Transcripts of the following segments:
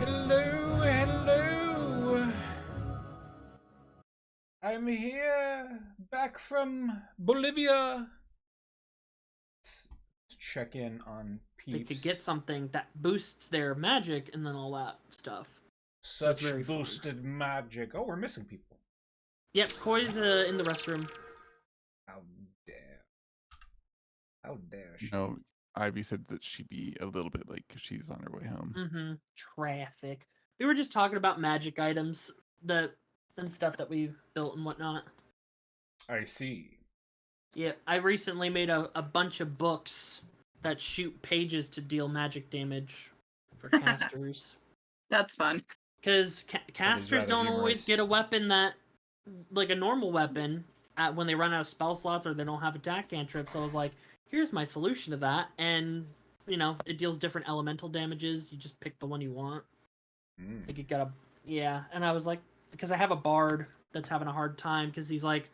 Hello, hello. I'm here, back from Bolivia. Let's check in on peeps. They could get something that boosts their magic and then all that stuff. Such boosted magic. Oh, we're missing people. Yep, Koi's in the restroom. How dare. How dare she? No, Ivy said that she'd be a little bit late because she's on her way home. Mm-hmm. Traffic. We were just talking about magic items and stuff that we built and whatnot. I see. Yeah, I recently made a bunch of books that shoot pages to deal magic damage for casters. That's fun. Because casters don't always get a weapon that, like a normal weapon, when they run out of spell slots or they don't have attack cantrips. So I was like, here's my solution to that. And, you know, it deals different elemental damages. You just pick the one you want. Like you got yeah. And I was like, because I have a bard that's having a hard time because he's like,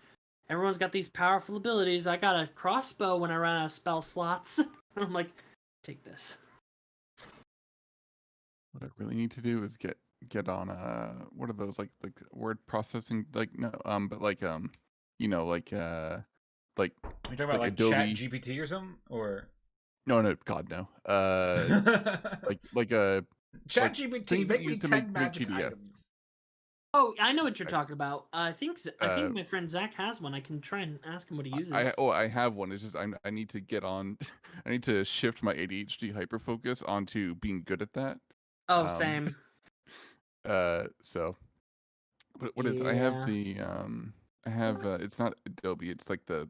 everyone's got these powerful abilities. I got a crossbow when I run out of spell slots. I'm like, take this. What I really need to do is get on what are those like word processing but like you know like You're talking about like Adobe... Chat GPT or something, or no God no like Chat GPT make me 10 magic PDFs. items. Oh, I know what you're talking about. I think my friend Zach has one. I can try and ask him what he uses. I have one. It's just I need to get on. I need to shift my ADHD hyperfocus onto being good at that. Oh, same. So, what is it? I have the I have it's not Adobe. It's like the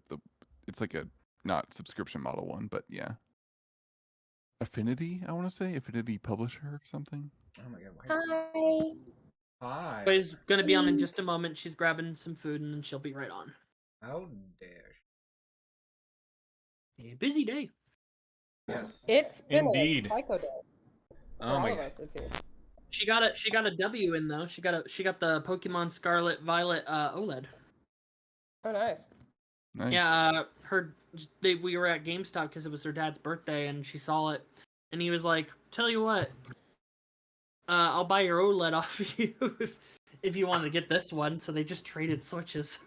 it's like a not subscription model one, but yeah. Affinity, I want to say Affinity Publisher or something. Oh my god! Hi. Hi. Koi's gonna be on in just a moment. She's grabbing some food and then she'll be right on. How dare Yeah, busy day. Yes. It's been Indeed. a psycho day. Oh my God. god. She got a W in though. She got the Pokemon Scarlet Violet OLED. Oh, nice. Nice. Yeah, we were at GameStop because it was her dad's birthday and she saw it, and he was like, "Tell you what, I'll buy your OLED off of you if you want to get this one." So they just traded Switches.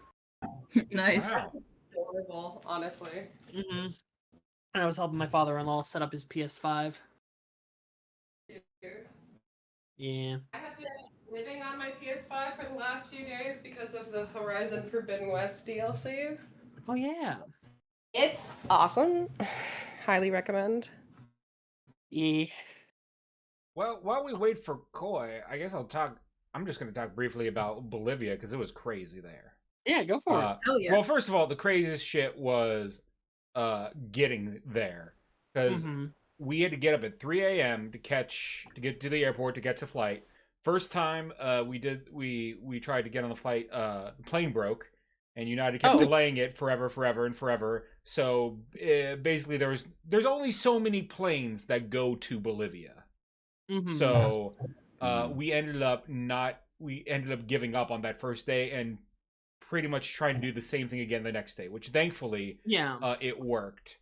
Nice. Wow. Horrible, honestly. Mm-hmm. And I was helping my father-in-law set up his PS5. Yeah. I have been living on my PS5 for the last few days because of the Horizon Forbidden West DLC. Oh yeah. It's awesome. Highly recommend. Yeah. Well, while we wait for Koi, I guess I'm just going to talk briefly about Bolivia because it was crazy there. Yeah, go for it. Hell yeah. Well, first of all, the craziest shit was getting there because we had to get up at 3 a.m. to get to the airport to get to flight. First time we tried to get on the flight, the plane broke, and United kept delaying it forever. So basically, there's only so many planes that go to Bolivia. So we ended up giving up on that first day and pretty much trying to do the same thing again the next day, which thankfully it worked.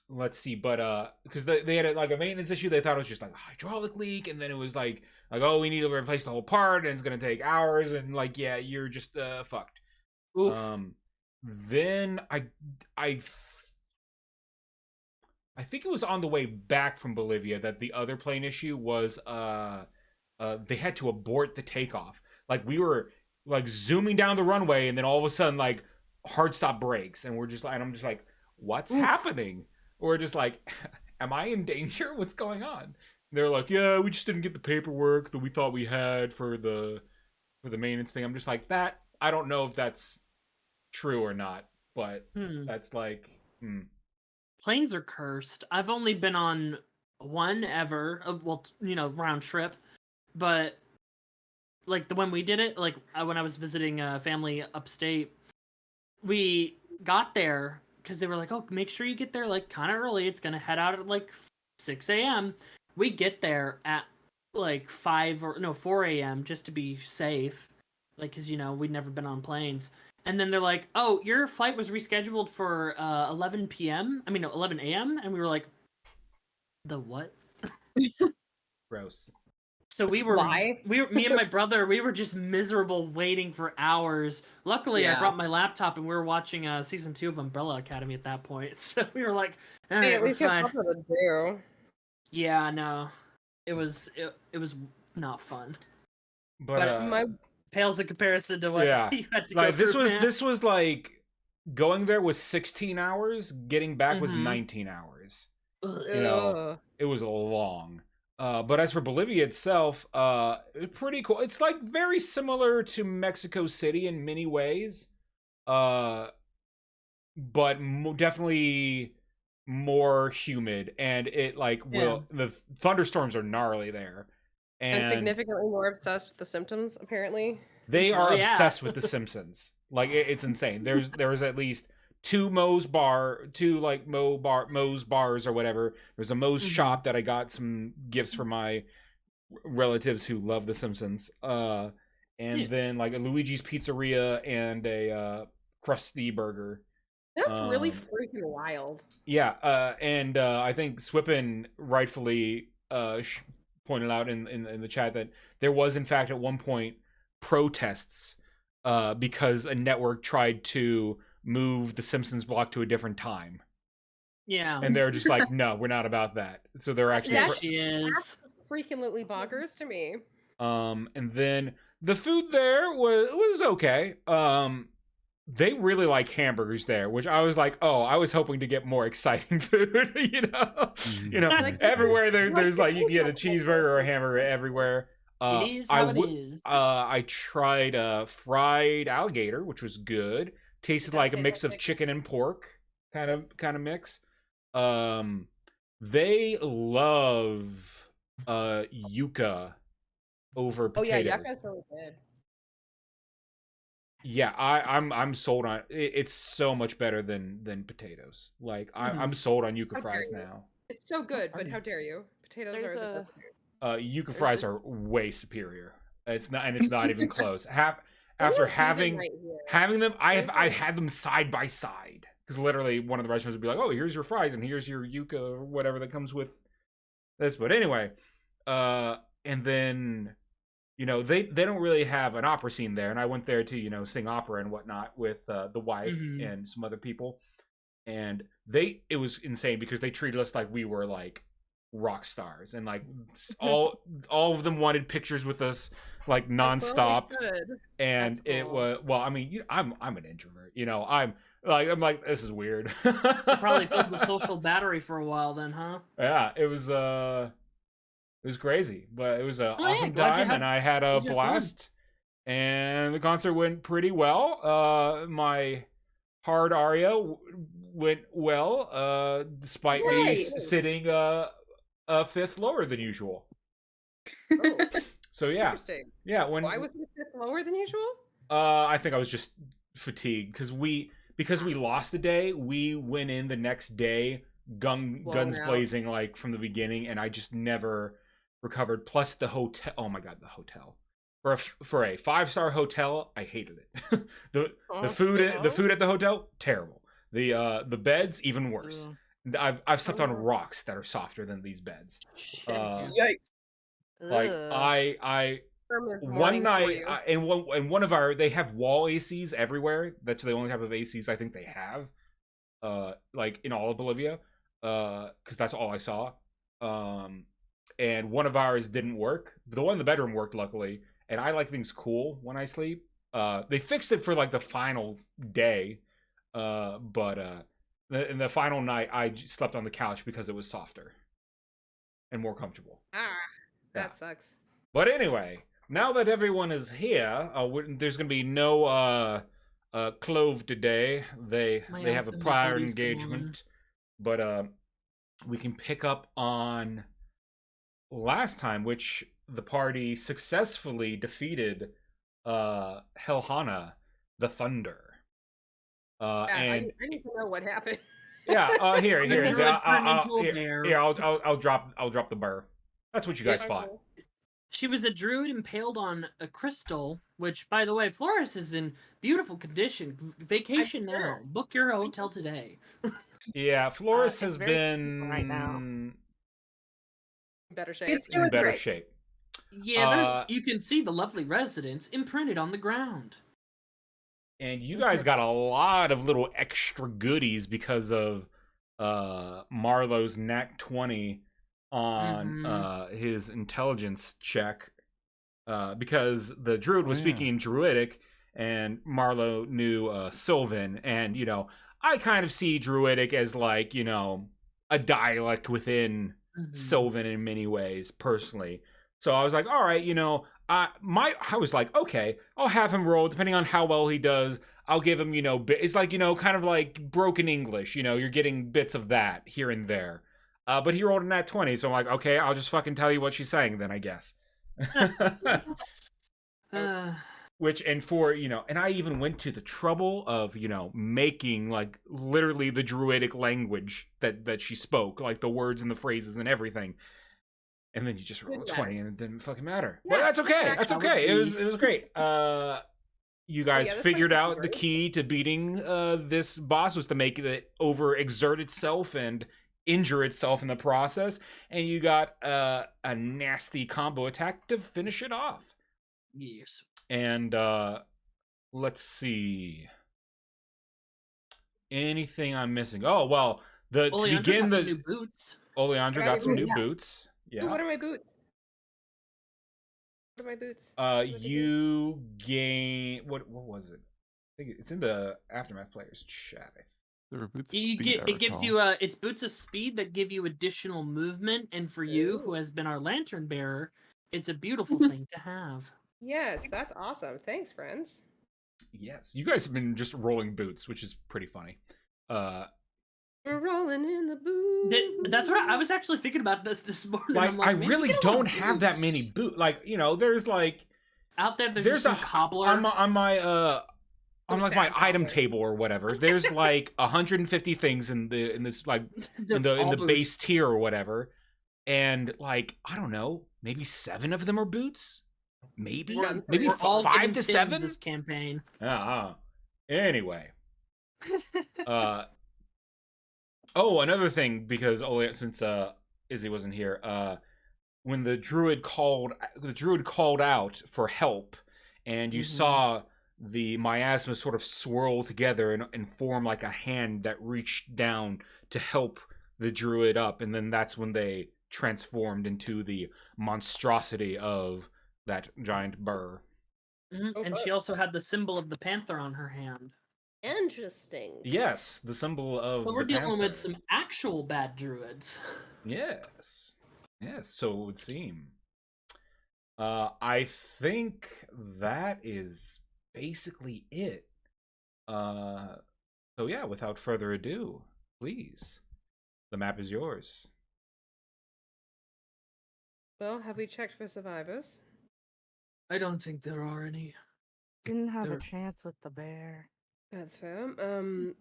Let's see, but because they had like a maintenance issue, they thought it was just like a hydraulic leak, and then it was like oh, we need to replace the whole part and it's gonna take hours, and like yeah, you're just fucked. Oof. Then I think it was on the way back from Bolivia that the other plane issue was they had to abort the takeoff. Like we were like zooming down the runway, and then all of a sudden like hard stop breaks, and I'm just like, what's happening? Or just like, am I in danger? What's going on? And they're like, yeah, we just didn't get the paperwork that we thought we had for the maintenance thing. I'm just like, that I don't know if that's true or not, but that's like Planes are cursed. I've only been on one ever, round trip, but like the when we did it, like when I was visiting a family upstate, we got there because they were like, oh, make sure you get there like kind of early. It's gonna head out at like 6 a.m. We get there at like 4 a.m. just to be safe, like because we'd never been on planes. And then they're like, oh, your flight was rescheduled for 11 a.m. And we were like, the what? Gross. So we were, Why? me and my brother, we were just miserable waiting for hours. Luckily, I Yeah. brought my laptop and we were watching season 2 of Umbrella Academy at that point. So we were like, all Hey, right, at we're least you have fine. something to do. Yeah, no, it was not fun. But My Pales in comparison to what yeah, you had to like go through. this was like going there was 16 hours, getting back was Mhm. 19 hours. Ugh. You know, Ugh. it was long. But as for Bolivia itself, it's pretty cool. It's like very similar to Mexico City in many ways, but definitely more humid, and it like the thunderstorms are gnarly there, And significantly more obsessed with The Symptoms, apparently. they are Oh, yeah. obsessed with The Simpsons. Like it's insane. There's at least two Moe's bars or whatever. There's a Moe's Mhm. shop that I got some gifts for my relatives who love The Simpsons. And Yeah. then like a Luigi's Pizzeria and a Krusty Burger. That's really freaking wild. Yeah, and I think Swippin rightfully pointed out in the chat that there was in fact at one point protests because a network tried to move the Simpsons block to a different time, Yeah. and they're just like, no, we're not about that. So they're actually There she is. Freaking literally bonkers to me. and then the food there was okay. They really like hamburgers there, which I was like, oh, I was hoping to get more exciting food, you know. You know, Like, everywhere there's like you can get a cheeseburger or a hamburger everywhere. It is how it is. I tried fried alligator, which was good. Tasted Does like a taste mix like of chicken and pork, kind of mix. They love yuca over Oh yeah, potatoes. yucca's really good. Yeah, I'm sold on it. It's so much better than potatoes. Like I'm sold on yuca How fries dare you. now. It's so good, but how dare you? Potatoes There's are the a- best food. Yuca There's fries this- are way superior. It's not even close. After We'll do them having right here. having them, I've There's a- had them side by side because literally one of the restaurants would be like, "Oh, here's your fries and here's your yuca or whatever that comes with this." But anyway, and then you know they don't really have an opera scene there, and I went there to sing opera and whatnot with the wife Mhm. and some other people, and it was insane because they treated us like we were like rock stars, and like all of them wanted pictures with us like As well they nonstop. should. And That's it cool. was I mean I'm an introvert, I'm like this is weird. Probably filled the social battery for a while then, huh? Yeah, it was crazy, but it was an Oh, yeah, awesome glad you time, had- and I had a glad you had fun. blast. And the concert went pretty well. My hard aria went well, despite me Yay! sitting a fifth lower than usual. Oh, So yeah, interesting. yeah. When Why was it a bit lower than usual? I think I was just fatigued because we lost the day. We went in the next day, guns out. blazing like from the beginning, and I just never recovered. Plus the hotel. Oh my god, the hotel. For a 5-star hotel, I hated it. the food yeah. the food at the hotel, terrible. The beds even worse. I've slept on rocks that are softer than these beds. Shit. Yikes. Like Ugh. I Permanent one mourning for night you. in one of our they have wall ACs everywhere. That's the only type of ACs I think they have. Like in all of Bolivia. Because that's all I saw. And one of ours didn't work. The one in the bedroom worked luckily. And I like things cool when I sleep. They fixed it for like the final day. But in the final night I slept on the couch because it was softer and more comfortable. That Yeah. sucks. But anyway, now that everyone is here, there's gonna be no Clove today. They My have a my prior buddy's engagement, but we can pick up on last time, which the party successfully defeated Helhana, the Thunder. Yeah, And I need to know what happened. yeah, here, And then Izzy, it turned into a bear. here, I'll drop the burr. That's what you guys fought. She was a druid impaled on a crystal, which, by the way, Florus is in beautiful condition. Vacation I'm now. sure. Book your hotel today. Yeah, Florus It's has very been right now. Better shape. It's in doing better great. shape. Yeah, you can see the lovely residence imprinted on the ground. And you guys got a lot of little extra goodies because of Marlowe's Nat 20 on his intelligence check. Because the druid was speaking in Druidic, and Marlowe knew Sylvan, and I kind of see Druidic as like a dialect within Sylvan in many ways, personally. So I was like, all right, I was like, okay, I'll have him roll depending on how well he does. I'll give him, it's like kind of like broken English. You're getting bits of that here and there. But he rolled a nat 20, so I'm like, okay, I'll just fucking tell you what she's saying then, I guess. Which, and for and I even went to the trouble of making like literally the druidic language that she spoke, like the words and the phrases and everything, and then you just roll a 20 and it didn't fucking matter. But that's okay. That's okay. It was great. You guys figured out the key to beating this boss was to make it overexert itself and injure itself in the process, and you got a nasty combo attack to finish it off. Yes. And let's see. Anything I'm missing? Oh well, to begin the new boots. Oleandra got some new boots. Yeah. Ooh, what are my boots? What are my boots? You gain what was it? I think it's in the Aftermath players chat. There were boots of You speed, get it gives you it's boots of speed that give you additional movement, and for you who has been our lantern bearer, it's a beautiful thing to have. Yes, that's awesome. Thanks, friends. Yes, you guys have been just rolling boots, which is pretty funny. We're rolling in the boots. That's what I was actually thinking about this morning. Like, I maybe really get a lot don't of have that boots. many boots. Like, there's like out there. There's just a cobbler on my like my item table or whatever. There's like 150 things in this like in the base tier or whatever, and like I don't know, maybe 7 of them are boots. Maybe we're 5 to 7 this campaign. Anyway, oh, another thing, because since Izzy wasn't here, when the druid called out for help, and you saw the miasma sort of swirl together and form like a hand that reached down to help the druid up, and then that's when they transformed into the monstrosity of that giant burr. And she also had the symbol of the panther on her hand. Interesting. Yes, the symbol of so we're the dealing panther. with some actual bad druids. Yes, so it would seem. I think that is basically it. So yeah, without further ado, please, the map is yours. Well, have we checked for survivors? I don't think there are any. Didn't have a chance with the bear. That's fair.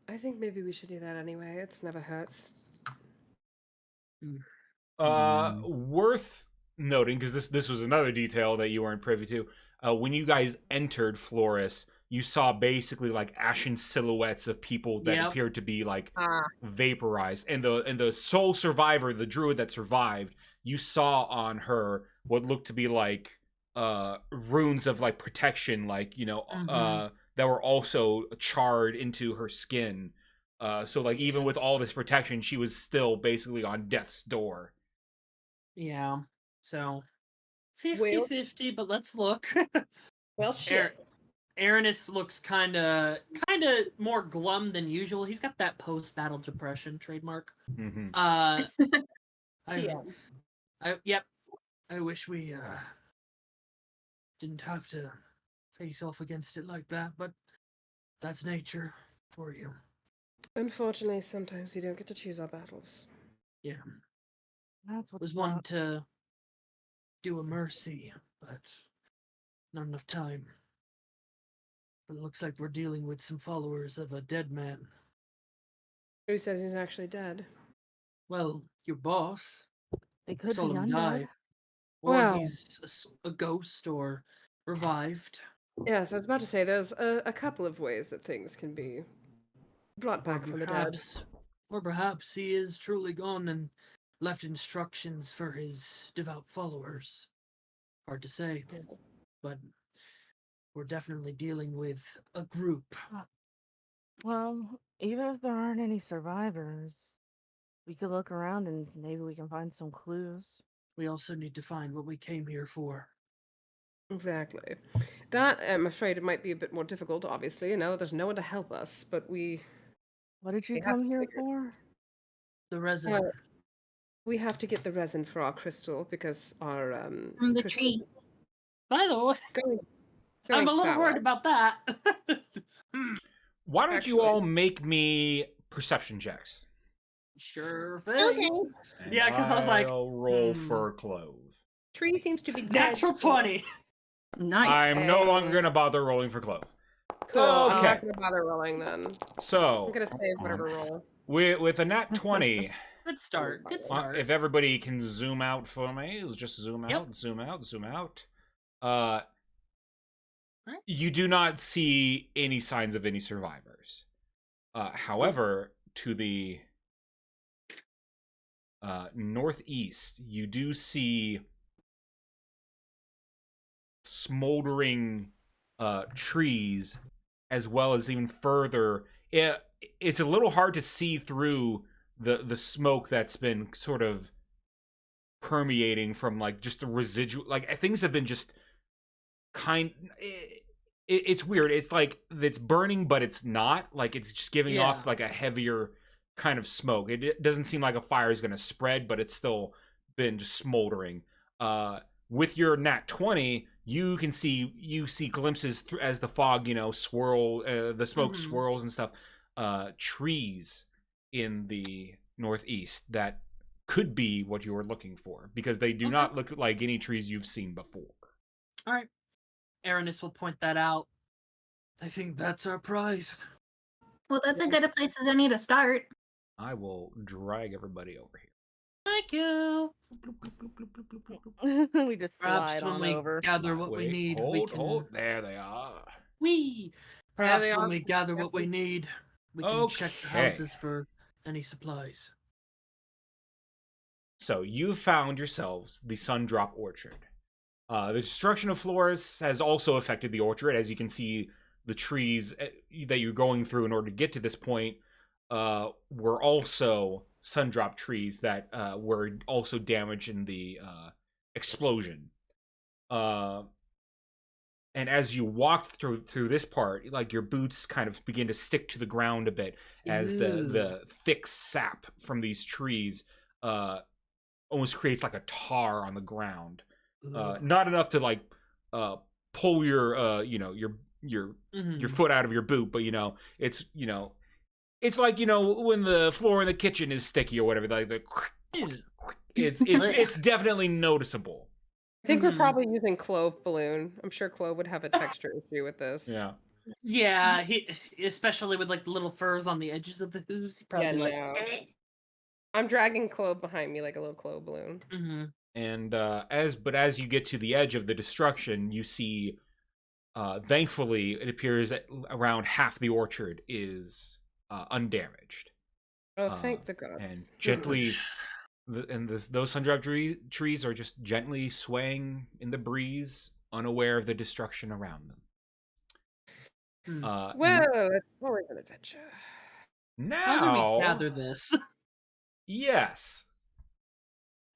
I think maybe we should do that anyway. It's never hurts. Worth noting, because this was another detail that you weren't privy to. When you guys entered Florus, you saw basically like ashen silhouettes of people that appeared to be like vaporized, and the sole survivor, the druid that survived, you saw on her what looked to be like runes of like protection, like that were also charred into her skin. So like even with all this protection, she was still basically on death's door. Yeah. So 50-50, but let's look. Well, shit. Aranis looks kind of more glum than usual. He's got that post-battle depression trademark. Yep. I wish we didn't have to face off against it like that, but that's nature for you. Unfortunately, sometimes we don't get to choose our battles. Yeah. That's what was one to do a mercy, but not enough time. But it looks like we're dealing with some followers of a dead man. Who says he's actually dead? Well, your boss. They could be saw him undead. die. Or he's a ghost or revived. Yes, I was about to say there's a couple of ways that things can be brought back from the dead. Or perhaps he is truly gone and left instructions for his devout followers. Hard to say, but we're definitely dealing with a group. Well, even if there aren't any survivors, we could look around and maybe we can find some clues. We also need to find what we came here for. Exactly. That, I'm afraid it might be a bit more difficult, obviously. You know, there's no one to help us, but What did you we have come to here figure- for? The resin. Well, we have to get the resin for our crystal because our From the crystal tree. is By the way, going I'm a little sour. worried about that. Why don't you Actually- all make me perception checks? Sure thing. Okay. And Yeah, 'cause I was like, I'll roll for Clove. Tree seems to be dead. Natural 20. Nice. I'm no longer gonna bother rolling for Clove. Cool. I'm Okay. not gonna bother rolling then. So I'm gonna save whatever roll. with a nat 20, Good start. Good start. if everybody can zoom out for me, just zoom Yep. out, zoom out, zoom out. Right. You do not see any signs of any survivors. However, to the northeast, you do see smoldering trees, as well as even further. It's a little hard to see through the smoke that's been sort of permeating from like just the residual. Like things have been just it's weird. It's like it's burning, but it's not. Like it's just giving off Yeah. like a heavier kind of smoke. It doesn't seem like a fire is going to spread, but it's still been just smoldering. With your nat 20, you see glimpses as the fog, swirl, the smoke swirls and stuff. Trees in the northeast that could be what you were looking for, because they do not look like any trees you've seen before. All right. Aranis will point that out. I think that's our prize. Well, that's as good a place as any to start. I will drag everybody over here. Thank you. We just Perhaps slide when on we over. gather what we Wait, need, hold, we can. hold. There they are. Perhaps they when are. we gather what we need, we can check the Okay. houses for any supplies. So you found yourselves the Sundrop Orchard. The destruction of Florus has also affected the orchard. As you can see, the trees that you're going through in order to get to this point were also Sundrop trees that were also damaged in the explosion. And as you walked through this part, like your boots kind of begin to stick to the ground a bit as the thick sap from these trees almost creates like a tar on the ground. Not enough to like pull your your foot out of your boot, but it's it's like when the floor in the kitchen is sticky or whatever, like it's definitely noticeable. I think we're probably using Clove balloon. I'm sure Clove would have a texture issue with this. Yeah, he especially with like the little furs on the edges of the hooves. He probably like. no. I'm dragging Clove behind me like a little Clove balloon. And as you get to the edge of the destruction, you see, thankfully, it appears that around half the orchard is undamaged. Oh, thank the gods. And gently, those Sundrop trees are just gently swaying in the breeze, unaware of the destruction around them. Well, it's always an adventure. How do Now, we gather this? yes.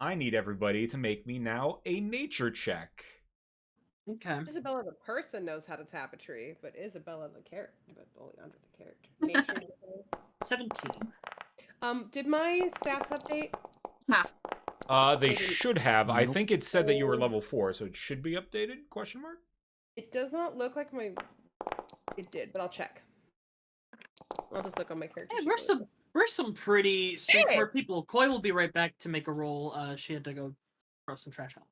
I need everybody to make me now a nature check. Okay. Isabella the person knows how to tap a tree, but Isabella the character, but only under the character. Nature. 17. Did my stats update? They Maybe- should have. I Nope. think it said that you were level 4, so it should be updated? Question mark? It does not look like my. It did, but I'll check. I'll just look on my character. Hey, sheet. we're some pretty straightforward people. Koi will be right back to make a roll. She had to go throw some trash out.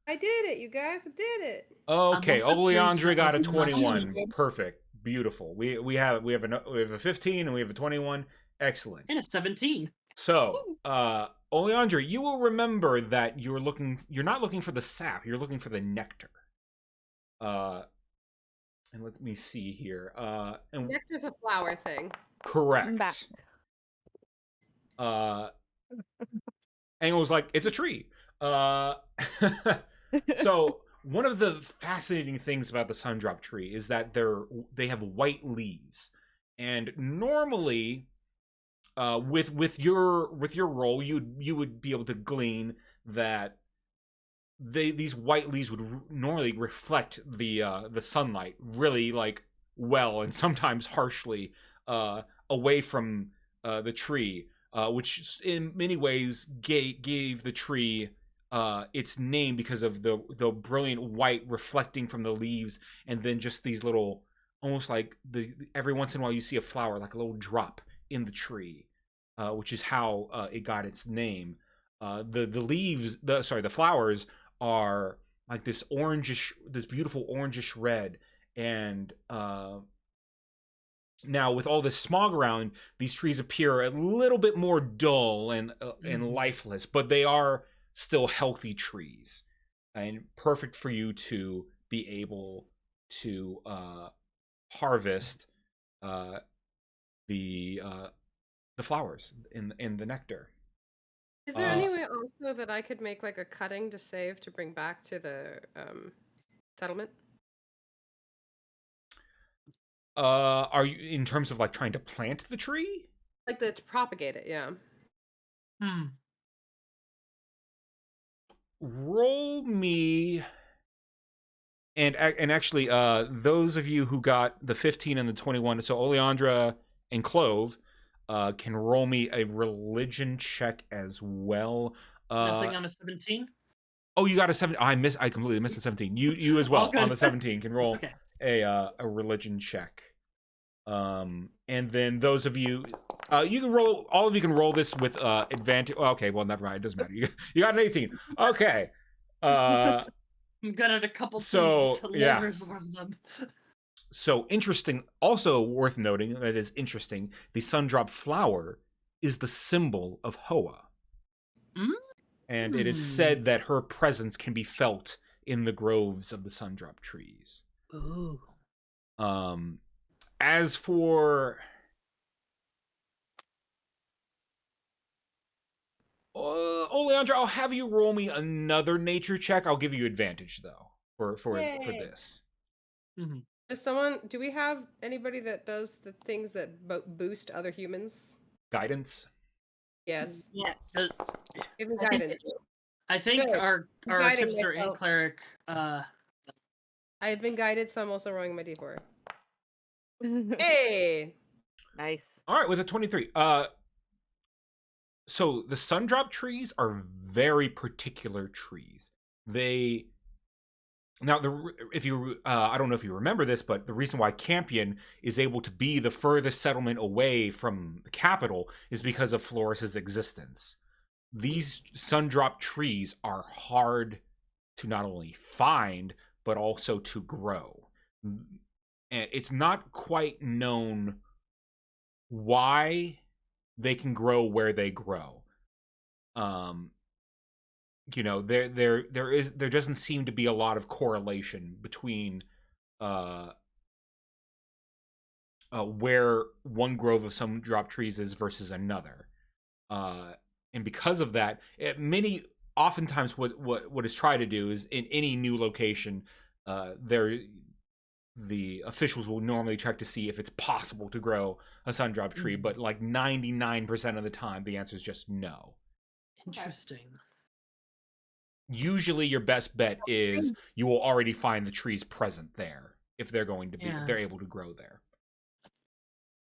I did it, you guys. I did it. Okay, most curious Oleandre got a about those 21. nuts. Perfect. Beautiful. We have a 15 and we have a 21. Excellent. And a 17. So, Oleandre, you will remember that you're not looking for the sap, you're looking for the nectar. And let me see here. And Nectar's a flower thing. correct. Back. And it was like, it's a tree. So one of the fascinating things about the Sundrop tree is that they have white leaves, and normally, with your roll, you would be able to glean that these white leaves would normally reflect the sunlight really like well, and sometimes harshly, away from the tree, which in many ways gave the tree its name because of the brilliant white reflecting from the leaves, and then just these little, almost like every once in a while you see a flower, like a little drop in the tree, which is how it got its name. The flowers are like this beautiful orangish red, and now with all this smog around, these trees appear a little bit more dull and lifeless, but they are still healthy trees and perfect for you to be able to harvest the flowers in the nectar. Is there any way also that I could make like a cutting to save to bring back to the settlement? Are you in terms of like trying to plant the tree? Like to propagate it, yeah. Roll me, and actually, those of you who got the 15 and the 21, so Oleandra and Clove, can roll me a religion check as well. Nothing on a 17. Oh, you got a 7. I completely missed the 17. You as well on the 17 can roll Okay. a religion check. And then those of you, you can roll. All of you can roll this with advantage. Okay, well, never mind. It doesn't matter. You got an 18. Okay. I'm good at a couple things. Yeah. Worth of them. So interesting. Also worth noting, that is interesting, the Sundrop flower is the symbol of Hoa. And it is said that her presence can be felt in the groves of the Sundrop trees. Ooh. As for Oleandra, I'll have you roll me another nature check. I'll give you advantage though for this. Do we have anybody that does the things that boost other humans? Guidance? Yes. Yes. Give me I think guidance. I think Good. our I'm guiding artificer and myself. cleric. I have been guided, so I'm also rolling my d4. Hey! Nice. All right, with a 23. So the Sundrop trees are very particular trees. I don't know if you remember this, but the reason why Campion is able to be the furthest settlement away from the capital is because of Florus's existence. These Sundrop trees are hard to not only find, but also to grow. And it's not quite known why they can grow where they grow. There doesn't seem to be a lot of correlation between where one grove of Sundrop trees is versus another. And because of that, oftentimes what is tried to do is in any new location, the officials will normally check to see if it's possible to grow a Sundrop tree, but like 99% of the time, the answer is just no. Interesting. Usually your best bet is you will already find the trees present there if they're going to be, if they're able to grow there.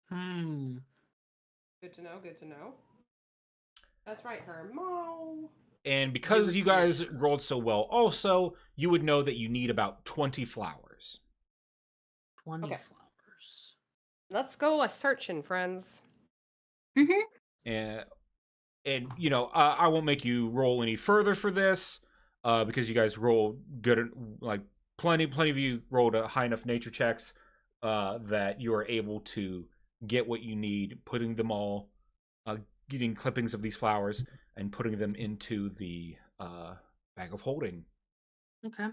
Good to know. That's right, Hermo. And because you guys rolled so well also, you would know that you need about 20 flowers. 20 flowers. Let's go a-searching, friends. And I won't make you roll any further for this, because you guys rolled good, like plenty of you rolled a high enough nature checks that you are able to get what you need, putting them all, getting clippings of these flowers and putting them into the bag of holding. Okay.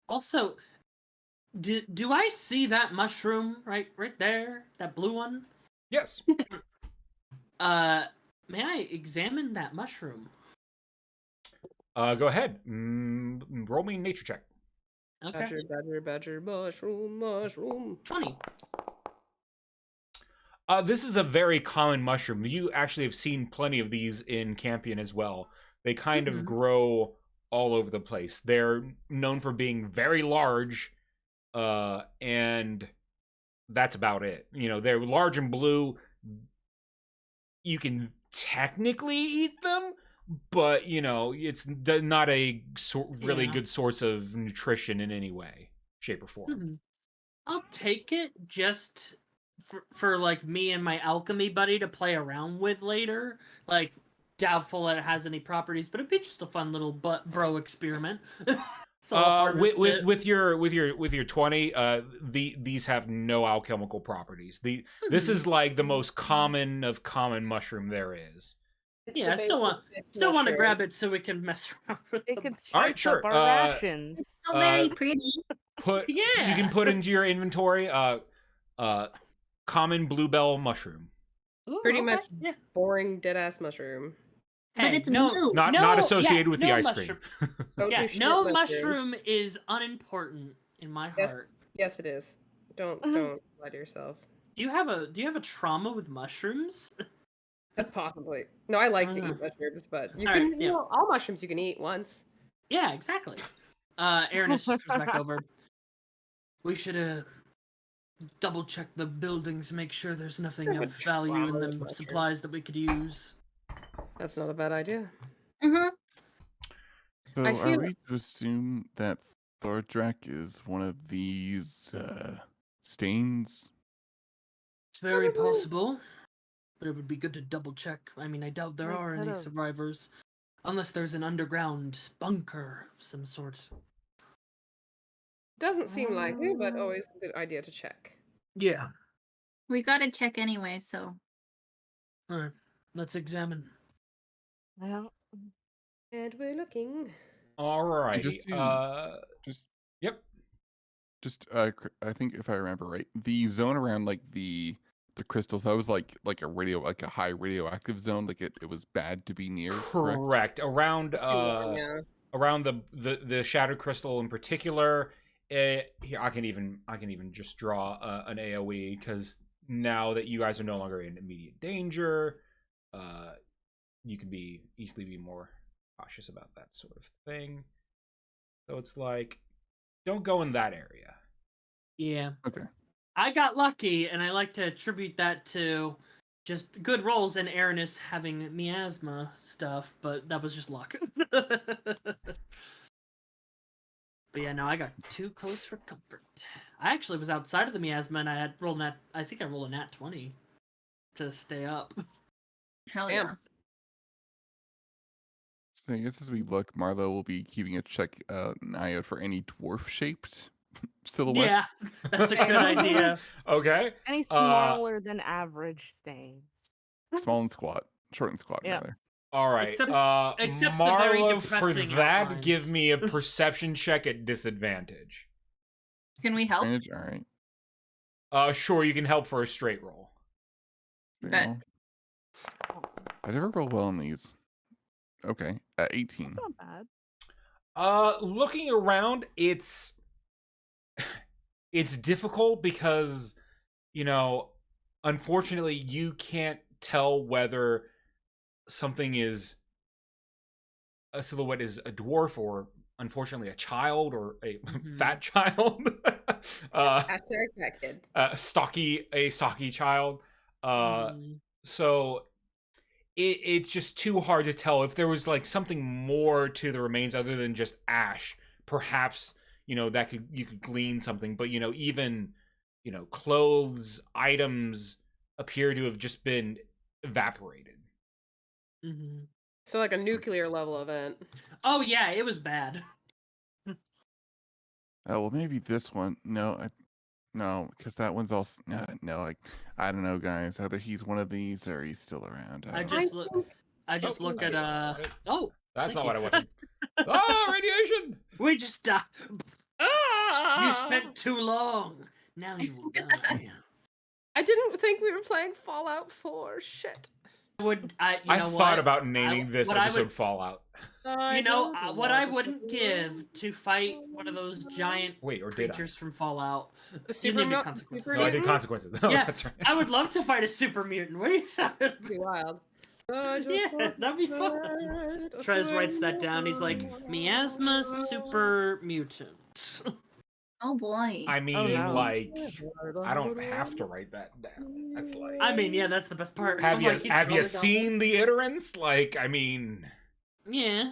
Also, do I see that mushroom right there? That blue one? Yes. May I examine that mushroom? Go ahead. Roll me a nature check. Okay. Badger, mushroom. 20. This is a very common mushroom. You actually have seen plenty of these in Campion as well. They kind of grow all over the place. They're known for being very large, and that's about it. You know, they're large and blue. You can technically eat them, but, you know, it's not a really good source of nutrition in any way, shape, or form. I'll take it just for like me and my alchemy buddy to play around with later. Like, doubtful that it has any properties, but it'd be just a fun little bro experiment. So I'll with your 20, these have no alchemical properties. This is like the most common of common mushroom there is. Yeah, I still want to grab it so we can mess around with It the can All right, spice sure. up our rations. It's so very pretty. You can put into your inventory common bluebell mushroom. Ooh, Pretty okay, much yeah. boring dead-ass mushroom. But it's blue. Not associated with the ice mushroom. cream. Yeah, no mushroom is unimportant in my heart. Yes, it is. Don't lie to yourself. Do you have a trauma with mushrooms? Possibly. No, I like to eat mushrooms, but you All can right, you know, all mushrooms you can eat once. Yeah, exactly. Aaronus just goes back over. We should double check the buildings, make sure there's nothing of value in them, supplies that we could use. That's not a bad idea. So are we to assume that Thordrak is one of these stains? It's very possible, but it would be good to double check. I mean, I doubt there are any could've- survivors, unless there's an underground bunker of some sort. Doesn't seem likely, but always a good idea to check. Yeah. We gotta check anyway, so. All right, let's examine. Well, And we're looking. All right. Yep. I think if I remember right, the zone around like the crystals, that was like a high radioactive zone, like it was bad to be near. Correct. Around Yeah. around the shattered crystal in particular. Here, I can even just draw an AoE, because now that you guys are no longer in immediate danger, you can easily be more cautious about that sort of thing. So it's like, don't go in that area. Yeah. Okay. I got lucky, and I like to attribute that to just good rolls and Aaronus having miasma stuff, but that was just luck. But yeah, no, I got too close for comfort. I actually was outside of the miasma, and I had rolled I think I rolled a nat 20 to stay up. Hell yeah. So I guess as we look, Marlo will be keeping an eye out for any dwarf-shaped silhouette. Yeah, that's a good idea. Okay. any smaller than average stains. Small and squat. Short and squat, Yeah. rather. All right. Except the very Marlo, for depressing that, outlines. give me a perception check at disadvantage. Can we help? Advantage? All right. Sure, you can help for a straight roll. Bet. Well, I never roll well on these. Okay. 18. That's not bad. Looking around, it's difficult because, you know, unfortunately, you can't tell whether a silhouette is a dwarf, or unfortunately a child, or a fat child. Fat kid. A stocky child. So it's just too hard to tell. If there was like something more to the remains other than just ash, perhaps, you know, you could glean something. But, you know, even, you know, clothes, items appear to have just been evaporated. So like a nuclear level event. Oh yeah, it was bad. Oh, well, maybe this one. No, because that one's all. No, I don't know, guys. Either he's one of these or he's still around. I just look at Oh, that's not thank what I you. wanted. Oh, radiation! We just died. Ah! You spent too long. Now you will die. I didn't think we were playing Fallout 4. Shit. would. I thought about naming this episode Fallout. What I wouldn't give to fight one of those giant creatures from Fallout. You named it Consequences. No, I did Consequences. Oh, yeah, that's right. I would love to fight a super mutant. What are you talking about? That'd be wild. Yeah, that'd be fun. Trez writes that down. He's like, miasma super mutant. Oh boy. I mean, no. like, I don't have to write that down. That's like. I mean, yeah, that's the best part. Have Like, you seen the iterants? Like, I mean. Yeah.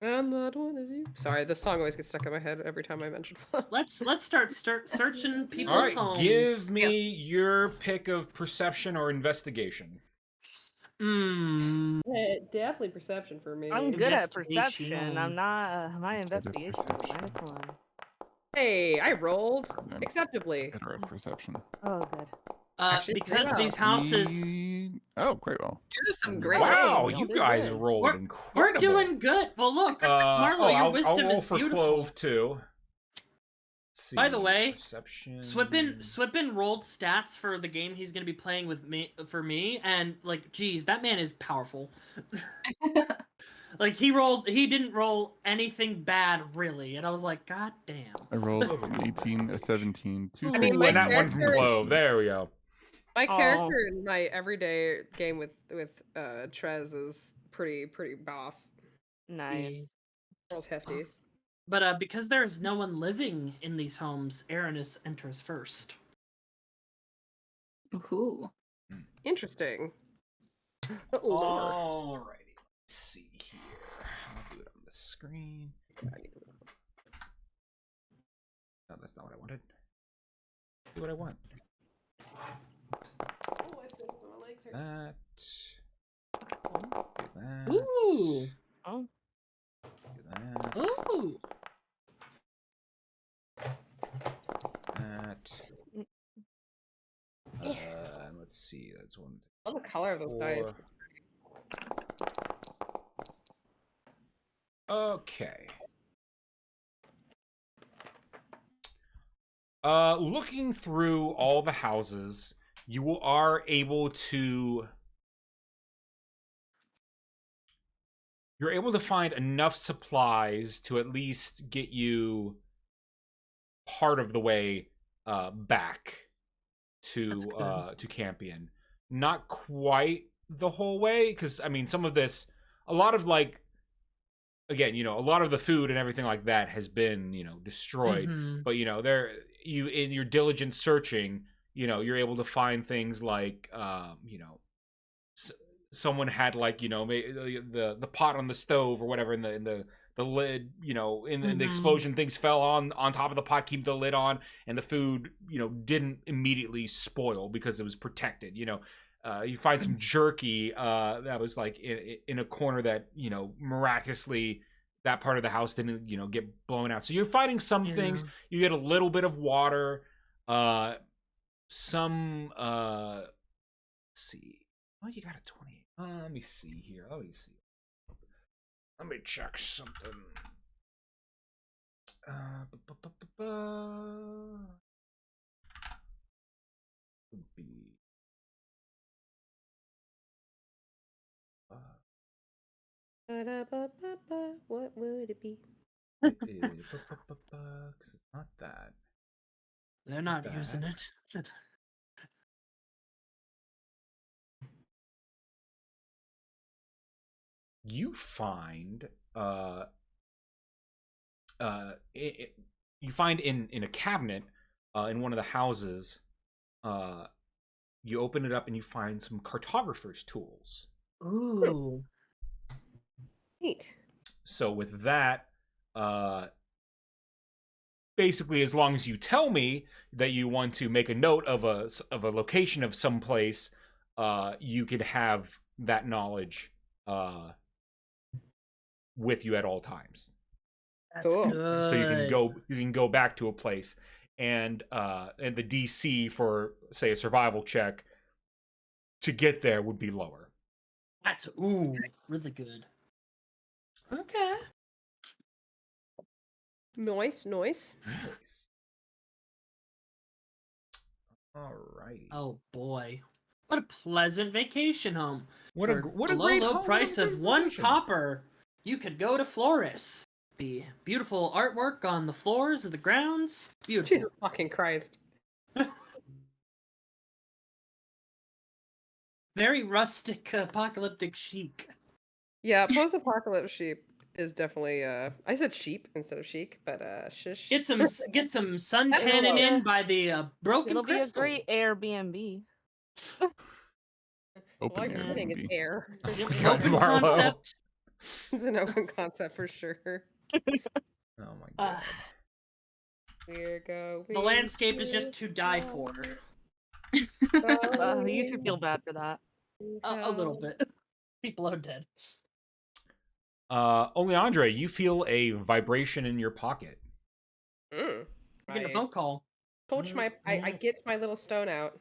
And that one is you. Sorry, this song always gets stuck in my head every time I mention Fallout. Let's start searching people's All right, homes. give me your pick of perception or investigation. Definitely perception for me. I'm good at Investigation. perception. I'm not. My investigation is -1. Hey, I rolled acceptably. Better at perception. Oh, good. Actually, Because pretty these houses, Oh, great. Well, Here's some great. Wow, rolls. you Did guys good. rolled we're incredible. doing good. Well, look, Marlo, your I'll wisdom roll is for beautiful. Clove too. Let's see. By the way, perception. Swippin rolled stats for the game he's gonna be playing with me, and like, geez, that man is powerful. Like he didn't roll anything bad really, and I was like, God damn. I rolled an 18, a 17, two I mean, 16. my And that one from character- Clove. There we go. My character in my everyday game with Trez is pretty boss. Nice. Rolls hefty. But because there is no one living in these homes, Aranis enters first. Ooh. Interesting. Lore. Alrighty. Let's see here. I'll do it on the screen. No, that's not what I wanted. Do what I want. Oh, I still have my legs hurt. That. Do that. Ooh. Oh. Do that. Ooh. That. And let's see. That's one. I love the color of those dice. Four. Okay. Looking through all the houses, you are able to. You're able to find enough supplies to at least get you part of the way back to Campion. Not quite the whole way, because I mean, some of this, a lot of like, again, a lot of the food and everything like that has been, destroyed. Mhm. But you in your diligent searching, you're able to find things like, someone had like, the pot on the stove or whatever in the lid, in the explosion, things fell on top of the pot, keep the lid on, and the food, didn't immediately spoil because it was protected. You find some jerky that was like in a corner that, miraculously that part of the house didn't, get blown out. So you're finding some things. You get a little bit of water, some let's see. Oh, you got a 20. Let me see here. Let me check something. Would be What would it be? it is because it's not that. They're not using it. You find you find in a cabinet in one of the houses, you open it up and you find some cartographer's tools. Ooh. Neat. So with that, basically, as long as you tell me that you want to make a note of a location of some place, you could have that knowledge with you at all times. That's Cool. good. So you can go back to a place, and the DC for, say, a survival check to get there would be lower. That's really good. Okay. Nice. Nice. Alrighty. Oh boy. What a pleasant vacation home. What For a what the a great low home, price what a of great 1 vacation. copper. You could go to Florus. The beautiful artwork on the floors of the grounds. Beautiful. Jesus fucking Christ. Very rustic, apocalyptic chic. Yeah, post-apocalypse sheep is definitely I said sheep instead of chic, but shush. Get some sun That's tanning close. in by the broken It'll be a crystal. great Airbnb. Open All you're getting is Airbnb. air. Oh my Yep, God, open Marlo. concept. It's an open concept for sure. Oh my god. We're going. The landscape is just to die for. You should feel bad for that. A little bit. People are dead. Only Andre, you feel a vibration in your pocket. Mm. You're getting a I phone call. coach my. I get my little stone out.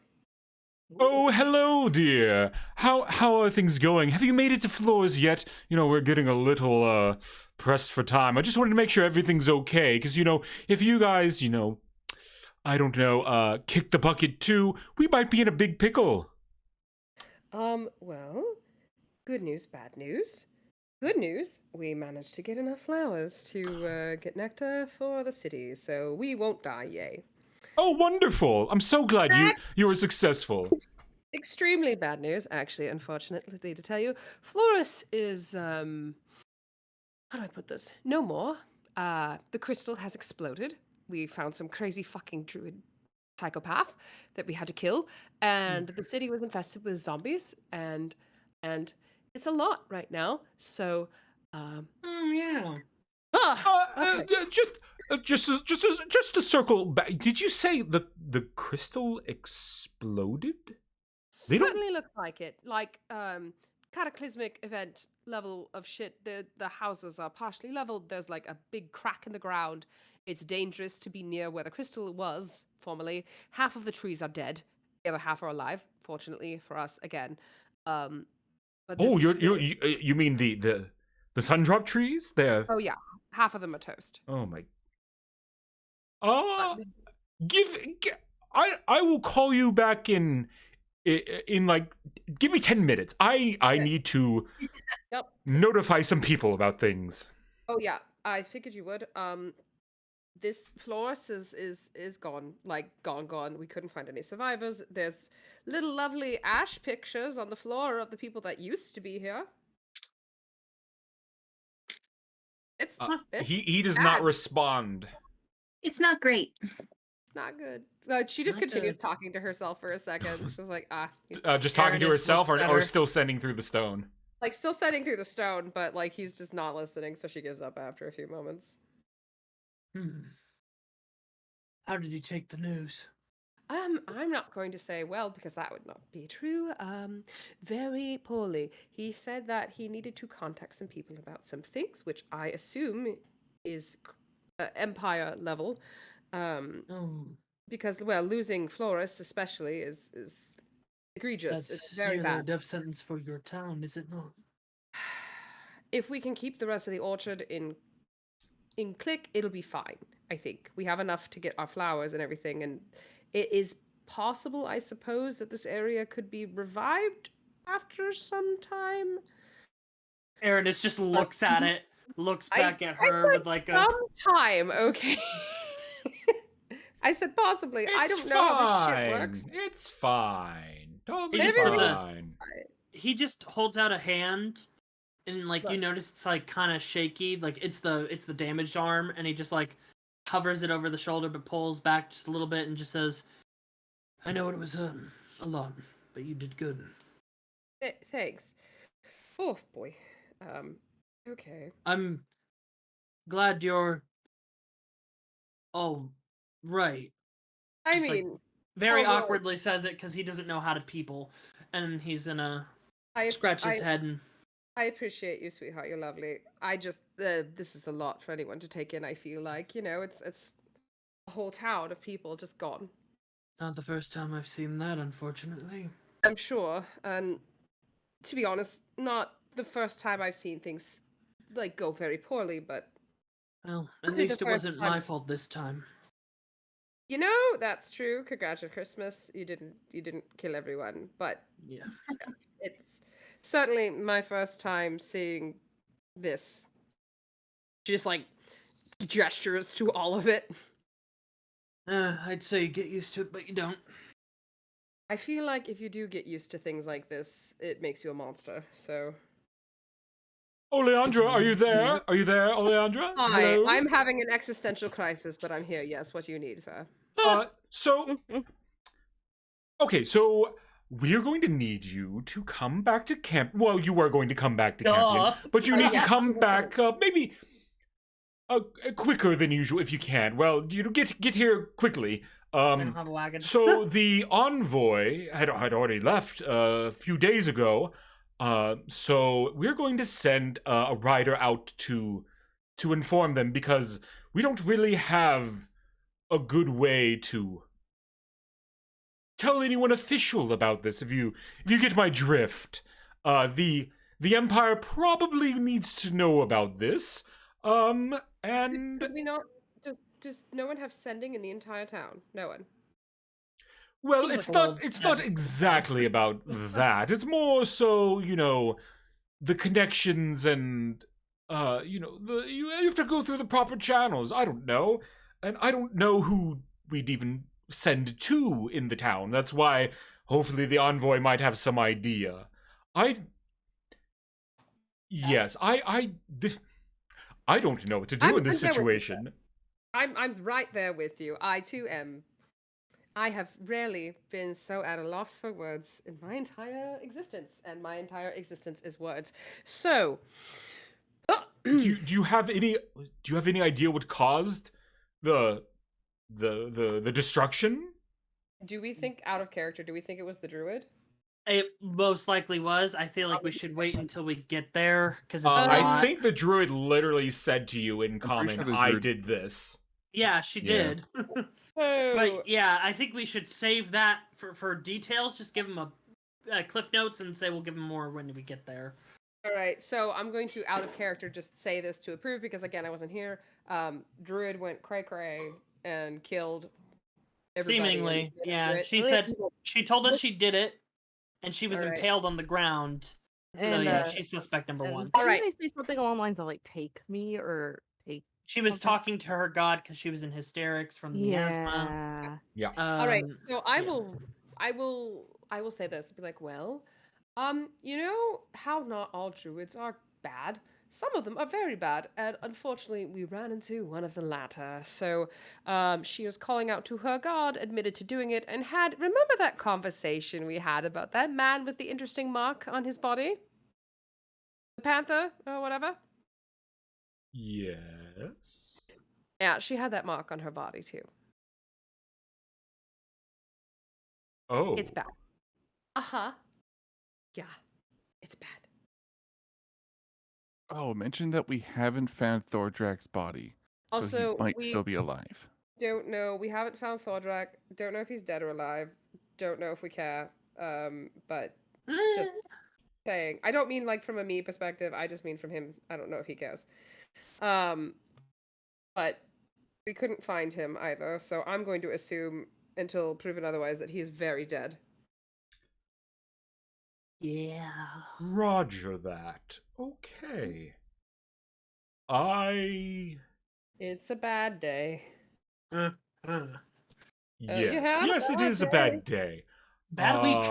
Oh, hello, dear. How are things going? Have you made it to Florus yet? You know, we're getting a little pressed for time. I just wanted to make sure everything's okay, because, you know, if you guys, you know, I don't know, kick the bucket too, we might be in a big pickle. Well, good news, bad news. Good news, we managed to get enough flowers to get nectar for the city, so we won't die, yay. Oh, wonderful. I'm so glad you were successful. Extremely bad news, actually, unfortunately to tell you. Florus is, how do I put this? No more. The crystal has exploded. We found some crazy fucking druid psychopath that we had to kill, and the city was infested with zombies, and it's a lot right now, so, Yeah. okay. Just to circle back, did you say the crystal exploded? They don't- Certainly looked like it. Like cataclysmic event level of shit. The houses are partially leveled. There's like a big crack in the ground. It's dangerous to be near where the crystal was formerly. Half of the trees are dead. The other half are alive. Fortunately for us, again. But Oh, this, you mean the sundrop trees? They're oh yeah, half of them are toast. oh my. But I will call you back in like give me 10 minutes. I need to Yep. notify some people about things. Oh yeah, I figured you would. This Florus is gone, like gone. We couldn't find any survivors. There's little lovely ash pictures on the floor of the people that used to be here. It's He does bad. not respond. It's not great. It's not good. She just Not continues good. talking to herself for a second. She's like, he's Just talking to Aaron just herself looks at or her. still sending through the stone. like still setting through the stone, but like he's just not listening. So she gives up after a few moments. How did you take the news? I'm not going to say well because that would not be true. Very poorly. He said that he needed to contact some people about some things, which I assume is empire level. Because well, losing Florus especially is egregious. It's very nearly a bad. death sentence for your town, is it not? If we can keep the rest of the orchard in click, it'll be fine. I think we have enough to get our flowers and everything, and it is possible, I suppose, that this area could be revived after some time. Aaron just looks at it, looks I- back at I her said with like a. Some time, okay. I said possibly. I don't know how this shit works. It's fine. He Totally just puts a- fine. He just holds out a hand, and like you Look. notice it's like kind of shaky, like it's the damaged arm, and he just like hovers it over the shoulder, but pulls back just a little bit and just says, "I know it was a lot, but you did good." Thanks. Oh boy. Okay. I'm glad you're. Oh, right. I Just, like, mean, Very Oh, right. awkwardly says it because he doesn't know how to people, and he's gonna I scratch his I- head and. I appreciate you, sweetheart. You're lovely. I just this is a lot for anyone to take in. I feel like it's a whole town of people just gone. Not the first time I've seen that, unfortunately. I'm sure, and to be honest, not the first time I've seen things like go very poorly. But Well, at Probably the least it first wasn't time. my fault this time. You know, that's true. Congratulations, Christmas. You didn't kill everyone, but Yeah. it's certainly my first time seeing this. Just like gestures to all of it. I'd say you get used to it, but you don't. I feel like if you do get used to things like this, it makes you a monster. So Oleandra, are you there? Are you there, Oleandra? hi, Hello? I'm having an existential crisis, but I'm here. Yes, what do you need, sir? So okay, so we're going to need you to come back to camp. Well, you were going to come back to Campion, but you need to come back maybe quicker than usual if you can. Well, you know, get here quickly. I don't have a wagon. So the envoy had already left a few days ago. So we're going to send a rider out to inform them because we don't really have a good way to tell anyone official about this. If you get my drift, the Empire probably needs to know about this. And Could we not does no one have sending in the entire town? No one. well, Seems it's like a not little- it's not exactly about that. It's more so, you know, the connections and you know, you have to go through the proper channels. I don't know. And I don't know who we'd even send to in the town. That's why hopefully the envoy might have some idea. Yes, I don't know what to do in this I'm there with you, situation. I'm right there with you. I too am. I have rarely been so at a loss for words in my entire existence, and my entire existence is words. So, do you have any idea what caused the destruction? do we think out of character? Do we think it was the druid? It most likely was. I feel like we should wait until we get there because it's a I lot. think the druid literally said to you in pretty common, sure the "I druid- did this." Yeah, she Yeah. did. So, But yeah, I think we should save that for details. Just give him a cliff notes and say we'll give him more when we get there. all right. So I'm going to out of character just say this to approve because again I wasn't here. Druid went cray cray and killed everybody. Seemingly, and yeah. Druid- She said she told us she did it, and she was All right. impaled on the ground. So And, yeah, she's suspect number one. All Didn't right. they say something along the lines of like "take me" or "take"? She was something? talking to her god because she was in hysterics from the asthma. Yeah. All right. So I yeah. will say this. Be like, well, you know how not all druids are bad. Some of them are very bad, and unfortunately, we ran into one of the latter. So, she was calling out to her god, admitted to doing it, and had remember that conversation we had about that man with the interesting mark on his body, the panther or whatever. Yes. Yeah, she had that mark on her body too. Oh. It's bad. Uh-huh. Yeah, it's bad. Oh, mention that we haven't found Thordrak's body. So Also, he might we- still be alive. Don't know. We haven't found Thordrak. Don't know if he's dead or alive. Don't know if we care. But just saying. I don't mean like from a me perspective. I just mean from him. I don't know if he cares. But we couldn't find him either. So I'm going to assume until proven otherwise that he is very dead. Yeah. Roger that. Okay. It's a bad day. Yes. you have a Yes, it bad is a bad day. Bad week.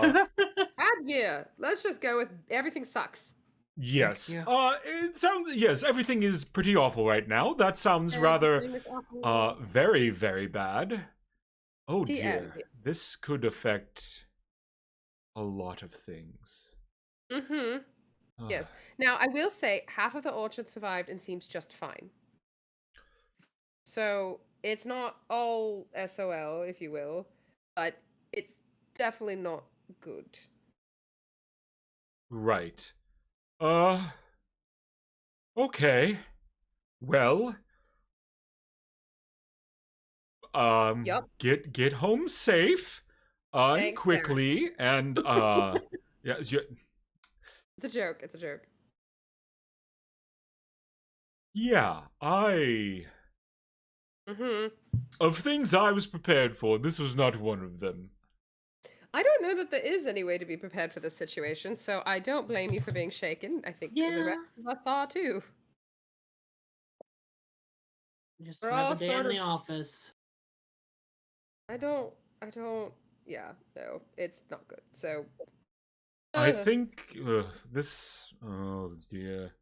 Bad year. Let's just go with everything sucks. Yes. Yeah. It sounds yes, everything is pretty awful right now. That sounds rather Everything is awful. very, very bad. Oh The dear. end. This could affect a lot of things. Mm-hmm. Yes. Now, I will say half of the orchard survived and seems just fine. So it's not all SOL, if you will, but it's definitely not good. Right. Okay. Well. Yup. Get home safe. And Thanks, quickly and yeah, It's a joke. It's a joke. yeah, Mm-hmm. Of things I was prepared for, this was not one of them. I don't know that there is any way to be prepared for this situation, so I don't blame you for being shaken. I think the Yeah. rest of us are too. Just We're another all day sort in of- the office. I don't, yeah, no, it's not good. So, I think this. Oh dear.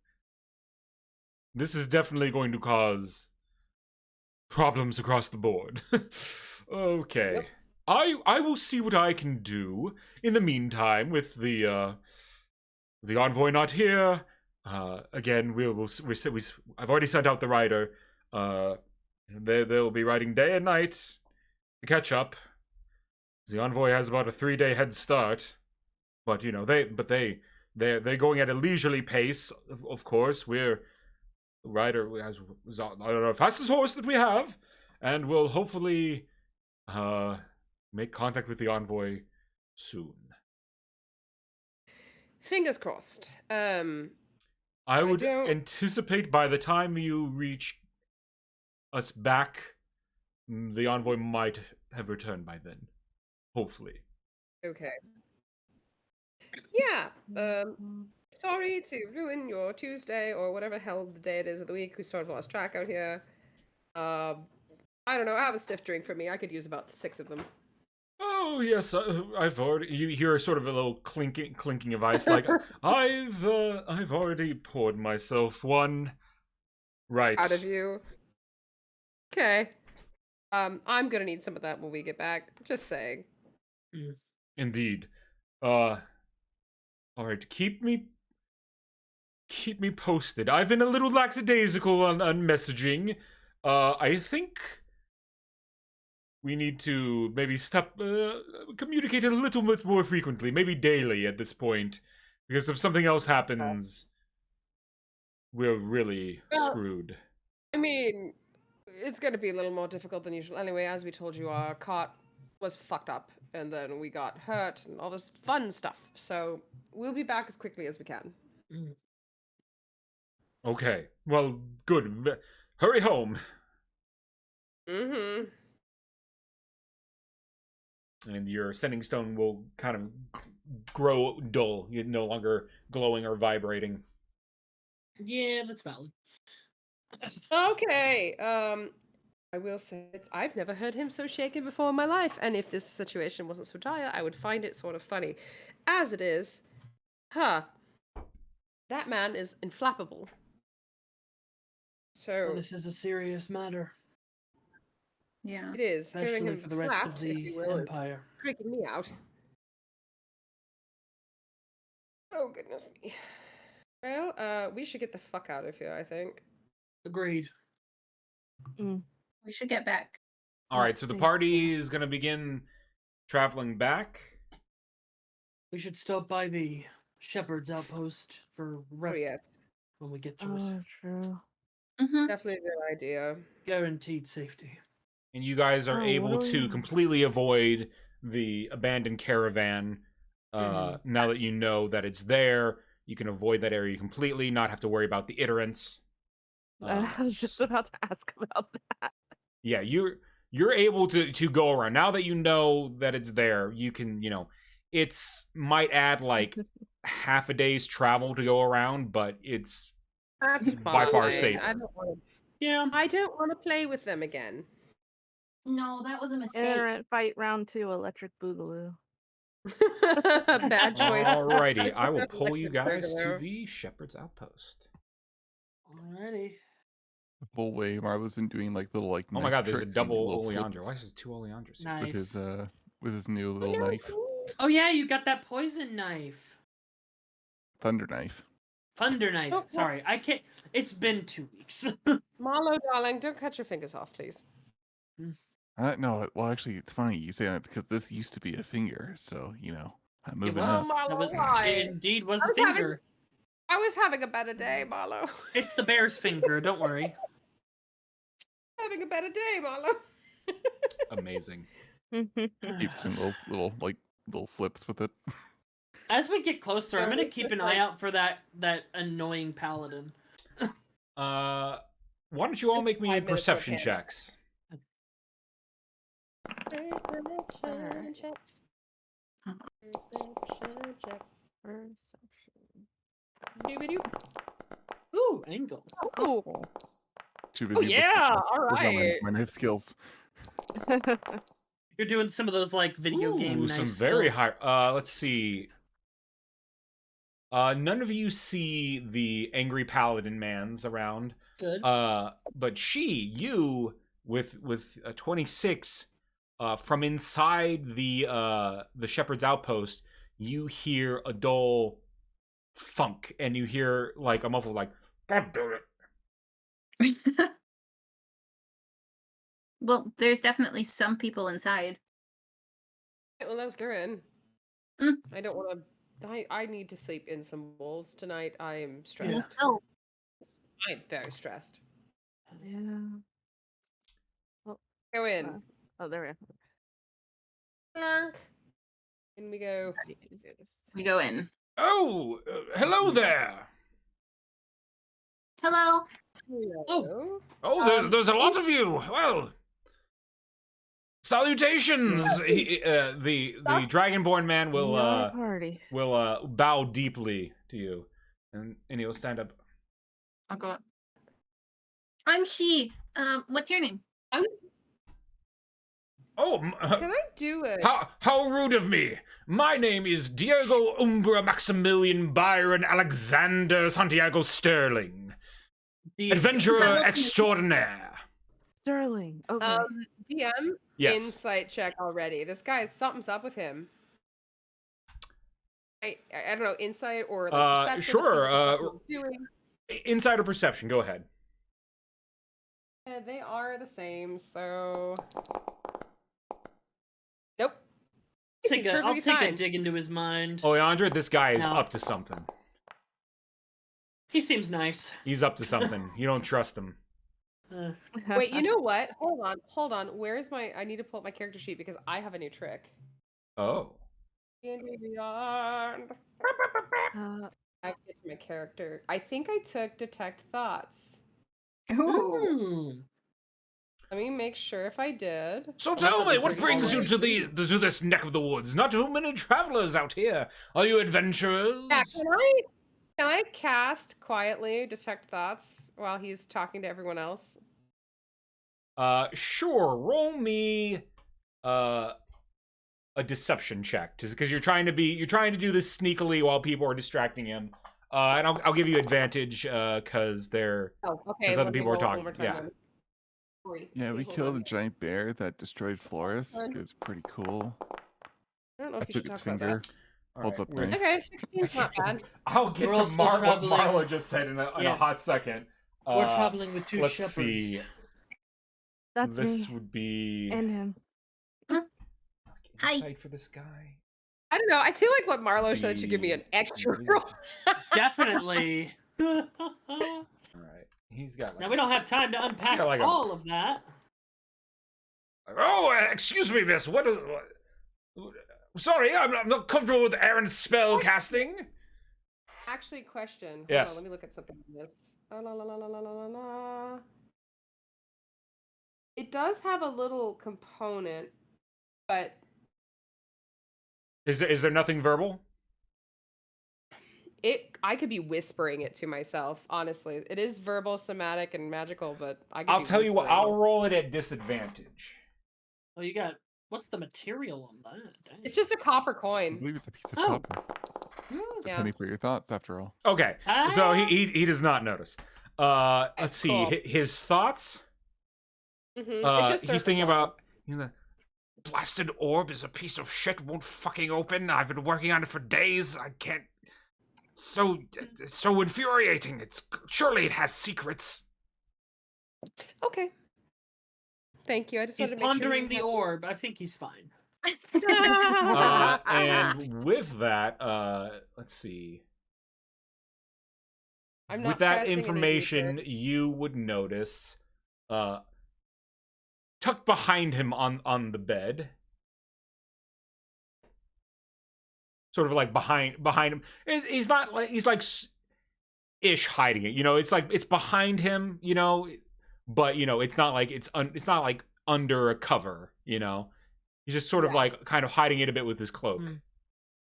This is definitely going to cause problems across the board. Okay. Yep. I will see what I can do. In the meantime, with the envoy not here, again I've already sent out the rider. They'll be riding day and night to catch up. The envoy has about a 3-day head start, but you know they're going at a leisurely pace. Of course, we're the rider has our fastest horse that we have, and will hopefully make contact with the envoy soon. fingers crossed. I would don't- anticipate by the time you reach us back, the envoy might have returned by then. Hopefully. Okay. Yeah. Sorry to ruin your Tuesday or whatever hell the day it is of the week. We sort of lost track out here. I don't know. Have a stiff drink for me. I could use about 6 of them. Oh yes, I've already. You hear sort of a little clinking of ice. Like I've already poured myself one. Right. Out of you. Okay. I'm gonna need some of that when we get back. Just saying. Indeed. All right. Keep me posted. I've been a little lackadaisical on messaging. I think we need to maybe communicate a little bit more frequently, maybe daily at this point, because if something else happens, we're really screwed. I mean, it's gonna be a little more difficult than usual. Anyway, as we told you, our cart was fucked up, and then we got hurt and all this fun stuff. So we'll be back as quickly as we can. Okay. Well, good. Hurry home. Mm-hmm. And your sending stone will kind of grow dull. You're no longer glowing or vibrating. Yeah, that's valid. Okay. I will say I've never heard him so shaken before in my life, and if this situation wasn't so dire, I would find it sort of funny. As it is, that man is inflappable. So Well, this is a serious matter, Yeah. it is. Hearing especially him for the rest of flapped, if the you will, is Empire. freaking me out. Oh goodness me. Well, we should get the fuck out of here, I think. Agreed. We should get back. All right, so the Thank party you. is going to begin traveling back. We should stop by the shepherd's outpost for Oh rest yes, when we get to it. Oh, true. Mm-hmm. definitely a good idea. Guaranteed safety. And you guys are Oh, able what do to we- completely avoid the abandoned caravan. Mhm. Now that you know that it's there, you can avoid that area completely, not have to worry about the iterants. I was just about to ask about that. Yeah, you're able to go around. Now that you know that it's there, you can, it's might add like half a day's travel to go around, but it's That's by far fine. safer. Yeah. I don't want to play with them again. No, that was a mistake. Internet fight round 2, electric boogaloo. Bad choice. Alrighty, I will pull you Electric guys to boogaloo. the shepherd's outpost. Alrighty. The whole way Marlo's been doing like little like Oh my knife god, there's a tricks and double little oleander. flips Why is there 2 oleanders here? Nice. with his new little knife, Oh yeah, you got that poison knife. thunder knife. Thunder knife. Oh, what? Sorry, I can't. It's been 2 weeks. Marlo, darling, don't cut your fingers off, please. No, well actually it's funny you say that because this used to be a finger, so I'm moving was. up. Marlo, That was- why? it indeed was I a was having- finger. I was having a better day, Marlo. It's the bear's finger. Don't worry. Having a better day, Marlo. Amazing. Keeps doing little flips with it. As we get closer, I'm Yeah, gonna it's keep just an eye like- out for that annoying paladin. Why don't you all Just make me 5 minutes perception okay. checks? Perception check. Perception check. Perception. Doobie-doop. Ooh, angle. Oh. Too Oh busy. yeah! All working on right. my knife skills. You're doing some of those like video game Ooh, knife some very skills. high. Let's see. None of you see the angry paladin man's around. Good. But you with a 26, from inside the shepherd's outpost, you hear a dull thunk, and you hear like a muffled like, "God damn it." Well, there's definitely some people inside. Well, let's go in. Mm. I don't want to. I need to sleep in some walls tonight. I am Let's stressed. go. I'm very stressed. Yeah. Go in. Oh, there we go. Blark. In we go. We go in. Oh, hello there. Hello. Hello. Oh, there's a lot of you. Well, salutations. The dragonborn man Another party. will bow deeply to you, and he'll stand up. I'll go up. I'm she. What's your name? Oh, Can I do it? how rude of me! My name is Diego Umbra Maximilian Byron Alexander Santiago Sterling, adventurer extraordinaire. Sterling. Okay. DM. Yes. Insight check already. This guy, something's up with him. I don't know, insight or like perception. Sure, To see what the fuck he's doing. Insider perception. Go ahead. Yeah, they are the same. So. Nope. I'll take a dig into his mind. Oleandra, this guy is No. up to something. He seems nice. He's up to something. You don't trust him. Wait, you know what? Hold on. Where's my? I need to pull up my character sheet because I have a new trick. Oh. D&D Beyond. I have to get to my character. I think I took detect thoughts. Ooh. Let me make sure if I did. So tell me, what brings you to to this neck of the woods? Not too many travelers out here. Are you adventurers? Yeah, can I cast quietly detect thoughts while he's talking to everyone else? Sure. Roll me a deception check, because you're trying to do this sneakily while people are distracting him. And I'll give you advantage because they're because other people are talking. Yeah. Yeah, we killed a giant bear that destroyed Florus. It was pretty cool. I don't know if I you took should its talk about finger. that. Holds up we're- knife. Okay, 16's not bad. I'll get We're all to still what traveling. Marla just said in a Yeah. hot second. We're traveling with two let's shepherds. see. That's This me would be and him. Hi. insight for this guy. I don't know. I feel like what Marlo said should give me an extra roll. Definitely. All right, he's got. Like, Now we don't have time to unpack Yeah, like a- all of that. Oh, excuse me, miss. What? Sorry, I'm not comfortable with Aaron's spell casting. Actually, question. Hold Yes. on, let me look at something on this. La, la, la, la, la, la, la. It does have a little component, but Is there nothing verbal? I could be whispering it to myself, honestly. It is verbal, somatic, and magical, but I could I'll be tell you what. whispering I'll it. roll it at disadvantage. Oh, you got. What's the material on that? Dang. It's just a copper I coin. believe it's a piece of Oh. copper. It's a Yeah. penny for your thoughts, after all. Okay, so Ah. he does not notice. Let's That's see cool. his thoughts. Mhm. It's just He's surface thinking level. about. Blasted orb is a piece of shit. Won't fucking open. I've been working on it for days. I can't. It's so infuriating. Surely it has secrets. Okay. Thank you. I just He's wanted to make sure pondering you the had- orb. I think he's fine. And with that, let's see. I'm not With that pressing any information, deeper. you would notice, tucked behind him on the bed, sort of like behind him. He's not like ish hiding it. It's like it's behind him. But it's not like it's not like under a cover. He's just sort of like kind of hiding it a bit with his cloak.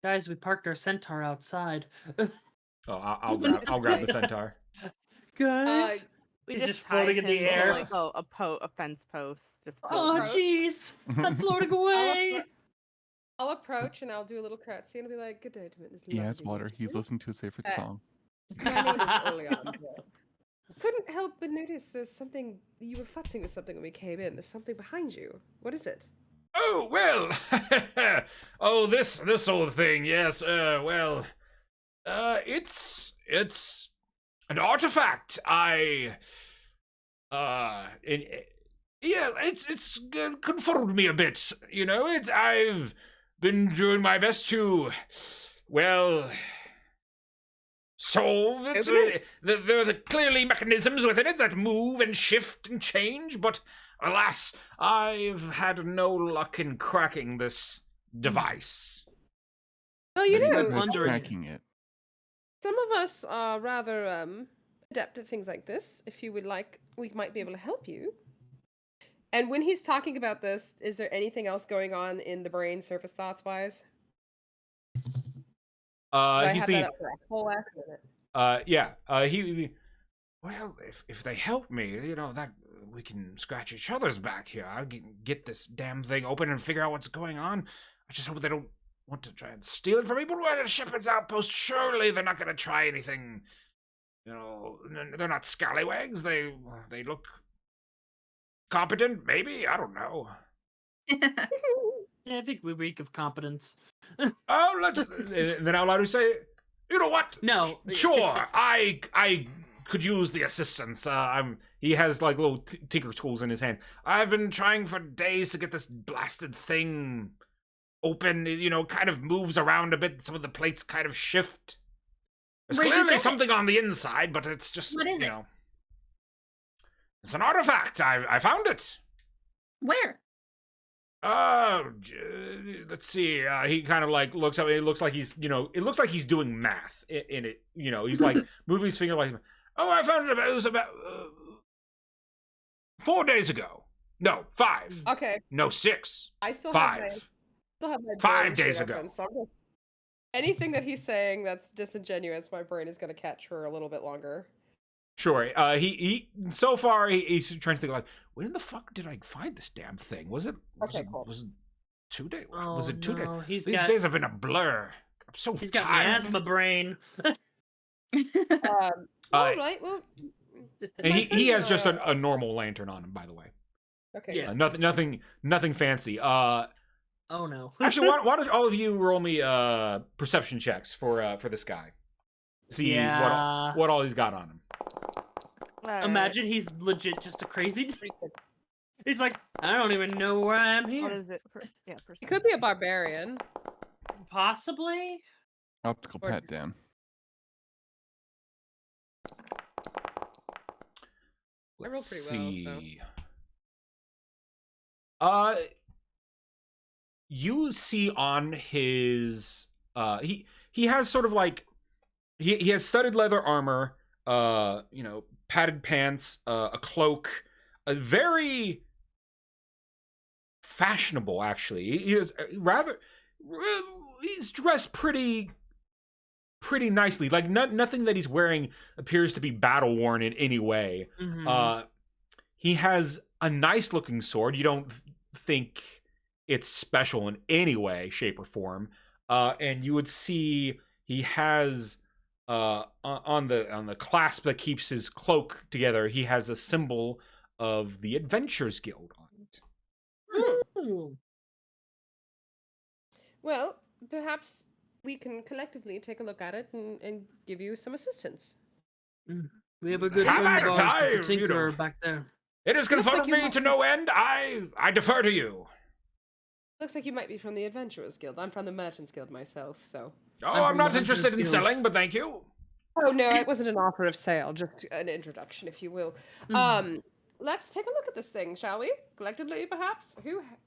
Guys, we parked our centaur outside. Oh, I'll grab the centaur. Guys, We he's just tie floating in the him to, air. like a fence post. Just Oh, floating. jeez, I'm floating away. I'll approach and I'll do a little curtsy and I'll be like, "Good day, to He has water. He's listening to his favorite song. My name is Oleandro. Couldn't help but notice there's something. You were futzing with something when we came in. There's something behind you. What is it? Oh, well. Oh, this old thing. Yes. It's an artifact. It's confounded me a bit. You know, I've been doing my best to, well, solve it. There are clearly mechanisms within it that move and shift and change, but alas, I've had no luck in cracking this device. Well, you know, Cracking it. some of us are rather adept at things like this. If you would like, we might be able to help you. And when he's talking about this, is there anything else going on in the brain, surface thoughts wise? I He's had that up for a whole ass minute. Well, if they help me, you know, that we can scratch each other's back here. I can get this damn thing open and figure out what's going on. I just hope they don't want to try and steal it from me. But we're at a shepherd's outpost. Surely they're not going to try anything. You know, they're not scallywags. They look competent, maybe. I don't know. Yeah, I think we reek of competence. Oh, let's then out loud we say, you know what? No. Sure, I could use the assistance. He has like little tinker tools in his hand. I've been trying for days to get this blasted thing open. You know, kind of moves around a bit. Some of the plates kind of shift. There's clearly something on the inside, but it's just, What is you it? know. It's an artifact. I found it. Where? Let's see. He kind of like looks up. It looks like he's, you know, it looks like he's doing math in it. You know, he's like moving his finger like, oh, I found it. It was about 4 days ago. No, 5. Okay. No, 6. I still 5. have my 5 brain days shit ago. open, so I'm just- anything that he's saying that's disingenuous, my brain is going to catch for a little bit longer. Sure. He so far he's trying to think like, when the fuck did I find this damn thing? Was it? Cool. Was it 2 days? Oh, was it 2 days? no. These days have been a blur. I'm so He's got tired. miasma brain. All right. Well, And my he has friends just are, a normal lantern on him, by the way. okay. Yeah. Nothing fancy. Oh no. Actually, why don't all of you roll me perception checks for this guy? See Yeah. what all he's got on him. Imagine he's legit just a crazy dude. He's like, I don't even know where I am What here. is it? He could be a barbarian. Possibly. Optical Or- pat down. I rolled pretty well, so. You see on his he has sort of like he has studded leather armor, you know, padded pants, a cloak, a very fashionable actually. He is he's dressed pretty nicely. Like nothing that he's wearing appears to be battle worn in any way. Mhm. He has a nice looking sword. You don't think it's special in any way, shape, or form. And you would see he has on the clasp that keeps his cloak together, he has a symbol of the Adventurers Guild on it. Ooh. Well, perhaps we can collectively take a look at it and give you some assistance. We have a good Have friend at of it, ours that's a you know. tinkerer back there. It has Looks like confounded you me might to be- no end. I defer to you. Looks like you might be from the Adventurers Guild. I'm from the Merchants Guild myself, so. Oh, I'm I'm from not the interested in Hunter's Guild. selling, but thank you. Oh no, it wasn't an offer of sale, just an introduction, if you will. Let's take a look at this thing, shall we? Collectively, perhaps.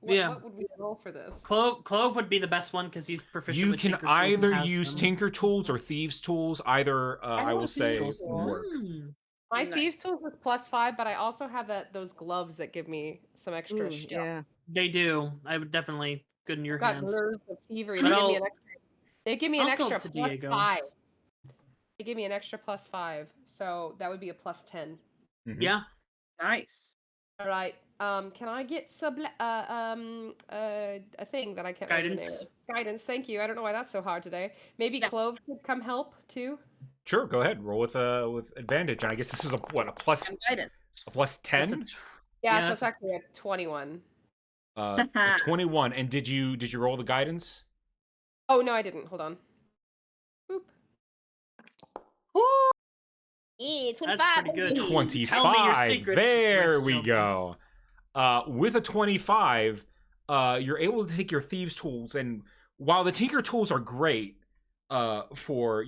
Yeah. What would we roll for this? Clove would be the best one because he's proficient. You with can Tinker's tools and either has use them. Tinker Tools or Thieves Tools. Either I will love say Thieves Tools. would work. My Nice. thieves tools was +5, but I also have those gloves that give me some extra stuff. Yeah. They do. I would definitely good in your Got hands. nerves of thievery. But They give me an I'll go extra up to plus Diego. 5. They give me an extra plus 5, so that would be a plus 10. Mhm. Yeah. Nice. All right. Can I get a thing that I can't remember the name Guidance. of? Guidance. Thank you. I don't know why that's so hard today. Maybe Yeah. Clove could come help too. Sure, go ahead. Roll with advantage, and I guess this is a plus And guidance. a plus That's a 10. t- Yeah, Yeah, so that's it's actually a 21. A 21. And did you roll the guidance? Oh no, I didn't. Hold on. Boop. Woo! Yeah, 25. That's pretty good. baby. 25. Tell me your secrets, There Rick we Snow. go. With a 25, you're able to take your thieves' tools, and while the tinker tools are great for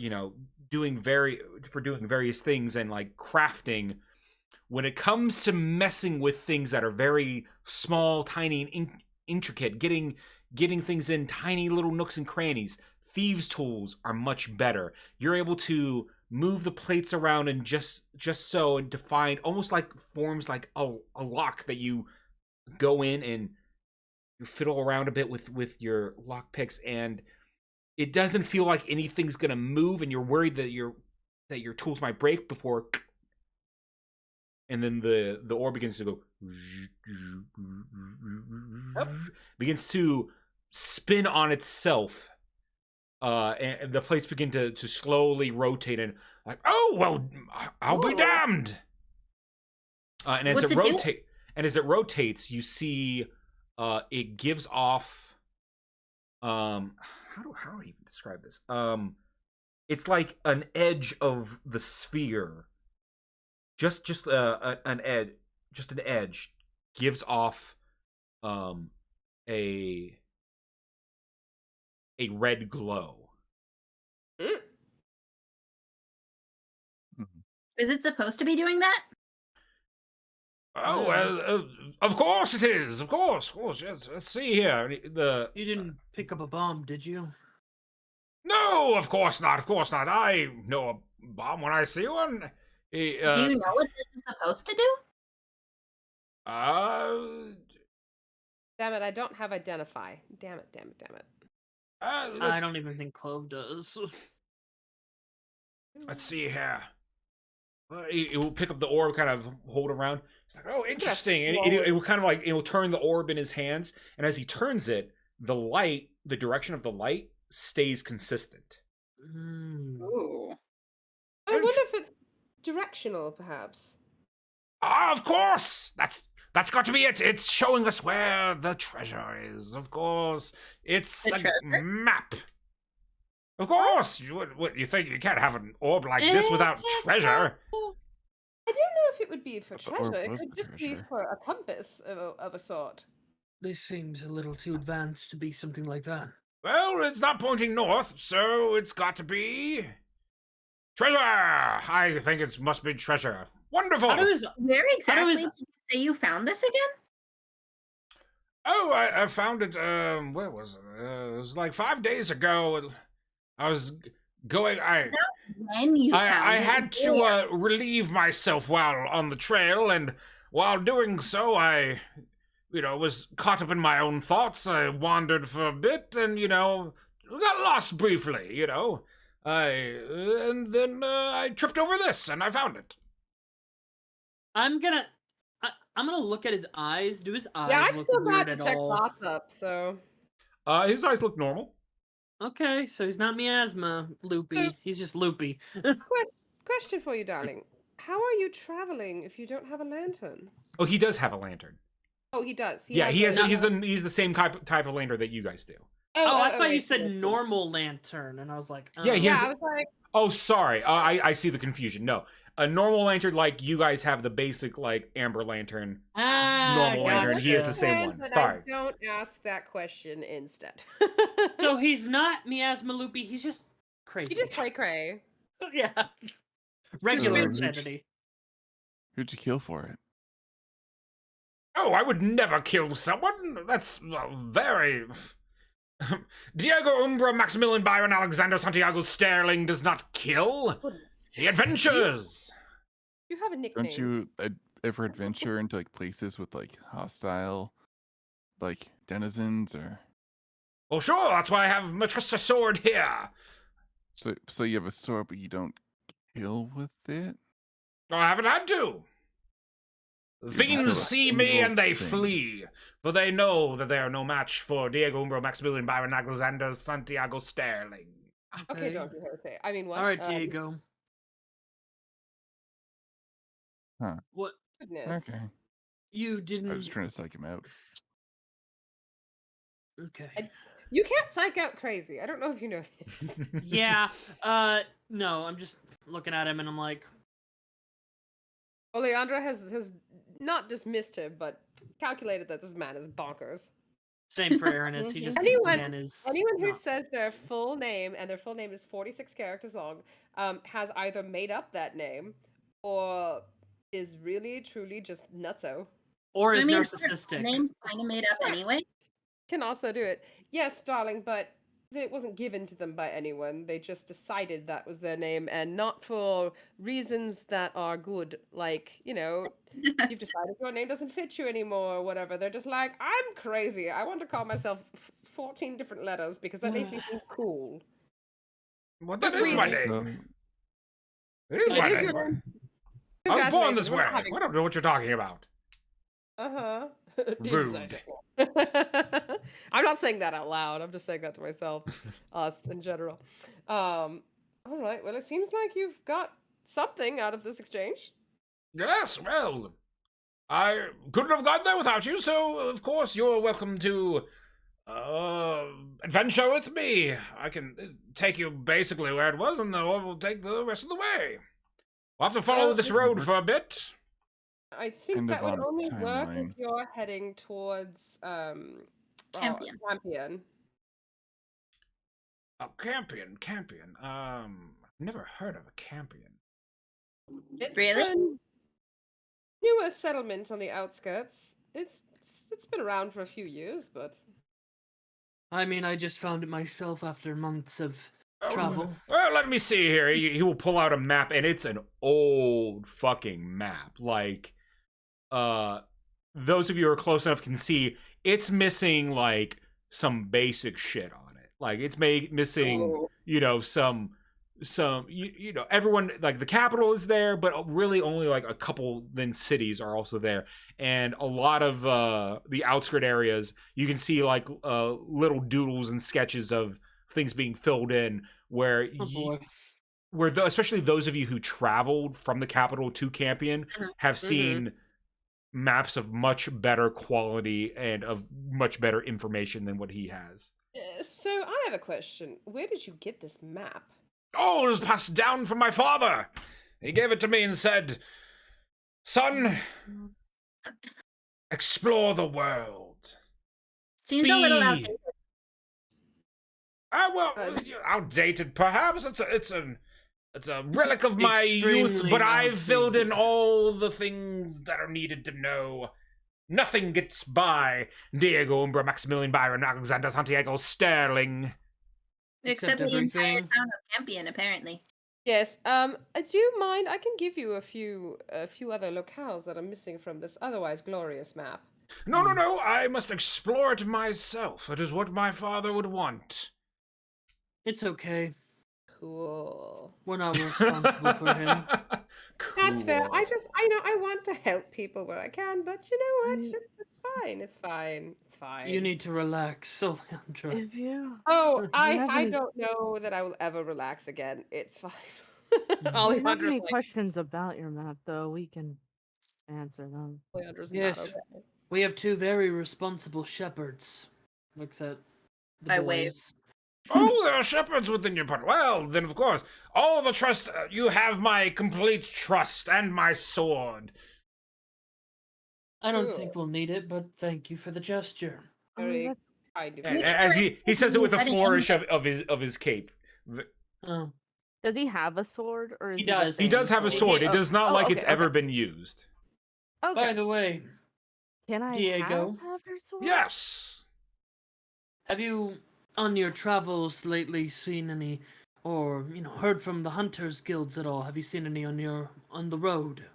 doing various things and like crafting, when it comes to messing with things that are very small, tiny, and intricate, getting things in tiny little nooks and crannies, thieves' tools are much better. You're able to move the plates around and just so and define almost like forms like a lock that you go in and you fiddle around a bit with your lock picks, and it doesn't feel like anything's gonna move, and you're worried that your tools might break before, and then the ore begins to go, begins to spin on itself, and the plates begin to slowly rotate, and like, oh well, I'll be Ooh. damned. And as What's it it do? rotates, you see, it gives off, how do I even describe this? It's like an edge of the sphere. Just an edge gives off, a red glow. Is it supposed to be doing that? Oh well, of course it is. Of course. Yes. Let's see here. You didn't pick up a bomb, did you? No, of course not. Of course not. I know a bomb when I see one. Do you know what this is supposed to do? Damn it, I don't have identify. Damn it. I don't even think Clove does. Let's see here. It will pick up the orb, kind of hold around. It's like, oh, interesting. And it will kind of like, it will turn the orb in his hands, and as he turns it, the direction of the light stays consistent. Ooh. I wonder if it's directional, perhaps. Of course! That's got to be it. It's showing us where the treasure is, of course. It's The a treasure? map. Of course! What, you think you can't have an orb like this without treasure? I don't know if it would be for But the orb treasure. It was could the just be treasure. for a compass of a sort. This seems a little too advanced to be something like that. Well, it's not pointing north, so it's got to be treasure. I think it must be treasure. Wonderful. Where exactly his- did you say you found this again? Oh, I found it. Where was it? It was like 5 days ago. I was going. When you found I it? had to relieve myself while on the trail, and while doing so, I, was caught up in my own thoughts. I wandered for a bit, and got lost briefly. And then I tripped over this, and I found it. I'm gonna look at his eyes. Do his eyes Yeah, I've look still weird got at detect all? thoughts up, so. His eyes look normal. Okay, so he's not miasma loopy. He's just loopy. Question for you, darling. How are you traveling if you don't have a lantern? Oh, he does have a lantern. Oh, he does. Yeah, he has. a- He's the same type of lantern that you guys do. Oh, I thought okay, you said cool. normal lantern, and I was like, Yeah, he Yeah, has- I was like, Oh, sorry. I see the confusion. No, a normal lantern like you guys have the basic like amber lantern. Normal lantern. He has the same one. But Sorry. I don't ask that question instead. so he's not miasma loopy. He's just crazy. you just cray. yeah, regular So, insanity. Who'd you kill for it? Oh, I would never kill someone. That's very. Diego Umbra, Maximilian Byron, Alexander Santiago Sterling does not kill. The adventures. You have a nickname. Don't you ever adventure into like places with like hostile like denizens or? Well, sure. That's why I have my trusty sword here. So you have a sword, but you don't kill with it. I haven't had to. The You haven't fiends killed a see me and they single thing. flee, for they know that they are no match for Diego Umbro, Maximilian Byron, Alexander, Santiago Sterling. Okay, Don Quixote. I mean, what? All right, Diego. Huh. What Goodness. Okay. you I was didn't? trying to psych him out. Okay. You can't psych out crazy. I don't know if you know this. Yeah. No, I'm just looking at him and I'm like, Oleandra has not dismissed him, but calculated that this man is bonkers. same for Aranis. He just thinks the Anyone, man is anyone who not- says their full name, and their full name is 46 characters long, has either made up that name or is really, truly just nutso. or is I mean, narcissistic. Name's kind of made up anyway. Can also do it. Yes, darling, but it wasn't given to them by anyone. They just decided that was their name, and not for reasons that are good. Like, you've decided your name doesn't fit you anymore or whatever. They're just like, I'm crazy. I want to call myself 14 different letters because that makes me seem cool. Well, that Just is my reason. name. It is It my is name. your name. I was born Congratulations, this we're way. not having- I don't know what you're talking about. Uh-huh. Rude. I'm not saying that out loud. I'm just saying that to myself, us in general. All right. Well, it seems like you've got something out of this exchange. Yes, well, I couldn't have gotten there without you, so of course you're welcome to adventure with me. I can take you basically where it was, and then we'll take the rest of the way. We'll have to follow Well, this road for a bit. I think Kind that of would on a only work timeline. if you're heading towards Campion. Campion. Oh, Campion. I've never heard of a Campion. It's Really? a newer settlement on the outskirts. It's been around for a few years, but I mean, I just found it myself after months of Oh, travel. Well, let me see here. He will pull out a map, and it's an old fucking map. Like, those of you who are close enough can see it's missing like some basic shit on it. Like it's missing, Oh. some everyone, like the capital is there, but really only like a couple then cities are also there, and a lot of the outskirt areas you can see like little doodles and sketches of things being filled in where Oh boy. especially those of you who traveled from the capital to Campion have seen maps of much better quality and of much better information than what he has. so I have a question. Where did you get this map? Oh, it was passed down from my father. He gave it to me and said, "Son, explore the world." Seems a little Be- outdated. Outdated perhaps. It's a relic of my youth, Extremely but I've filled in outdated. all the things that are needed to know. Nothing gets by Diego Umbra, Maximilian Byron, Alexander Santiago Sterling. Except the everything. entire town of Campion, apparently. Yes. Do you mind? I can give you a few other locales that are missing from this otherwise glorious map. No, I must explore it myself. It is what my father would want. It's okay. Cool. We're not responsible for him. That's fair. I Cool. I want to help people where I can, but you know what? I- It's fine. It's fine. It's fine. You need to relax, Oleandra. If you Oh, you I have any- don't know that I will ever relax again. It's fine. if you have Oleandra's any like, questions about your map, though, we can answer them. Oleandra's Yes. not okay. We have two very responsible shepherds. Looks at the I wave. boys. Oh, there are shepherds within your party. Well, then, of course, all the trust. You have my complete trust and my sword. I don't Cool. think we'll need it, but thank you for the gesture. Very that's- kind of And you. Which as part he says it with a wedding flourish anyway? of his cape. Oh, Does he have a sword, or is He he just does. He saying does have a sword. It does not like it's okay. ever been used. Okay. by the way, Can I Diego? have your sword? Yes. have you, on your travels lately, seen any, or heard from the hunters guilds at all? Have you seen any on the road?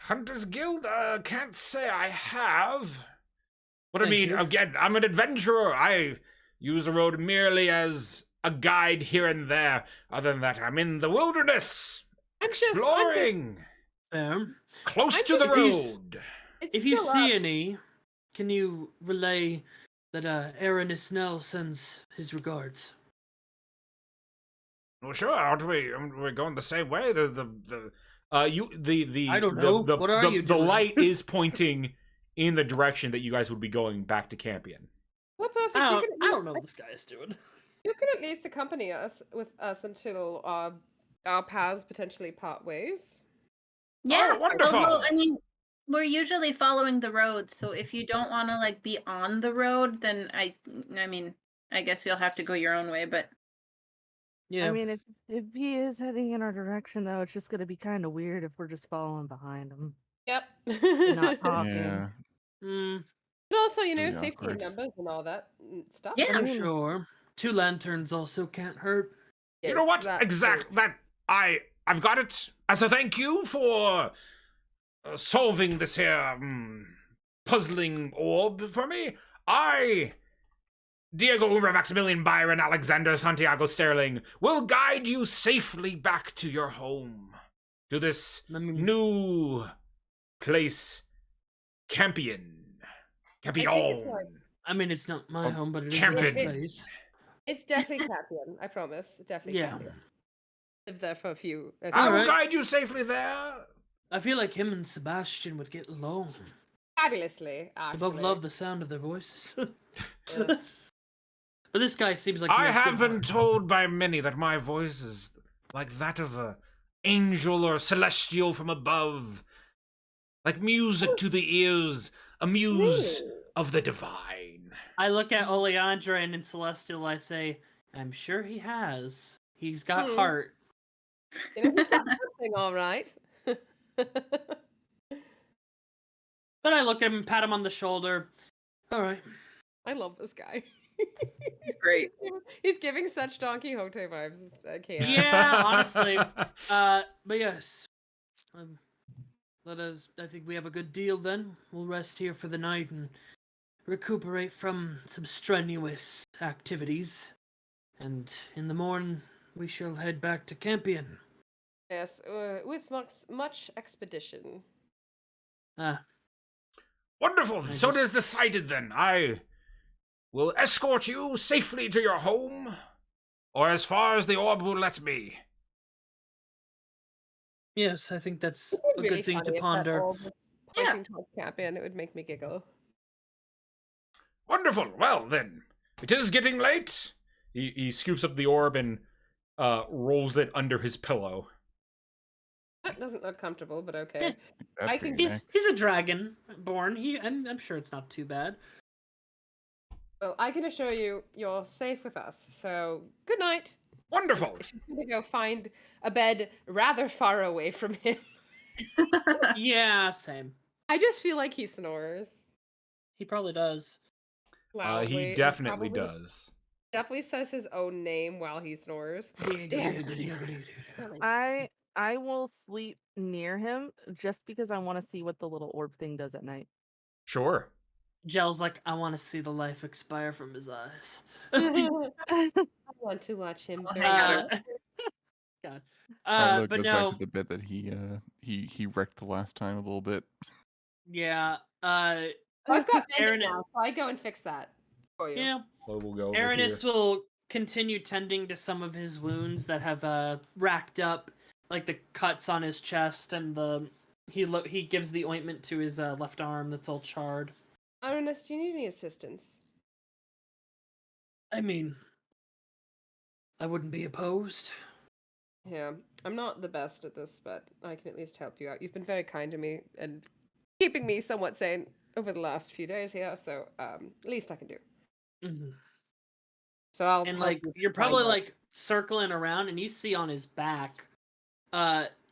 Hunters Guild? Can't say I have. What I Thank mean, you. again, I'm an adventurer. I use the road merely as a guide here and there. Other than that, I'm in the wilderness, exploring, Fair. close I'm to the just- road. It's If you still see up. any, can you relay that Aranis Snell sends his regards? Well, sure. Aren't we? We're going the same way. The I don't know. What are you The doing? light is pointing in the direction that you guys would be going back to Campion. Well, perfect. I You don't, can, I don't know what this guy is doing. You can at least accompany us until our paths potentially part ways. Yeah. wonderful. Although, I mean, we're usually following the road, so if you don't want to like be on the road, then I mean, I guess you'll have to go your own way. But Yeah. I mean, if he is heading in our direction, though, it's just gonna be kind of weird if we're just following behind him Yep. and not talking. Yeah. Mm, But also, you know, Really safety in awkward. numbers and all that stuff. Yeah. for mean- sure. 2 lanterns also can't hurt. You know what? that's Exact true. that I've got it as a thank you for solving this here puzzling orb for me. I, Diego Umar Maximilian Byron Alexander Santiago Sterling, will guide you safely back to your home, to this I mean, new place, Campion. it's like- Campion. it's not my Oh, home, but it is a Campion. nice place. It's definitely Campion, I promise. Definitely Yeah. Campion. Lived there for a few. I will Alright. guide you safely there. I feel like him and Sebastian would get along. Fabulously, They actually. both love the sound of their voices. Yeah. But this guy seems like he I has good have been heart. told by many that my voice is like that of a angel or celestial from above, like music to the ears, a muse Really? of the divine. I look at Oleandra and in Celestial I say, I'm sure he has. He's got Hmm. heart. You know, he's got something all right. But I look at him, pat him on the shoulder. All right. I love this guy. It's great. He's giving such Don Quixote vibes. I can't. Yeah, honestly. But yes. I think we have a good deal then. We'll rest here for the night and recuperate from some strenuous activities. And in the morning, we shall head back to Campion. Yes, with much expedition. Wonderful. I So it just- is decided then. I will escort you safely to your home, or as far as the orb will let me. Yes, I think that's It'd a be really good thing funny to if that ponder. orb was pointing towards Campion. It would make me giggle. Wonderful. Well then, it is getting late. He scoops up the orb and rolls it under his pillow. That doesn't look comfortable, but okay. Bad I for can- your He's neck. he's a dragon born. I'm sure it's not too bad. Well, I can assure you, you're safe with us. So, good night. Wonderful. She's gonna go find a bed rather far away from him. Yeah, same. I just feel like he snores He probably does. loudly. He and definitely probably- does. Definitely says his own name while he snores. I will sleep near him just because I want to see what the little orb thing does at night. Sure. Gel's like, I want to see the life expire from his eyes. I want to watch him I'll burn. hang out God. Carlo But goes no, back to the bit that he wrecked the last time a little bit. yeah. I've got Aaron- bending now, so I go and fix that for you. Yeah. So we'll go over Aranis here. will continue tending to some of his wounds that have racked up, like the cuts on his chest, and he gives the ointment to his left arm that's all charred. Ernest, do you need any assistance? I mean, I wouldn't be opposed. Yeah, I'm not the best at this, but I can at least help you out. You've been very kind to me and keeping me somewhat sane over the last few days here, so least I can do. Mhm. So I'll And help like you you're find probably out. like circling around, and you see on his back,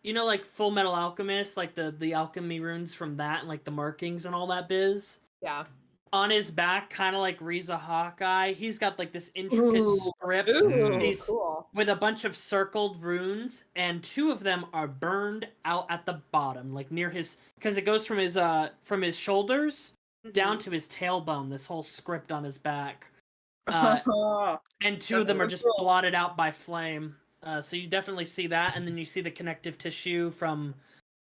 you know, like Full Metal Alchemist, like the alchemy runes from that, and like the markings and all that biz. Yeah. On his back, kind of like Riza Hawkeye, he's got like this intricate Ooh. script Ooh, These- cool. with a bunch of circled runes, and 2 of them are burned out at the bottom, like near his, because it goes from his shoulders down to his tailbone, this whole script on his back. And two of them are just blotted out by flame. So you definitely see that, and then you see the connective tissue from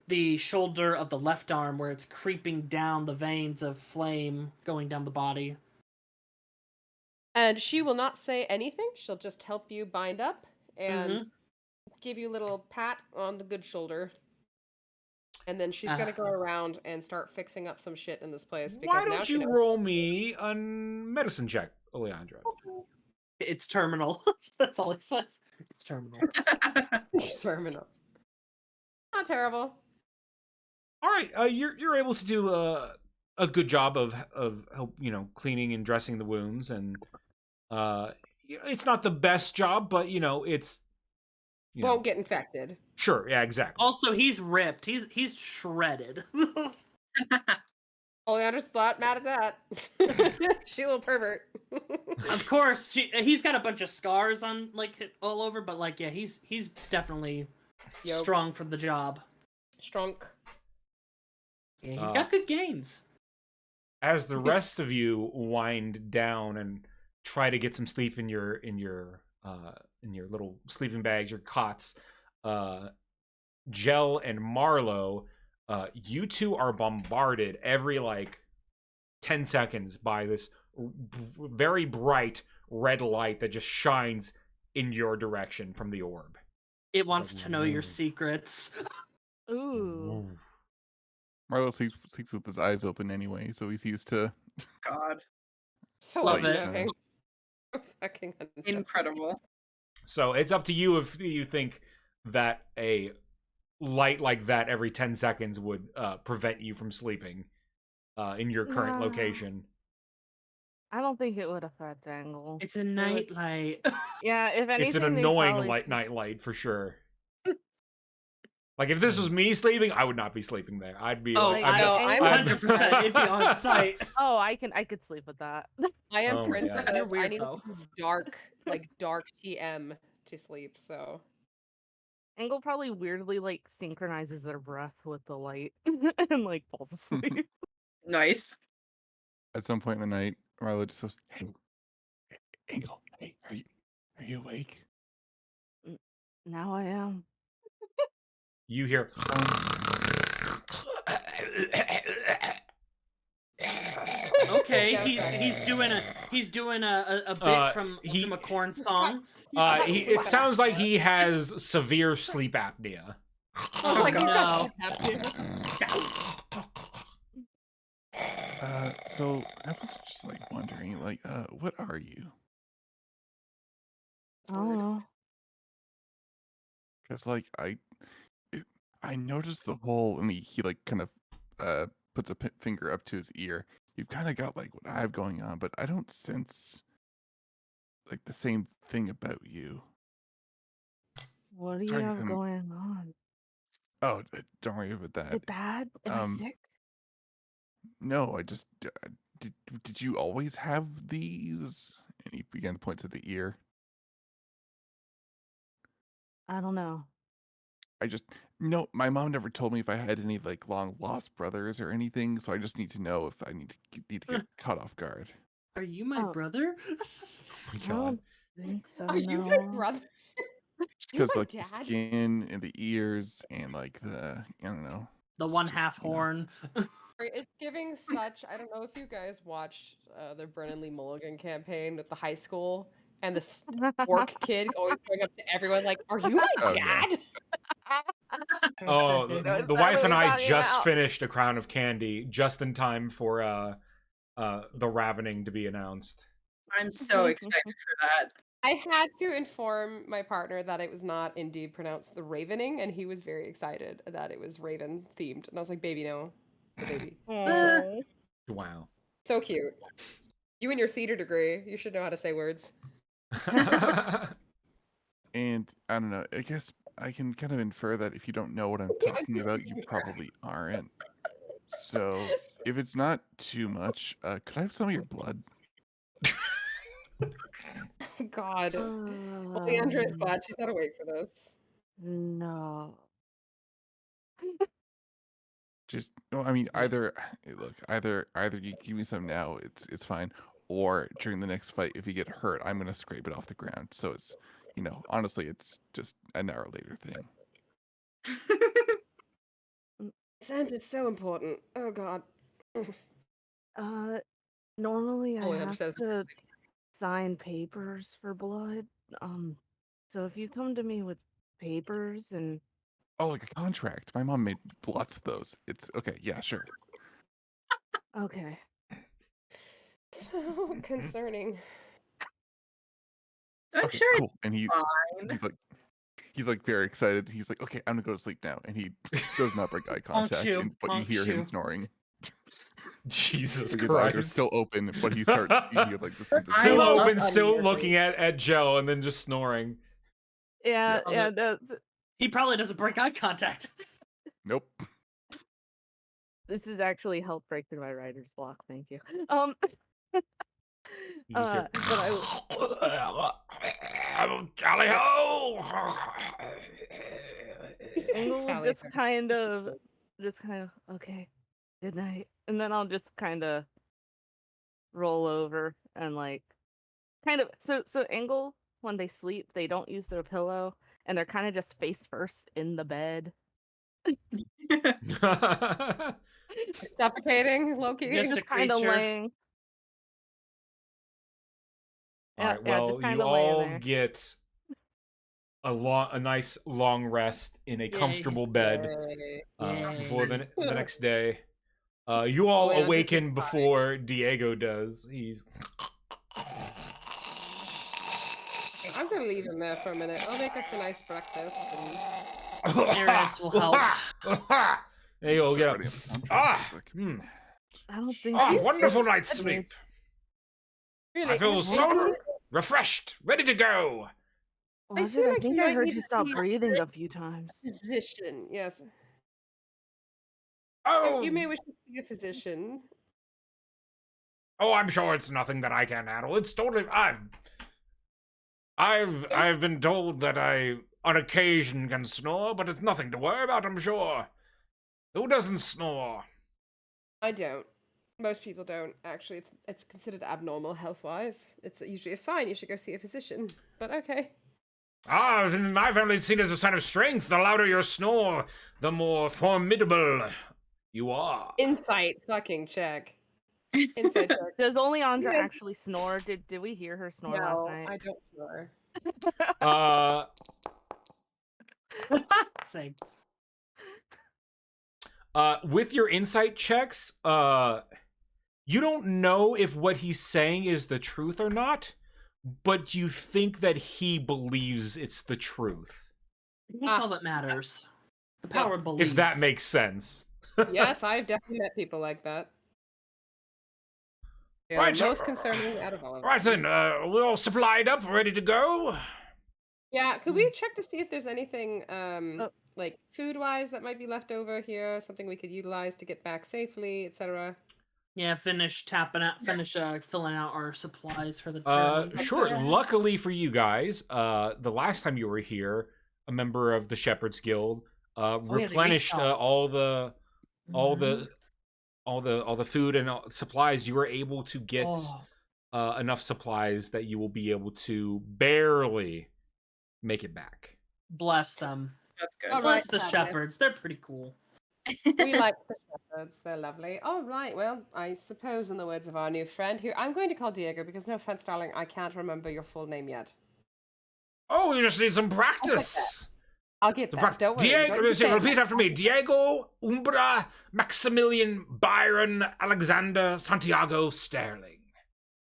the shoulder of the left arm where it's creeping down the veins of flame going down the body. And she will not say anything. She'll just help you bind up and give you a little pat on the good shoulder. And then she's going to go around and start fixing up some shit in this place. Because Why don't you roll me a medicine check, Oleandra? It's terminal. That's all it says. It's terminal. Terminal. Not terrible. All right, you're able to do a good job of cleaning and dressing the wounds, and it's not the best job, but it's won't get infected. Sure, yeah, exactly. Also, he's ripped. He's shredded. Oleandra's not mad at that. She a little pervert. Of course, he's got a bunch of scars on all over, but he's definitely strong for the job. Strunk. Yeah, he's got good gains. As the rest of you wind down and try to get some sleep in your little sleeping bags, your cots, Jell and Marlowe, you two are bombarded every 10 seconds by this very bright red light that just shines in your direction from the orb. It wants to know your secrets. Ooh. Marlowe sleeps with his eyes open anyway, so he's used to. God. So Love it. fucking Incredible. So it's up to you if you think that a light like that every 10 seconds would prevent you from sleeping in your current location. I don't think it would affect Angle. It's a night light. Yeah, if anything, It's an annoying night light for sure. If this was me sleeping, I would not be sleeping there. I'd be I'm 100%. It'd be on site. Oh, I could sleep with that. I am princess. You're I weird, need though. dark TM to sleep. So Angle probably weirdly synchronizes their breath with the light and falls asleep. Nice. At some point in the night, Marlowe just goes, "Hey, Angle, hey, are you awake?" Now I am. You hear. Okay, he's doing a bit from a corn song. It sounds like he has severe sleep apnea. Oh no! So I was just wondering, what are you? I don't know. Because I noticed the whole, and he kind of puts a finger up to his ear. You've kind of got what I have going on, but I don't sense the same thing about you. What do you have going on? Oh, don't worry about that. Is it bad? Am I sick? No, I just did you always have these? And he began to point to the ear. I don't know. No, my mom never told me if I had any long lost brothers or anything, so I just need to know if I need to get caught off guard. Are you my brother? I don't think so. Are you my brother? Just because the skin and the ears and the I don't know. The one half horn. It's giving such. I don't know if you guys watched the Brennan Lee Mulligan campaign with the high school and the orc kid always going up to everyone "Are you my dad?" Oh, the wife and I just finished A Crown of Candy just in time for the Ravening to be announced. I'm so excited for that. I had to inform my partner that it was not indeed pronounced the Ravening, and he was very excited that it was Raven themed. And I was like, "Baby, no, the baby." Wow. So cute. You and your theater degree, you should know how to say words. And I don't know. I guess I can kind of infer that if you don't know what I'm talking about, you probably aren't. So if it's not too much, could I have some of your blood? God. Leandra is glad she's not awake for this. No. Just no. I mean, either look, either you give me some now, it's fine, or during the next fight, if you get hurt, I'm gonna scrape it off the ground. So it's, honestly, it's just an hour later thing. Scent is so important. Oh God. Normally I Oh, I have understand. to sign papers for blood. So if you come to me with papers and Oh, like a contract. My mom made lots of those. It's okay. Yeah, sure. okay. So concerning. I'm Okay, sure cool. And it's fine. he's like very excited. He's like, okay, I'm gonna go to sleep now. And he does not break eye contact, you? but you Won't hear him you? snoring. Jesus Like his eyes are Christ. still open, but he starts you hear like this. I Still love open, still unnerving. looking at Joe, and then just snoring. Yeah, Yeah. yeah. He probably doesn't break eye contact. Nope. This is actually help break through my writer's block. Thank you. You just hear, But Jolly ho! Angle will Tally just kind of, okay, good night, and then I'll just kind of roll over and like, kind of. So Angle, when they sleep, they don't use their pillow, and they're kind of just face first in the bed. Suffocating, Loki. Just a Just kind of creature. laying. All right, Yeah, well, just kind you of laying all there. get a nice long rest in a Yay. comfortable bed Yay. before the Yay. next day. You all Leandra awaken keeps before Diego does. He's I'm gonna leave him there for a minute. I'll make us a nice breakfast. And... Eris will help. There you go, Start get up. writing up the contract Ah, real quick. hmm. I don't think. Ah, he's wonderful still night's dead. sleep. Really, I feel I so think- refreshed, ready to go. I Was feel it? I like think you I might heard need you to stop see- breathing a few times. Physician, yes. Oh, You may wish to see a physician. oh, I'm sure it's nothing that I can't handle. It's totally. I've been told that I, on occasion, can snore, but it's nothing to worry about. I'm sure. Who doesn't snore? I don't. Most people don't, actually. It's considered abnormal health-wise. It's usually a sign you should go see a physician. But okay. Ah, in my family, it's seen as a sign of strength. The louder your snore, the more formidable you are. Insight fucking check. Insight check. Does only Andra Yeah. actually snore? Did we hear her snore No, last night? I don't snore. Same. With your insight checks, you don't know if what he's saying is the truth or not, but you think that he believes it's the truth. That's all that matters. The power of belief. If that makes sense. Yes, I've definitely met people like that. Yeah, Right, most concerning out of all of them. Right then, we're all supplied up, ready to go. Yeah, could we check to see if there's anything Oh. like food-wise that might be left over here, something we could utilize to get back safely, etc. Yeah, finish filling out our supplies for the journey. Sure. Luckily for you guys, the last time you were here, a member of the Shepherd's Guild replenished restock. all the food and supplies. You were able to get enough supplies that you will be able to barely make it back. Bless them. That's good. All Bless right, the fabulous. shepherds. They're pretty cool. We like the shepherds, they're lovely. All right, well, I suppose in the words of our new friend here, I'm going to call Diego because no offense, darling, I can't remember your full name yet. Oh, you just need some practice. I'll get that. Don't worry. Diego, don't you say repeat that. after me. Diego, Umbra, Maximilian, Byron, Alexander, Santiago, Sterling.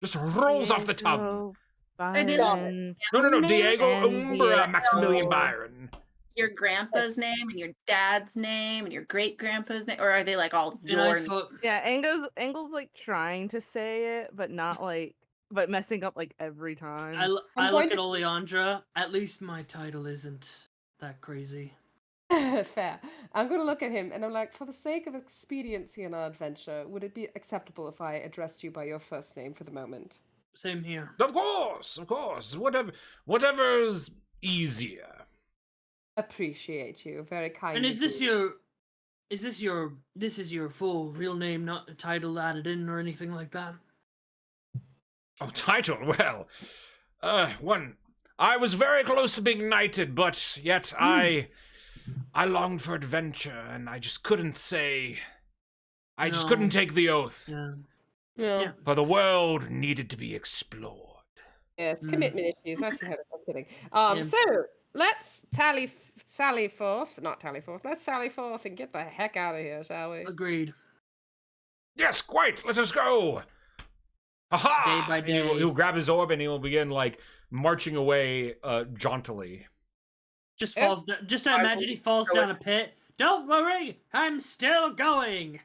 Just rolls off the tongue. I did all- Byron. No. Name? Diego, And Umbra, Diego. Maximilian, Byron. Your grandpa's name and your dad's name and your great grandpa's name, or are they like all your? Yeah, Angle's like trying to say it, but not like, but messing up like every time. I look at Oleandra. At least my title isn't that crazy. Fair. I'm going to look at him and I'm like, for the sake of expediency in our adventure, would it be acceptable if I addressed you by your first name for the moment? Same here. Of course. Whatever's easier. Appreciate you. Very kind. And is this your Is this your full real name, not a title added in or anything like that? Oh, title? Well, I was very close to being knighted, but yet I longed for adventure, and I just couldn't say. I just couldn't take the oath. Yeah. Yeah. For the world needed to be explored. Yes, commitment issues. I see how I'm kidding. Yeah. So let's sally forth and get the heck out of here, shall we? Agreed. Yes, quite. Let us go. Aha! Day by And day. he'll grab his orb and he will begin like marching away jauntily. Just Yeah. falls down. Just imagine he falls down a pit. Don't worry, I'm still going.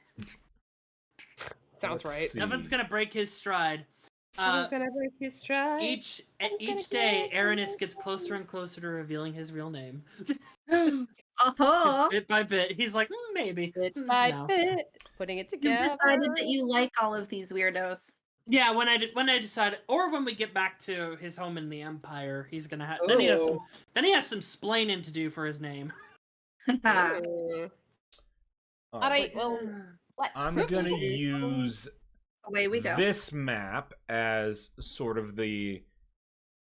Sounds Let's right. see. Nothing's gonna break his stride. Who's gonna break his stride? Each gonna day, get Aranis gets closer and closer to revealing his real name. Uh-huh. Just bit by bit, he's like, maybe. Bit by No. bit, putting it You've together. decided that you like all of these weirdos. Yeah, when I decided, or when we get back to his home in the Empire, he's gonna have. Then he has some splaining to do for his name. Ooh. All All right. right, well, let's I'm gonna proceed. use Away we go. this map as sort of the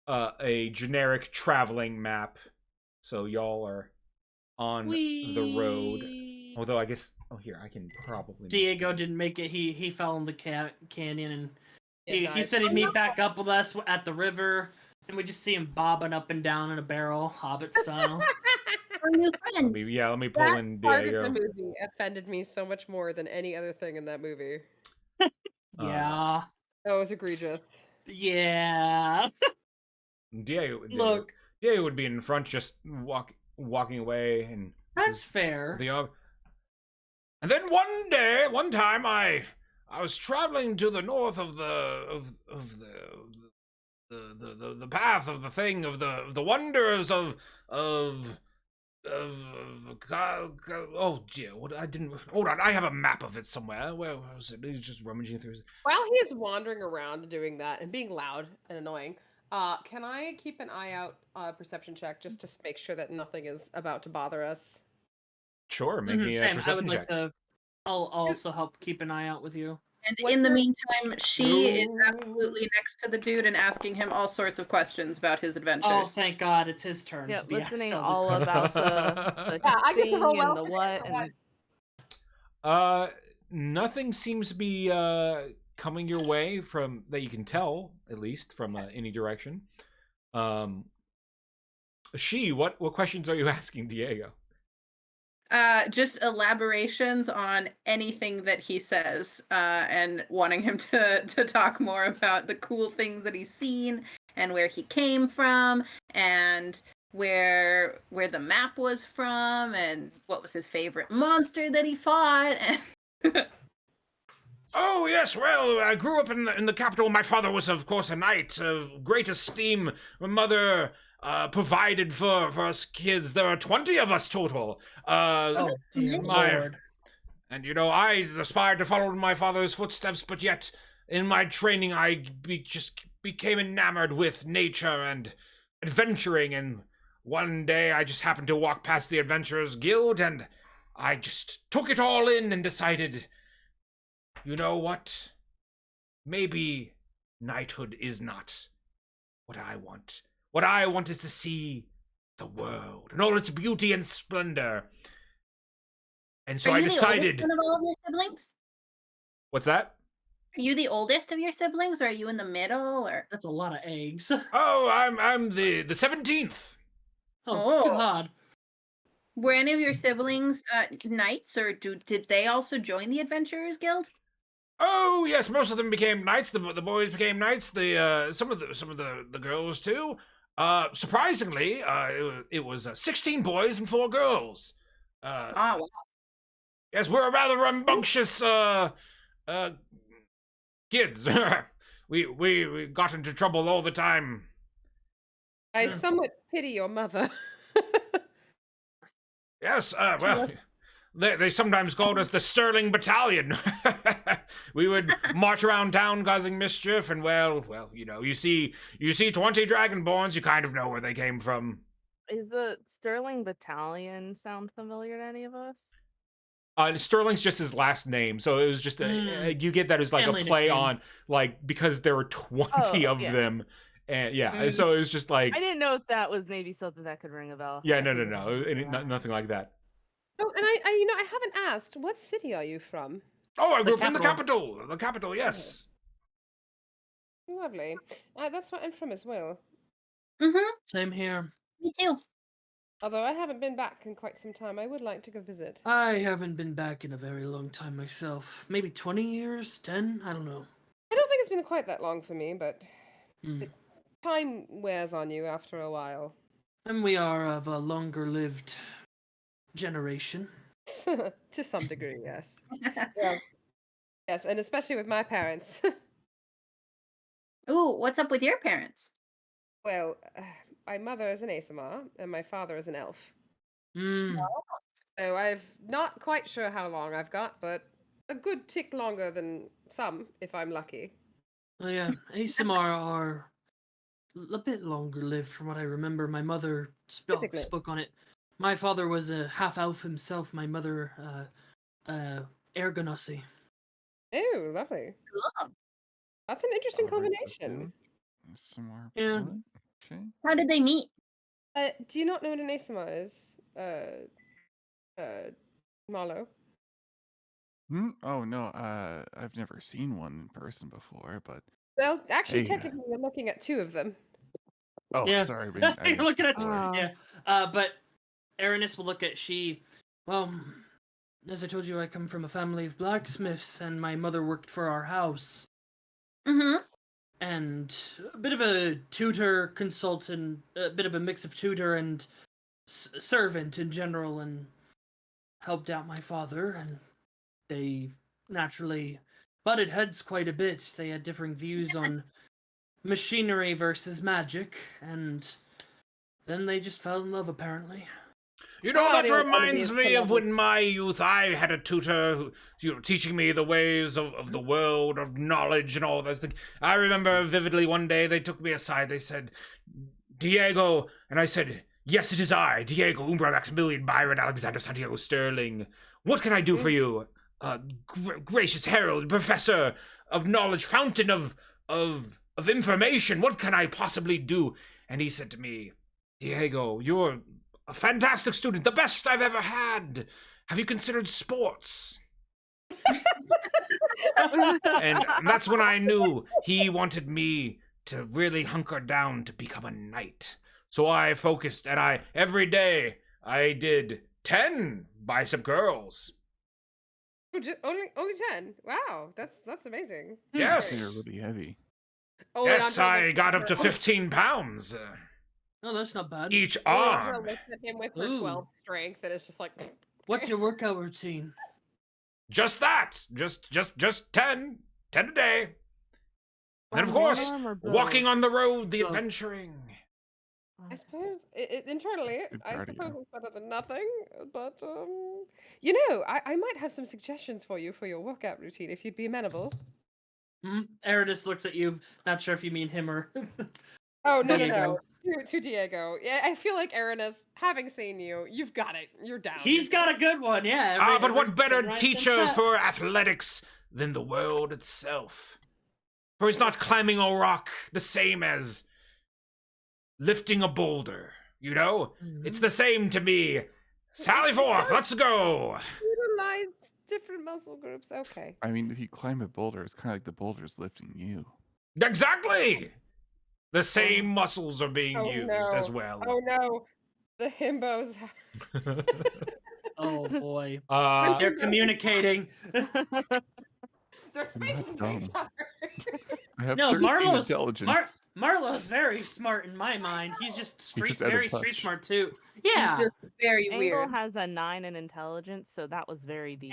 a generic traveling map. So y'all are on the road. Although I guess here I can probably Diego didn't make it. He fell in the canyon, and he died. said he'd meet back up with us at the river, and we just see him bobbing up and down in a barrel, Hobbit style. Our new friend. let me pull That in part Diego. of the movie offended me so much more than any other thing in that movie. Yeah, That was egregious. yeah. Diego Look, would be in front, just walking away, and that's fair. and then one time, I was traveling to the north of the path of the thing of the wonders of oh dear, what I didn't hold on. I have a map of it somewhere. Where was it? He's just rummaging through. While he is wandering around doing that and being loud and annoying, can I keep an eye out, perception check, just to make sure that nothing is about to bother us? Sure, make me a Same. I perception would like check. to. I'll also help keep an eye out with you. And What's in the your- meantime, she is absolutely next to the dude and asking him all sorts of questions about his adventures. Oh, thank God, it's his turn Yeah, to be asked listening all all this. about the Yeah, I get to thing roll and well the today, what for what? and Nothing seems to be coming your way from that you can tell, at least from any direction. What questions are you asking Diego? Just elaborations on anything that he says, and wanting him to talk more about the cool things that he's seen and where he came from and where the map was from and what was his favorite monster that he fought. And Oh yes, well, I grew up in the capital. My father was, of course, a knight of great esteem. My mother provided for us kids. There are 20 of us total. Oh, dear Lord. And I aspired to follow in my father's footsteps, but yet in my training I just became enamored with nature and adventuring. And one day I just happened to walk past the Adventurers Guild, and I just took it all in and decided, you know what? Maybe knighthood is not what I want. What I want is to see the world and all its beauty and splendor. And so are I you decided. the oldest one of all of your siblings? What's that? Are you the oldest of your siblings, or are you in the middle? Or That's a lot of eggs. Oh, I'm the 17th. Oh, Oh. God. were any of your siblings knights, or did they also join the Adventurers Guild? Oh yes, most of them became knights. The boys became knights. Some of the girls too. Surprisingly, it was 16 boys and 4 girls. Oh, wow. Yes, we're a rather rambunctious kids. we got into trouble all the time. I somewhat pity your mother. Yes, well, they sometimes called us the Sterling Battalion. We would march around town causing mischief, and well, you see 20 Dragonborns, you kind of know where they came from. is the Sterling Battalion sound familiar to any of us? Sterling's just his last name, so it was just you get that as like Family a play nickname. on like because there were 20 Oh, of yeah. them, and yeah, Mm. so it was just like I didn't know if that was maybe something that could ring a bell. yeah, I no, figured it was nothing like that. Oh, and I haven't asked. What city are you from? Oh, I The grew up in the capital. capital. The capital, yes. Lovely. That's where I'm from as well. Mm-hmm. Same here. Me too. Although I haven't been back in quite some time, I would like to go visit. I haven't been back in a very long time myself. Maybe 20 years, 10. I don't know. I don't think it's been quite that long for me, but Mm. time wears on you after a while. And we are of a longer-lived generation. To some degree, yes. Yeah. Yes, and especially with my parents. Ooh, what's up with your parents? Well, my mother is an ASMR and my father is an elf. Mm. So I'm not quite sure how long I've got, but a good tick longer than some, if I'm lucky. Oh yeah, ASMR are a bit longer lived from what I remember. My mother Typically. spoke on it. My father was a half elf himself. My mother, air ganassi. Oh, lovely. Cool. That's an interesting I'll write this combination. down. Somewhere. Yeah. Okay. How did they meet? Do you not know what an ASMR is? Marlo? Oh no, I've never seen one in person before, but Well, actually, Hey. technically, we're looking at two of them. oh, Yeah. sorry, You're looking at Oh. yeah. But Aranis will look at well, as I told you, I come from a family of blacksmiths, and my mother worked for our house. Mm-hmm. And a bit of a tutor, consultant, a bit of a mix of tutor and servant in general, and helped out my father, and they naturally butted heads quite a bit. They had differing views on machinery versus magic, and then they just fell in love, apparently. You know, Ah, that the old reminds enemies to me of level. when my youth I had a tutor who, teaching me the ways of the world, of knowledge and all those things. I remember vividly one day they took me aside, they said, Diego, and I said, yes, it is I, Diego, Umbra Maximilian Byron Alexander Santiago Sterling. What can I do for you? Gracious herald, professor of knowledge, fountain of information, what can I possibly do? And he said to me, Diego, you're a fantastic student, the best I've ever had. Have you considered sports? And that's when I knew he wanted me to really hunker down to become a knight. So I focused, and every day I did 10 bicep curls. Oh, only 10. Wow, that's amazing. Yes. they're really heavy. Only Yes, Andre I got up to looked at- 15 pounds Oh, that's not bad. each only Andre arm. looks at him with her Ooh. 12 strength, and it's just like. What's your workout routine? Just that. Just 10 a day. And then, of On course, one arm or both? walking on the road, the Both. adventuring. I suppose internally, Good I cardio. suppose it's better than nothing. But I might have some suggestions for you for your workout routine if you'd be amenable. Aranis looks at you, not sure if you mean him or. Oh no Diego. to Diego. Yeah, I feel like Aranis, having seen you, you've got it. You're down. He's got a good one, yeah. But every what better sunrise, teacher sunset. for athletics than the world itself? For he's not climbing a rock the same as lifting a boulder, you know? It's the same to me. Sally forth, let's go! Utilize different muscle groups. Okay. I mean, if you climb a boulder, it's kind of like the boulder's lifting you. Exactly! The same muscles are being Oh, used no. as well. Oh no, the himbos. Oh boy. Uh, They're communicating. They're speaking to each dumb. other. I have No, 13 Marlo's intelligence. Marlo's very smart in my mind. He's just just out of very street touch. smart too. He's Yeah. just very Angle weird. has a 9 in intelligence, so that was very deep.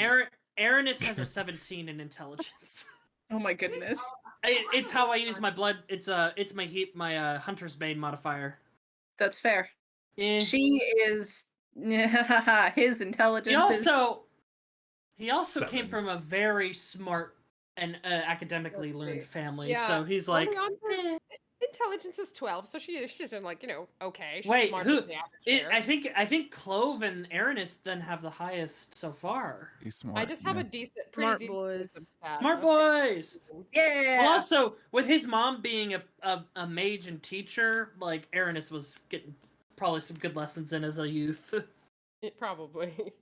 Aranis has a 17 in intelligence. Oh my goodness. It's how I use my blood. It's my Hunter's Bane modifier. That's fair. Yeah. She is his intelligence He also came 7. from a very smart and academically learned family. Yeah, So he's like, Oleanders, intelligence is 12, so she's in like, okay. She's Wait, smarter who? than the average bear. I think Clove and Aranis then have the highest so far. He's smart. I just have a pretty Smart decent boys. wisdom stat. Smart boys. Yeah. Well, also, with his mom being a mage and teacher, like Aranis was getting probably some good lessons in as a youth. Probably.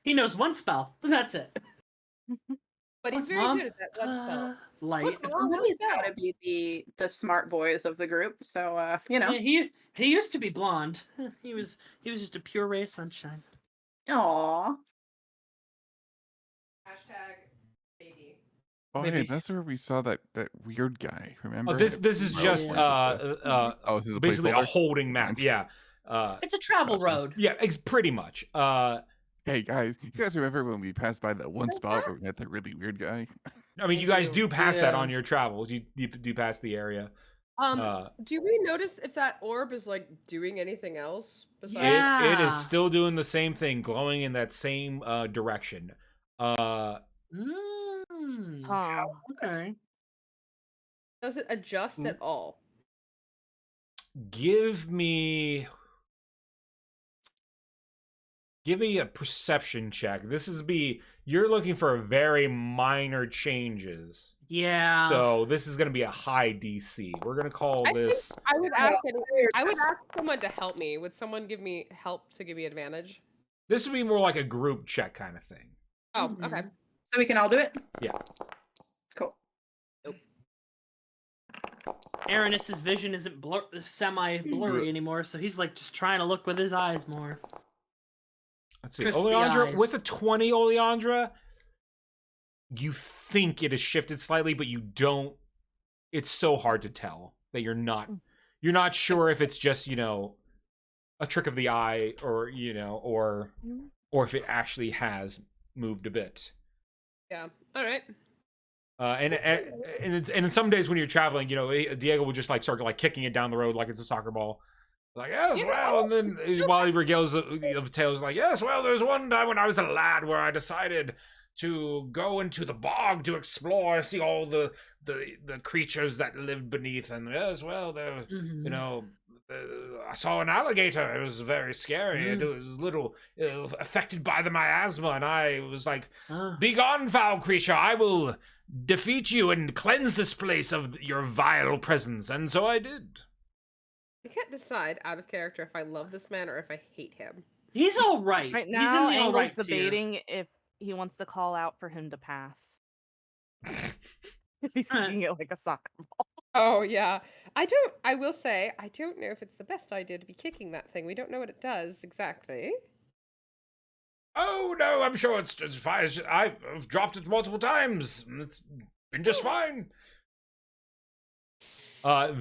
He knows one spell. That's it. But he's very Mom, good at that one spell. Light. Somebody's got to be the smart boys of the group. So Yeah, he used to be blonde. He was just a pure ray of sunshine. Aw. #baby. Oh, Maybe. hey, that's where we saw that weird guy. Remember? Oh, this is Oh, just this is a basically a placeholder? holding map. Yeah. It's a travel Gotcha. road. Yeah, it's pretty much. Hey guys, you guys remember when we passed by that one spot where we met that really weird guy? I mean, you guys do pass that Yeah. on your travels. You do pass the area. Do we notice if that orb is like doing anything else besides? Yeah. It is still doing the same thing, glowing in that same direction. Huh. Okay. Does it adjust at all? Give me a perception check. You're looking for very minor changes. Yeah. So this is going to be a high DC. We're going to call this. I would ask someone to help me. Would someone give me help to give me advantage? This would be more like a group check kind of thing. Oh, okay. So we can all do it? Yeah. Cool. Aranis's vision isn't semi-blurry anymore, so he's like just trying to look with his eyes more. Let's see. Crispy Oleandra, eyes. with a 20, Oleandra, you think it has shifted slightly, but you don't. It's so hard to tell that you're not sure if it's just, a trick of the eye or if it actually has moved a bit. Yeah. All right. And in some days when you're traveling, Diego will just like start like kicking it down the road like it's a soccer ball. Like, yes, well, and then while he regales the tales, like, yes, well, there's one time when I was a lad where I decided to go into the bog to explore, see all the creatures that lived beneath, and yes, well, there, I saw an alligator. It was very scary. It was a little affected by the miasma, and I was like, "Be gone, foul creature! I will defeat you and cleanse this place of your vile presence." And so I did. I can't decide out of character if I love this man or if I hate him. He's all right. Right He's now, in the all Angle's right tier. debating if he wants to call out for him to pass. He's kicking it like a soccer ball. Oh yeah. I will say, I don't know if it's the best idea to be kicking that thing. We don't know what it does exactly. Oh no, I'm sure it's fine. I've dropped it multiple times. It's been just fine.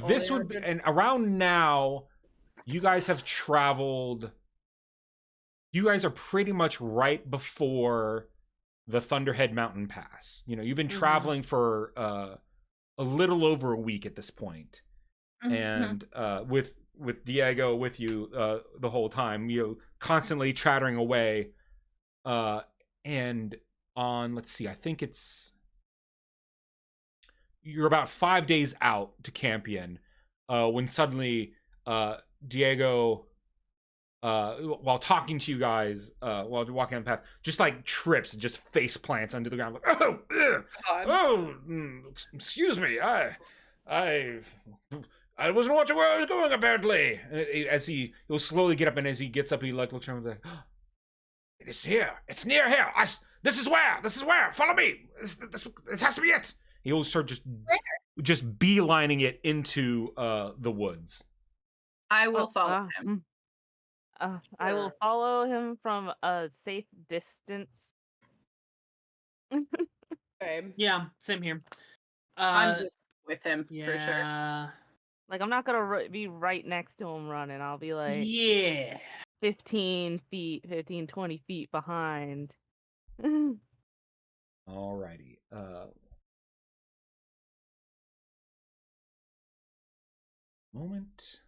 This would be, and around now, you guys have traveled. You guys are pretty much right before the Thunderhead Mountain Pass. You've been traveling for a little over a week at this point. And with Diego with you the whole time, constantly chattering away. And on, let's see, I think you're about 5 days out to Campion, when suddenly Diego, while talking to you guys, while walking on the path, just like trips and just face plants under the ground. Like, excuse me, I wasn't watching where I was going, apparently. As he'll slowly get up, and as he gets up, he like looks around like, it is here. It's near here. This is where. Follow me. This has to be it. He'll start just beelining it into the woods. I will follow him. I will follow him from a safe distance. Okay. Yeah, same here. I'm just with him for sure. Yeah. Like, I'm not gonna be right next to him running. I'll be like Yeah. 15 feet, 15, 20 feet behind. Alrighty. Moment.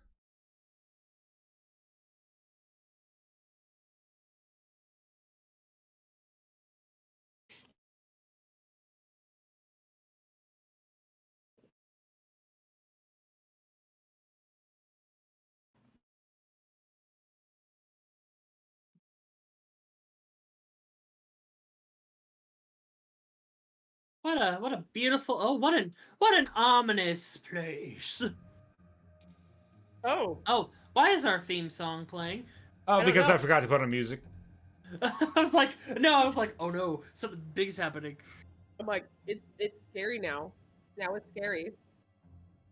What a beautiful. Oh, what an ominous place. Oh, Oh, why is our theme song playing? Oh, don't because know. I forgot to put on music. I was like, oh no, something big's happening. I'm like, it's scary now. Now it's scary.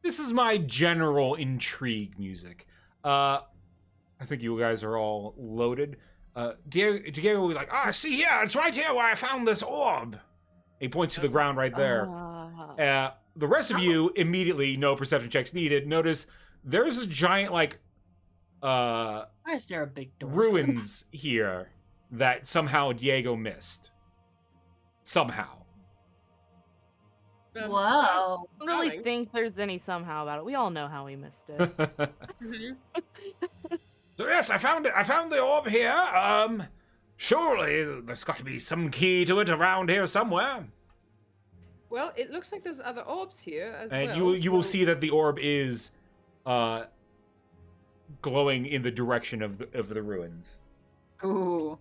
This is my general intrigue music. I think you guys are all loaded. Diego will be like, see here, it's right here where I found this orb. He points to the ground right there. The rest of you immediately, no perception checks needed, notice there's a giant, like, Why is there a big door? ruins here that somehow Diego missed. Somehow. Whoa. I don't really Darling. think there's any somehow about it. We all know how we missed it. Mhm. So yes, I found it. I found the orb here. Surely there's got to be some key to it around here somewhere. Well, it looks like there's other orbs here as And well. you will so- see that the orb is glowing in the direction of the ruins. Ooh.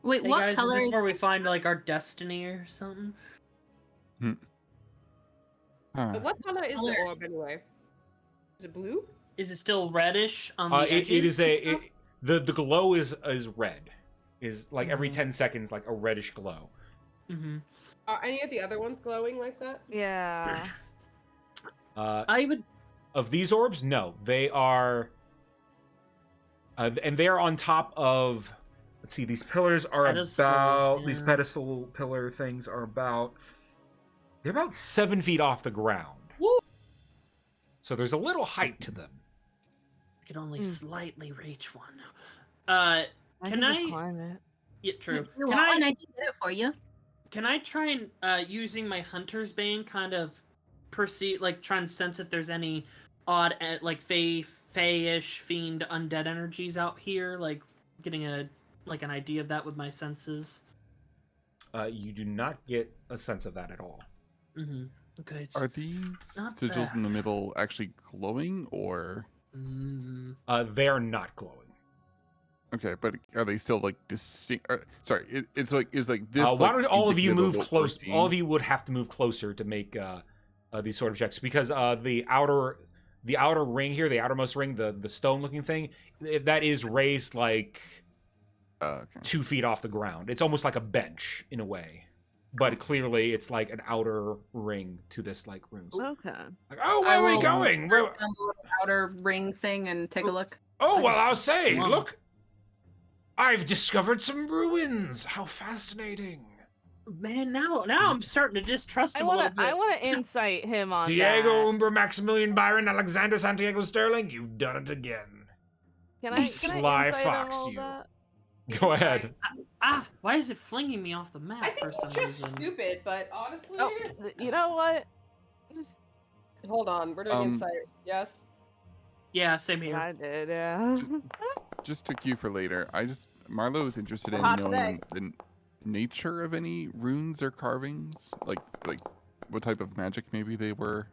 Wait, Hey what guys, color is is this where we find like our destiny or something? Huh. But what color is the Color. orb anyway? Is it blue? Is it still reddish on the edges? It is and stuff? the glow is red. Is like every Mhm. 10 seconds like a reddish glow. Mhm. Are any of the other ones glowing like that? Yeah. I would. Of these orbs, no, they are, and they are on top of. Let's see, these pillars are Pedestals, about these yeah. pedestal pillar things are about. They're about 7 feet off the ground. Woo! So there's a little height to them. I could only Hmm. slightly reach one. I Can just I? climb it? Yeah, true. If you Can want one, I? I can get it for you. Can I try and using my hunter's bane kind of perceive, like, try and sense if there's any odd, like, fey-ish fiend undead energies out here, like getting an idea of that with my senses. You do not get a sense of that at all. Mm-hmm. Okay. It's, Are these not sigils in the bad. middle actually glowing, or They are not glowing. okay? But are they still like distinct? Sorry, it's like is like this. Why like, don't all of you indicative move what we're close? seeing? All of you would have to move closer to make these sort of checks because the outer ring here, the outermost ring, the stone looking thing, that is raised like Okay. 2 feet off the ground. It's almost like a bench in a way, but clearly it's like an outer ring to this like room. Okay. Like, oh, I where are we will going? Down the little outer ring thing and take a look. Oh, I well, just- I'll say, Come on. look, I've discovered some ruins. How fascinating. Man, now I'm starting to distrust him a little bit. I wanna insight him on Diego, that. Umber, Maximilian, Byron, Alexander, Santiago, Sterling, you've done it again. Can You I sly insight fox, him all you. that? Go ahead. Why is it flinging me off the map I think for it's some just reason? stupid, but honestly, Oh, you know what? hold on, we're doing insight. Yes. Yeah, same here. I did, yeah. Just to cue for later. Marlo is interested in Hot knowing the nature of any runes or carvings, like what type of magic maybe they were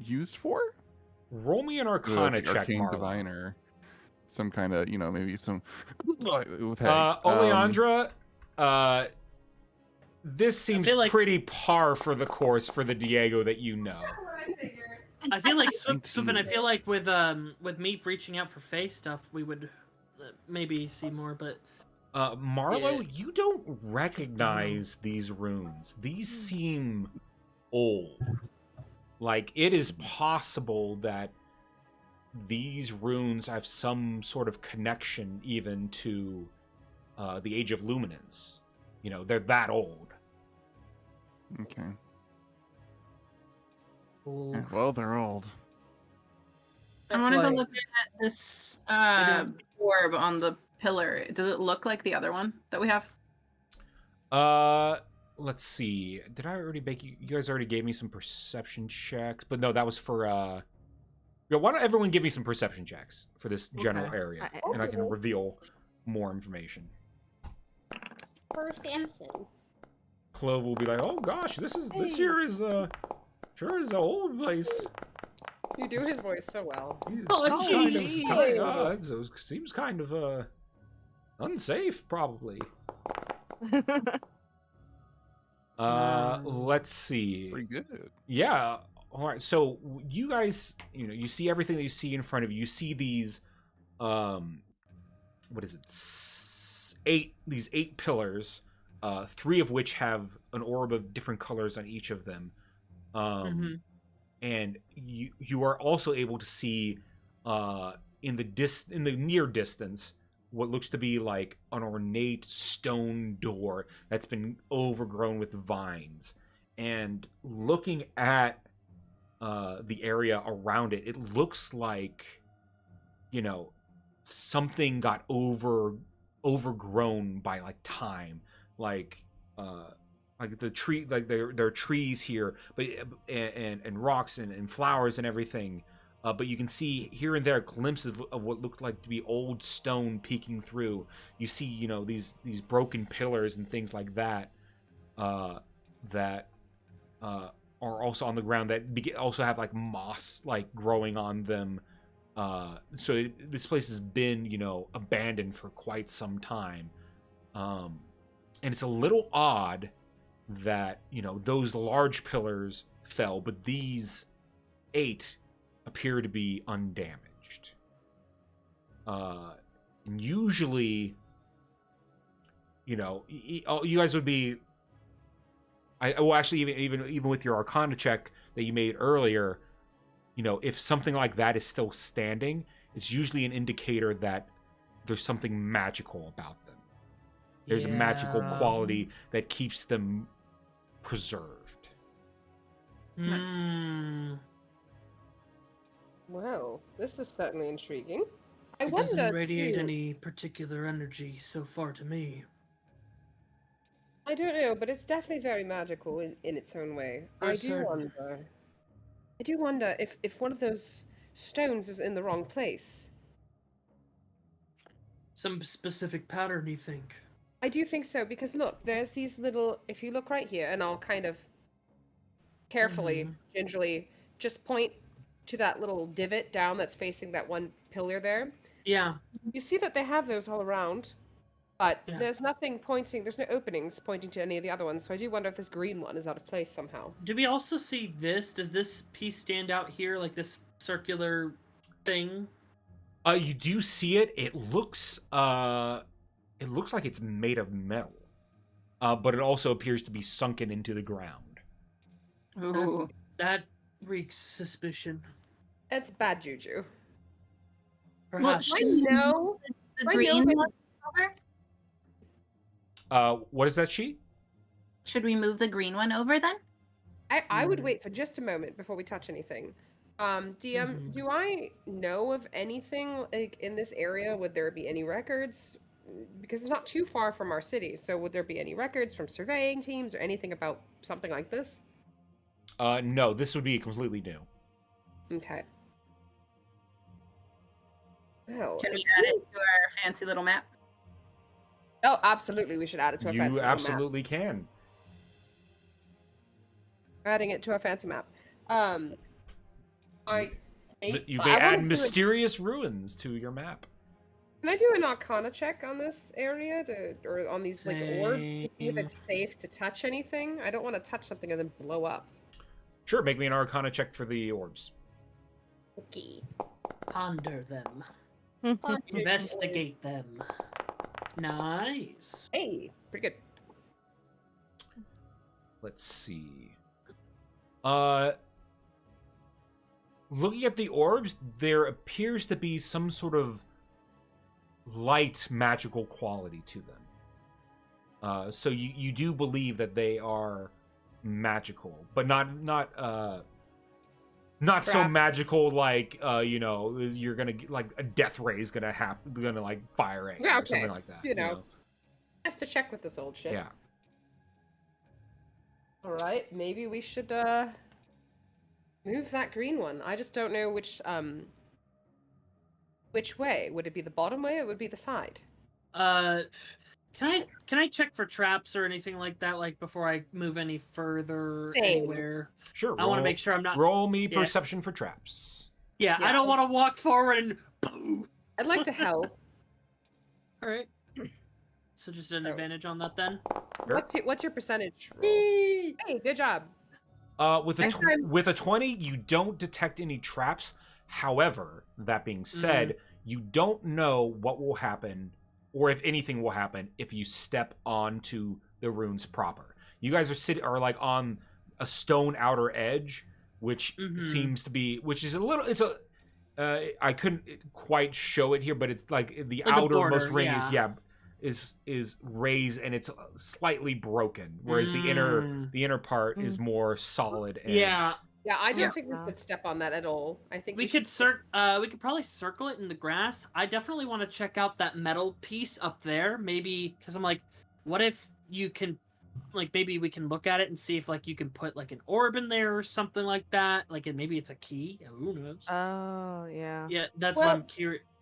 used for. Roll me an Whether that's, Arcana like, check, arcane Marlo. divine or some kind of maybe some with hags. Oleandra, this seems feel like- pretty par for the course for the Diego that you know. I feel like Swippin. I 19. feel like with me reaching out for Fae stuff, we would maybe see more. But Marlo, Yeah. you don't recognize these runes. These seem old. Like, it is possible that these runes have some sort of connection even to the Age of Luminance. You know, they're that old. Okay. Ooh. Yeah, well, they're old. I want to go why- look at this don't- orb on the pillar. Does it look like the other one that we have? Let's see. Did I already make you? You guys already gave me some perception checks, but no, that was for. Yeah, why don't everyone give me some perception checks for this general Okay. area, and I can reveal more information. Perception. Clove will be like, "Oh gosh, this here is sure is an old place. You do his voice so well. Oh, Seems kind of- jeez. it seems kind of unsafe, probably." Let's see. Pretty good. Yeah. All right. So you guys, you see everything that you see in front of you. You see these, what is it? These 8 pillars, 3 of which have an orb of different colors on each of them. And you are also able to see, in the near distance, what looks to be like an ornate stone door that's been overgrown with vines. And looking at the area around it, it looks like, something got overgrown by like time, like the tree, like there are trees here, but and rocks and flowers and everything. But you can see here and there glimpses of what looked like to be old stone peeking through. You see, these broken pillars and things like that, that are also on the ground that also have like moss like growing on them. So this place has been, abandoned for quite some time. And it's a little odd that, those large pillars fell, but these 8 appear to be undamaged. And usually, you guys would be. Well, actually, even with your Arcana check that you made earlier, if something like that is still standing, it's usually an indicator that there's something magical about them. There's a magical quality that keeps them preserved. Well, this is certainly intriguing. I It wonder doesn't radiate too- any particular energy so far to me. I don't know, but it's definitely very magical in its own way. For I certain. do wonder if one of those stones is in the wrong place. Some specific pattern, you think? I do think so, because look, there's these little, if you look right here, and I'll kind of carefully, gingerly, just point to that little divot down that's facing that one pillar there. Yeah. You see that they have those all around, but Yeah. there's nothing pointing, there's no openings pointing to any of the other ones, so I do wonder if this green one is out of place somehow. Do we also see this? Does this piece stand out here, like this circular thing? You do see it. It looks like it's made of metal. But it also appears to be sunken into the ground. Ooh. That reeks suspicion. It's bad juju. Perhaps. I know. The I green know, one over? What is that sheet? Should we move the green one over then? I would wait for just a moment before we touch anything. DM, do I know of anything like in this area? Would there be any records? Because it's not too far from our city, so would there be any records from surveying teams or anything about something like this? No, this would be completely new. Okay. Well, Can we it's add neat. it to our fancy little map? Oh, absolutely. We should add it to our fancy You little map. absolutely can. Adding it to our fancy map. You I may wanna add do mysterious ruins to your map. Can I do an Arcana check on this area or on these like orbs to see if Same. it's safe to touch anything? I don't want to touch something and then blow up. Sure, make me an Arcana check for the orbs. Okay. Ponder them. Investigate them. Nice. Hey, pretty good. Let's see. Looking at the orbs, there appears to be some sort of light magical quality to them. So you do believe that they are magical, but not so Craft. magical like you're gonna like a death ray is gonna like fire at you Yeah, or something okay. like that. You know. Has to check with this old shit. Yeah. All right, maybe we should move that green one. I just don't know which way. Would it be the bottom way or would it be the side? Can I check for traps or anything like that, like before I move any further Same. anywhere? Sure. I want to make sure I'm not. Roll me Yeah. perception for traps. Yeah, Yeah. I don't want to walk forward and boom. I'd like to help. All right. So just an Oh. advantage on that then. Sure. What's your percentage roll? Hey, good job. Next time- With a 20, you don't detect any traps. However, that being said, you don't know what will happen or if anything will happen if you step onto the runes proper. You guys are like on a stone outer edge, which seems to be, which is a little, it's a, I couldn't quite show it here, but it's like the Like a outermost border, ring yeah. is raised and it's slightly broken, whereas the inner part is more solid. And, Yeah. Yeah, I don't think we could step on that at all. I think we could we could probably circle it in the grass. I definitely want to check out that metal piece up there. Maybe because I'm like, what if you can, like, maybe we can look at it and see if like you can put like an orb in there or something like that. Like, and maybe it's a key. Who knows? Oh, yeah. Yeah, that's what I'm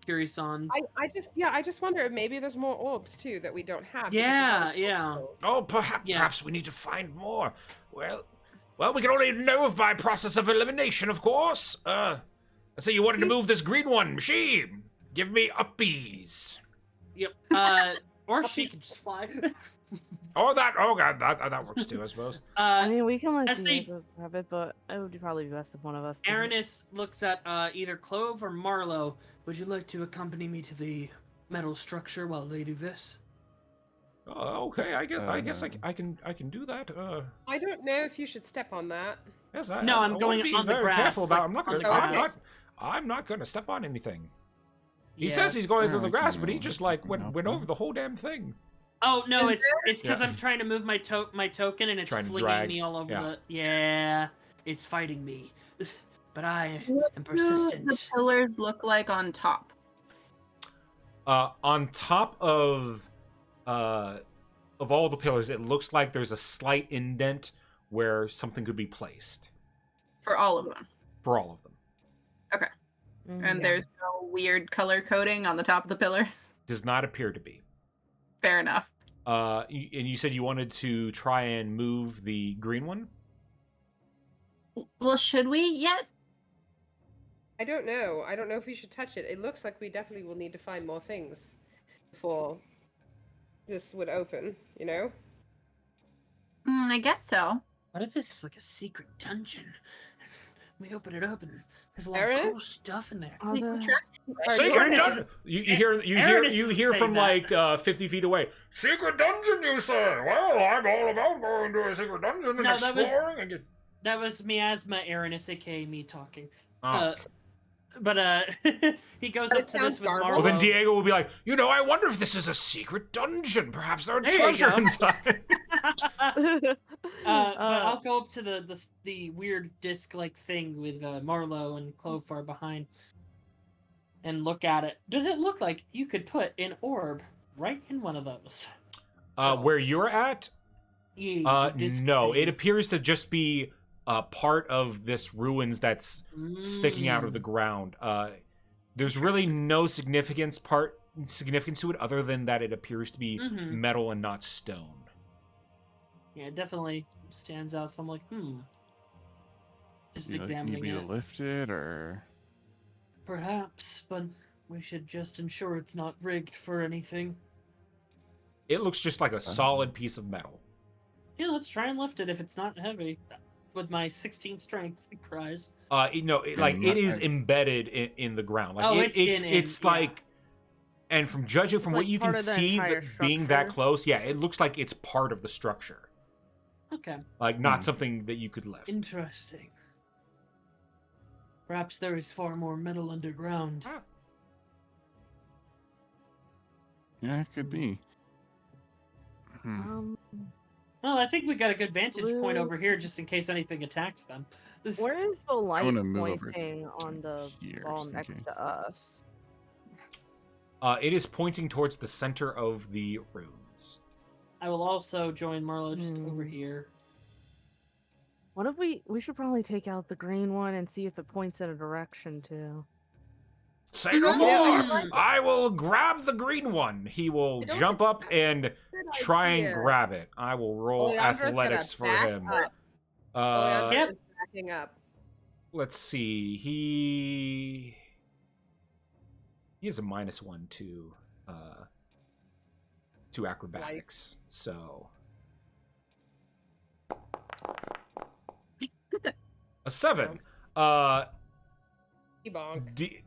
curious on. I just wonder if maybe there's more orbs too that we don't have. Yeah. Oh, perhaps we need to find more. Well, we can only know if by process of elimination, of course. So you wanted to move this green one, machine? Give me uppies. Yep. Or she can just fly. Oh god, that works too, I suppose. I mean, we can let as they- Diego grab it, but it would probably be best if one of us did it. Aranis looks at either Clove or Marlowe. Would you like to accompany me to the metal structure while they do this? Okay, I guess I can do that. I don't know if you should step on that. Yes, No, I'm I going wanna be on the very grass, careful about. like, I'm not on going. the grass. I'm not going to step on anything. He Yeah. says he's going through Yeah, the I grass, can but he move. just like I can went help went him. over the whole damn thing. Oh no, And it's because Yeah. I'm trying to move my token and it's Trying to flinging drag. me all over Yeah. the. Yeah, it's fighting me, but I What am do persistent. the pillars look like on top? On top of all the pillars, it looks like there's a slight indent where something could be placed For all of them. for all of them. And there's no weird color coding on the top of the pillars? Does not appear to be. Fair enough. And you said you wanted to try and move the green one? Well, should we yet? I don't know. I don't know if we should touch it. It looks like we definitely will need to find more things before this would open, you know? I guess so. What if this is like a secret dungeon? We open it up and there's a lot There of cool is? stuff in there. Oh, We the- can try. Secret Aranis- dungeon. You hear saying from that. like 50 feet away. Secret dungeon, you say? Well, I'm all about going to a secret dungeon and No, that was- exploring. And get... That was miasma Aranis, aka me talking. Oh. But he goes But up it to this sounds with garbled. Marlowe. Well, then Diego will be like, I wonder if this is a secret dungeon. Perhaps there's There you treasure go. inside. But I'll go up to the weird disc-like thing with Marlowe and Clove far behind and look at it. Does it look like you could put an orb right in one of those? Where you're at? Yeah, the disc No. thing. It appears to just be part of this ruins that's sticking out of the ground. There's really no significance to it other than that it appears to be metal and not stone. Yeah, it definitely stands out. So I'm like, just You examining need me it. to lift it, or Perhaps, but we should just ensure it's not rigged for anything. It looks just like a solid piece of metal. Yeah, let's try and lift it if it's not heavy. With my 16 strength, it cries. It is embedded in the ground. Like it's like, and from judging from It's what like you can part of the see, entire being that structure. close, yeah, it looks like it's part of the structure. Okay, Like not something that you could lift. interesting. Perhaps there is far more metal underground. yeah, it could be. Well, I think we got a good vantage point Blue. over here just in case anything attacks them. Where is the light wanna move over pointing on the here, wall just in next case. to us? It is pointing towards the center of the runes. I will also join Marlowe just over Hmm. here. What if we should probably take out the green one and see if it points in a direction too. Say no Yeah, more! I I will grab the green one. He will I don't jump think up and try and grab it. I will roll Leandra's gonna athletics for back him. up. Uh, Leandra Yep. is backing up. Let's see. He has a -1 to to acrobatics. So a 7.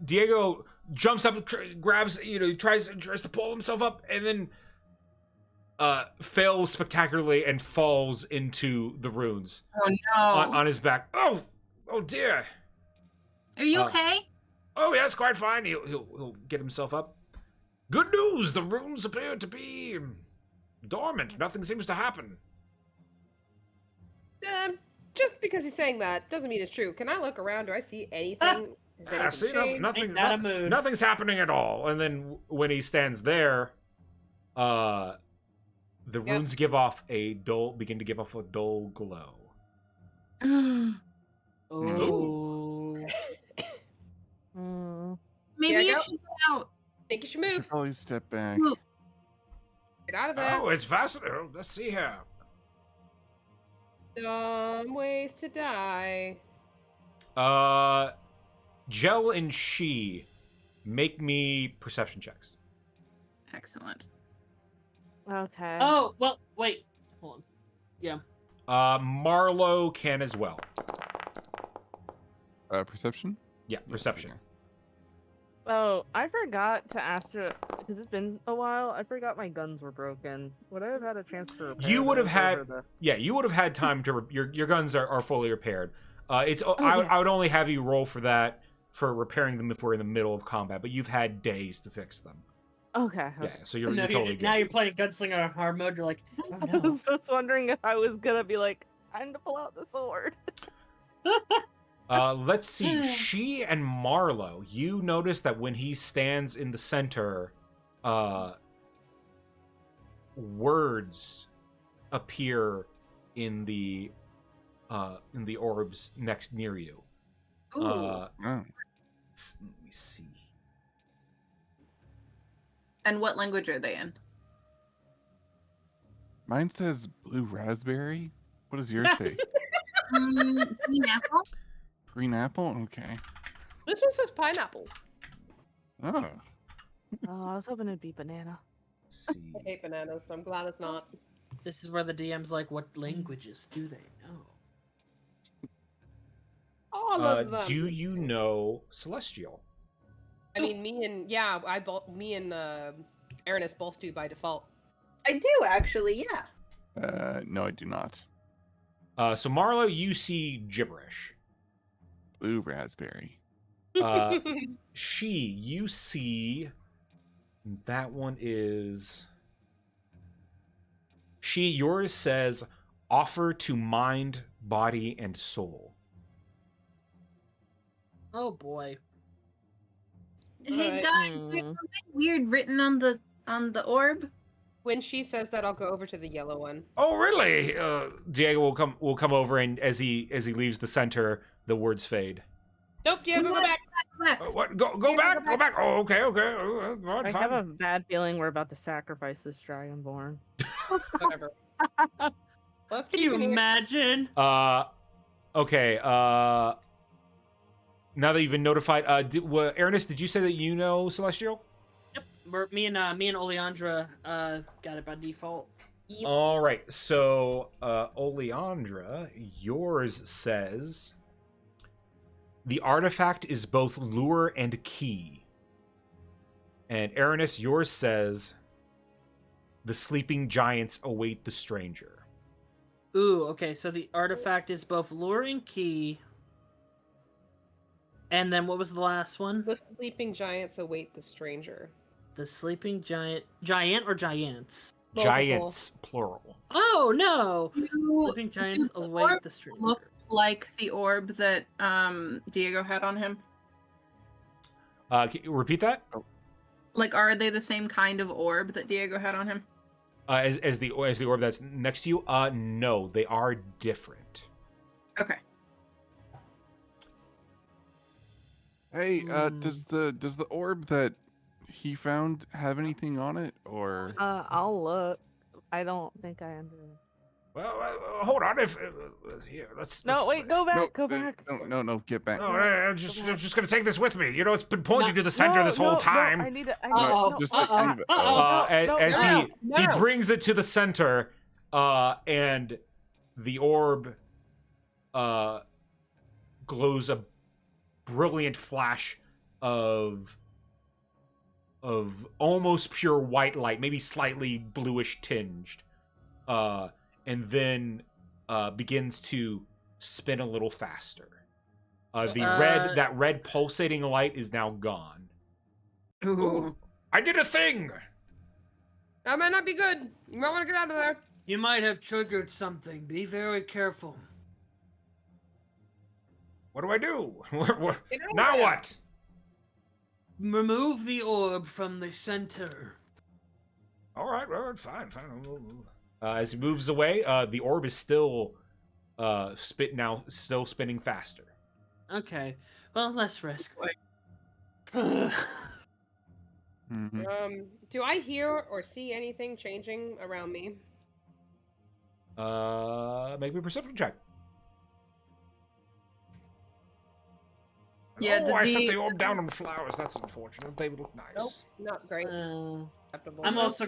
Diego jumps up, grabs, tries to pull himself up, and then fails spectacularly and falls into the runes. Oh no! On his back. Oh dear. Are you okay? Oh yes, quite fine. He'll get himself up. Good news. The runes appear to be dormant. Nothing seems to happen. Just because he's saying that doesn't mean it's true. Can I look around? Do I see anything? Has anything changed? Nothing's happening at all. And then when he stands there, the runes begin to give off a dull glow. Oh. Maybe you should go out. I think you should You move. should probably step back. Get out of there. Oh, it's fascinating. Let's see here. Some ways to die. Gel and She, make me perception checks. Excellent. Okay. Oh, well, wait. Hold on. Yeah. Marlowe can as well. Perception? Yeah, Yes, perception. okay. Oh, I forgot to ask her because it's been a while. I forgot my guns were broken. Would I have had a chance to repair You would have those had, over the- you would have had time to. Your guns are fully repaired. I yeah. would only have you roll for that for repairing them if we're in the middle of combat, but you've had days to fix them. Okay. Yeah, so you're No, totally good. now you're playing Gunslinger on hard mode. You're like, oh I no. was just wondering if I was gonna be like, time to pull out the sword. Let's see. She and Marlowe, you notice that when he stands in the center, words appear in the orbs near you. Ooh. Oh. Let me see. And what language are they in? Mine says blue raspberry. What does yours say? Green apple? Green apple? Okay. This one says pineapple. Oh. Oh, I was hoping it'd be banana. Let's I see. hate bananas, so I'm glad it's not. This is where the DM's like, what languages do they know? All of them. Do you know Celestial? I mean, me and Aranis both do by default. I do actually, yeah. No, I do not. So Marlowe, you see gibberish. Blue raspberry. She, you see. That one is. She, yours says, offer to mind, body, and soul. Oh boy. Hey Alright. guys, there's something weird written on the orb. When she says that, I'll go over to the yellow one. Oh, really? Diego will come over, and as he leaves the center, the words fade. Nope, Diego, go back. What? Go back! Go back! Oh, okay. I have a bad feeling we're about to sacrifice this dragonborn. Whatever. Let's Can keep you it here. imagine? Okay. Now that you've been notified, Aranis, did you say that you know Celestial? Yep. Me and Oleandra got it by default. Yep. All right. So, Oleandra, yours says the artifact is both lure and key. And Aranis, yours says the sleeping giants await the stranger. Ooh, okay. So the artifact is both lure and key. And then what was the last one? The sleeping giants await the stranger. The sleeping giant or giants? Multiple. Giants, plural. Oh no! You Sleeping giants does the await orb the stranger. look like the orb that Diego had on him? Can you repeat that? Like, are they the same kind of orb that Diego had on him? As the orb that's next to you? No, they are different. Okay. Hey, does the orb that he found have anything on it, or? I'll look. I don't think I Well, hold on. If here, let's. No, wait, go back, go back. No, get back. No, I'm just gonna take this with me. You know, it's been pointing to the center this whole No, time. I need it. Just like leave it. As no, he no. brings it to the center, and the orb glows a brilliant flash of almost pure white light, maybe slightly bluish tinged, and then begins to spin a little faster. That red pulsating light is now gone. Ooh. I did a thing. That might not be good. You might want to get out of there. You might have triggered something. Be very careful. What do I do? Get out of Now there. what? Remove the orb from the center. All right, fine. As he moves away, the orb is still still spinning faster. Okay. Well, less risk. Mhm. Do I hear or see anything changing around me? Make me a perception check. Yeah, oh, I set the orb down on flowers. That's unfortunate. They look nice. Nope, not great. Acceptable. I'm also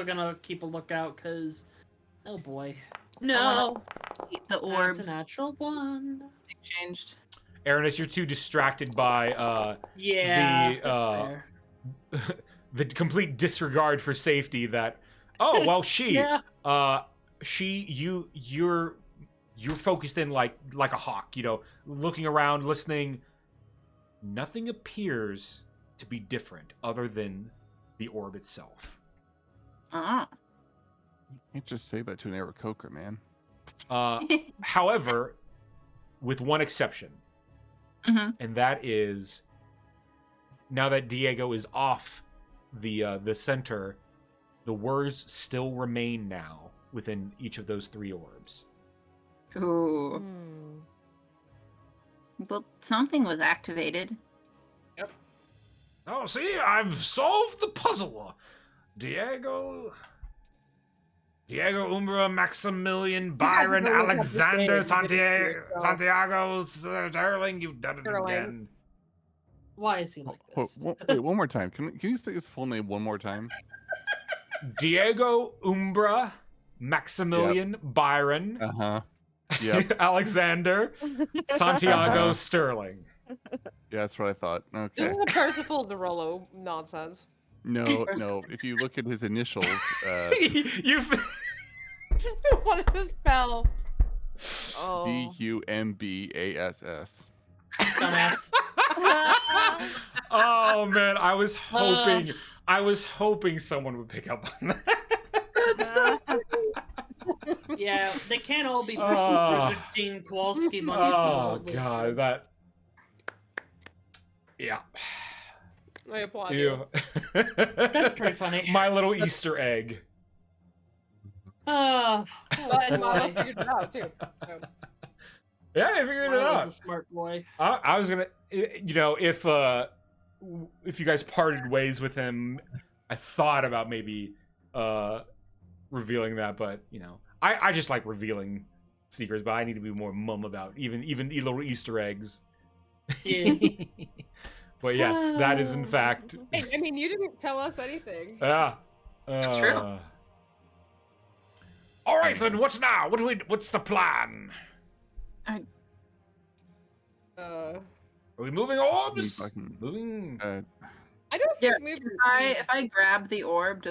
gonna keep a lookout because, oh boy, no, The that's orbs a natural one. changed. Aaron, as you're too distracted by Yeah, The, that's fair. the complete disregard for safety that Yeah. you're focused in like a hawk, looking around, listening. Nothing appears to be different other than the orb itself. Uh-huh. You can't just say that to an Aarakocra, man. However, with one exception, Mhm. and that is now that Diego is off the center, the words still remain now within each of those three orbs. Ooh. Hmm. Well, something was activated. Oh, see, I've solved the puzzle. Diego, Umbra, Maximilian, Byron, really have to Alexander, say it, you did it to yourself. Santiago, Sterling, you've done it Sterling. again. Why is he like this? Wait, one more time. Can you say his full name one more time? Diego, Umbra, Maximilian, Byron, Uh-huh. Yep. Alexander, Santiago, Uh-huh. Sterling. Yeah, that's what I thought. This Okay. is a Percival DeRollo nonsense. No. If you look at his initials, You've What is the spell? Oh. DUMBASS. Dumbass. Oh man, I was hoping someone would pick up on that. That's so Yeah, they can't all be Ah. Frederickstein, Kowalski, von Oh Hussenwald, god, that. Yeah. I applaud you. Ew. That's pretty funny. My little Easter egg. Oh, Well, and Milo boy. figured it out too. So. Yeah, I figured it Milo's out. a smart boy. I was gonna, if you guys parted ways with him, I thought about maybe revealing that, but I just like revealing secrets, but I need to be more mum about even little Easter eggs. Yeah. But yes, that is in fact. Hey, I mean, you didn't tell us anything. Yeah. That's true. All right, then. What now? What's the plan? Uh, Are we moving orbs? fucking- Moving. I don't Yeah, think maybe. if I grab the orb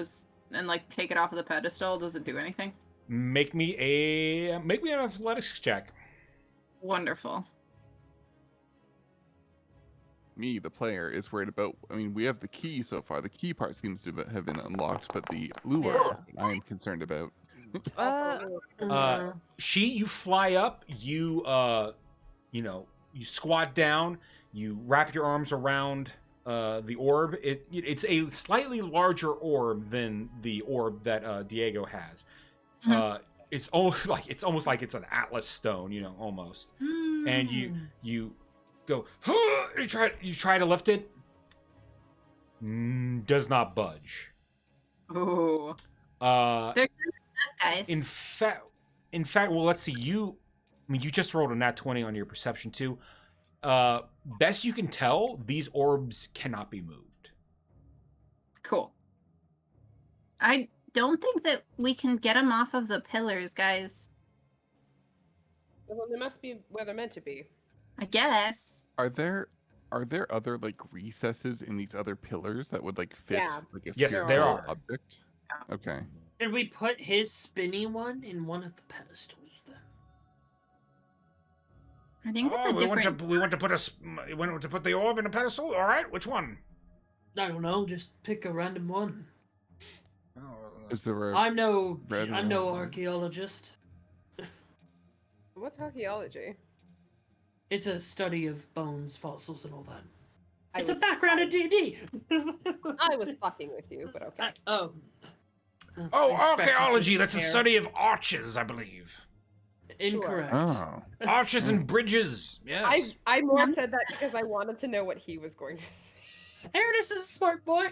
and take it off of the pedestal, does it do anything? Make me an athletics check. Wonderful. Me, the player, is worried about. I mean, we have the key so far. The key part seems to have been unlocked, but the lure Yeah. is what I am concerned about. Also, You fly up. You squat down. You wrap your arms around the orb. It's a slightly larger orb than the orb that Diego has. It's almost like it's an atlas stone, almost. And you go. You try to lift it. Does not budge. Ooh. Uh, They're good, guys. In fact, well, let's see. You just rolled a nat 20 on your perception too. Best you can tell, these orbs cannot be moved. Cool. I don't think that we can get them off of the pillars, guys. Well, they must be where they're meant to be. I guess. Are there other like recesses in these other pillars that would like fit Yeah. like a Yes, spherical there are. object? Okay. Did we put his spinny one in one of the pedestals then? I think it's a different. we want to put the orb in a pedestal. All right, which one? I don't know. Just pick a random one. Is there a I'm no red one? archaeologist. What's archaeology? It's a study of bones, fossils, and all that. I It's a was- background in D&D. I was fucking with you, but okay. Oh, I scratched archaeology. his That's a hair. study of arches, I believe. Incorrect. Oh. Arches and bridges. Yes. I more said that because I wanted to know what he was going to say. Ernest is a smart boy.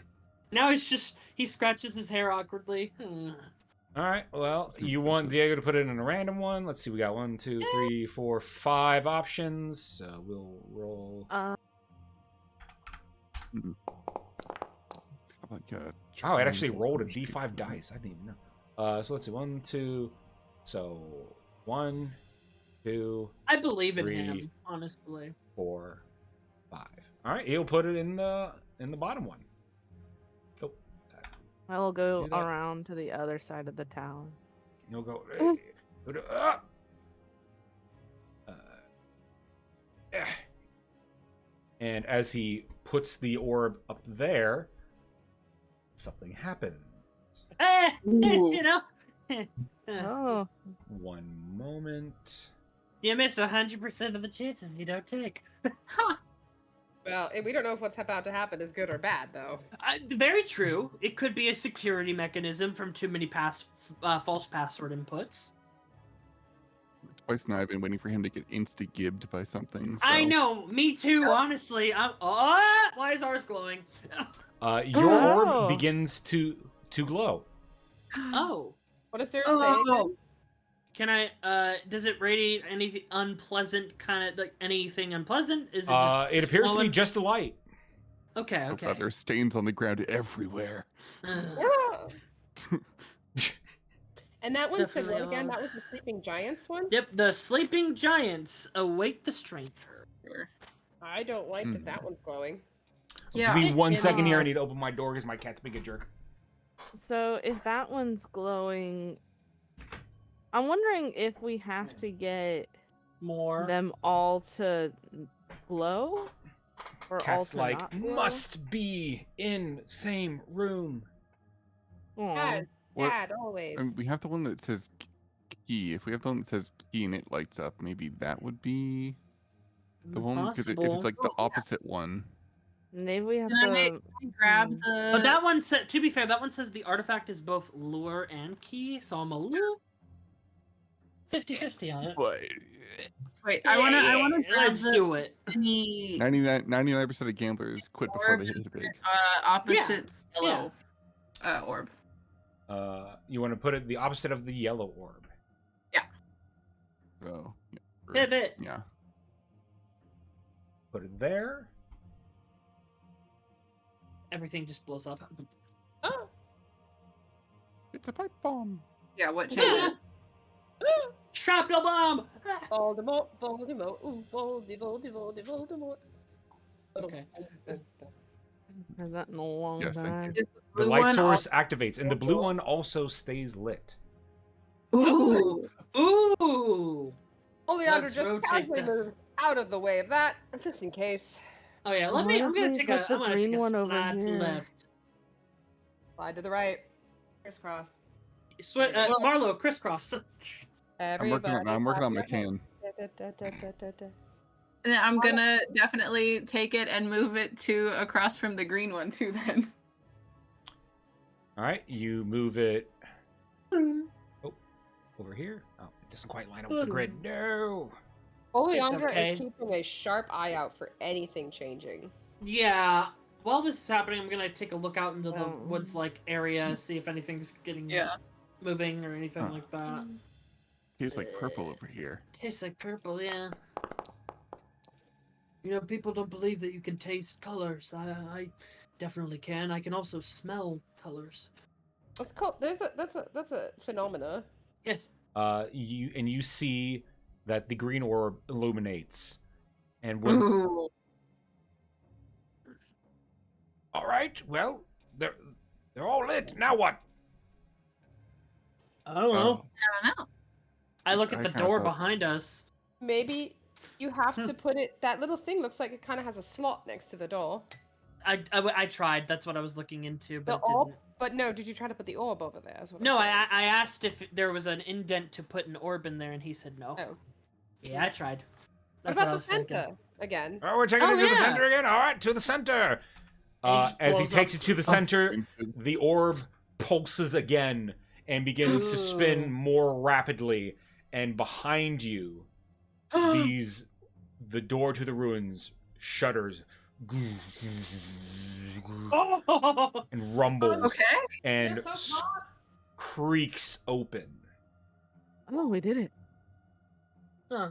Now it's just he scratches his hair awkwardly. All right. Well, Some you want bridges. Diego to put it in a random one. Let's see. We got 1, 2, 3, 4, 5 options. So we'll roll. It's got like a Oh, it actually triangle rolled a shape. D5 dice. I didn't even know. So let's see. 1, 2. So 1, 2, I believe in 3, him, honestly. 4, 5. All right. He'll put it in the bottom one. Oh, I will go Do that. around to the other side of the tower. you'll go. And as he puts the orb up there, something happens. Ooh. You know? Oh, One moment. You miss 100% of the chances you don't take. Well, we don't know if what's about to happen is good or bad, though. Very true. It could be a security mechanism from too many false password inputs. Twice now I've been waiting for him to get insta-gibbed by something. I so- know, me too, honestly. Why is ours glowing? Your Oh. orb begins to glow. Oh. What does there say? Oh. again? Can I, does it radiate anything unpleasant, kind of, like, anything unpleasant? Is it just It appears to be glowing? just a light. Okay, Oh okay. god, there's stains on the ground everywhere. Ugh. And that one said what Definitely again? on. That was the Sleeping Giants one? Yep, the sleeping giants await the stranger. I don't like that that one's glowing. Yeah. Give me 1 second here. I Yeah. need to open my door because my cat's being a jerk. so if that one's glowing, I'm wondering if we have to get More. them all to glow, or all Cat's to like, not glow? must be in same room. Aw. Dad, What- Dad, always. We have the one that says key. If we have the one that says key and it lights up, maybe that would be the one. Because if Possible. it's like the Oh, yeah. opposite one, Maybe we have Can I to. grab Mm. the. But that one said, to be fair, that one says the artifact is both lure and key, so I'm a little 50-50 on it. but Wait, I wanna grab Let's the Mm. do it. the 99% of gamblers quit before they hit it big. opposite yellow orb. You want to put it the opposite of the yellow orb. So yeah, or- Pivot. yeah. Put it there. Everything just blows up. Oh, It's a pipe bomb. Yeah, what changes? Shrapnel bomb! Voldemort, Voldemort, ooh, Voldemort. Okay. Heard that in a long Yes, thank time. Is The blue light one source activates, and the blue also- one also stays lit. Ooh. Ooh! Oleander Let's just rotate casually the- moves out of the way of that, just in case. Oh yeah, What I'm if gonna we take put a, the I'm gonna take green a one over slide to here? left. Slide to the right. Crisscross. Marlo, crisscross. I'm working on my tan. And I'm gonna definitely take it and move it to across from the green one too. Then. All right, you move it over here. Oh, it doesn't quite line up with the grid. No. Oleander okay. is keeping a sharp eye out for anything changing. Yeah. While this is happening, I'm gonna take a look out into the Oh. woods like area, see if anything's getting Yeah. moving or anything Huh. like that. Tastes like purple over here. Tastes like purple, yeah. You know, people don't believe that you can taste colors. I definitely can. I can also smell colors. That's cool. That's a phenomena. Yes. You see that the green orb illuminates, and when Ooh. all right, well, they're all lit. Now what? I don't know. I don't know. I look I at the kinda door thought- behind us. Maybe you have to put it. That little thing looks like it kind of has a slot next to the door. I tried. That's what I was looking into, but The it orb. didn't. But no, did you try to put the orb over there? Is what I'm No, saying. I asked if there was an indent to put an orb in there, and he said no. Oh. Yeah, I tried. What That's what I about the was thinking. center again? Oh, we're taking Oh, it to the yeah. center again. All right, to the center. And he just As he blows takes up. it to the center, the orb pulses again and begins to spin Ooh. more rapidly. And behind you, the door to the ruins shudders Oh! and rumbles Okay. and They're so hot. creaks open. Oh, we did it. Huh.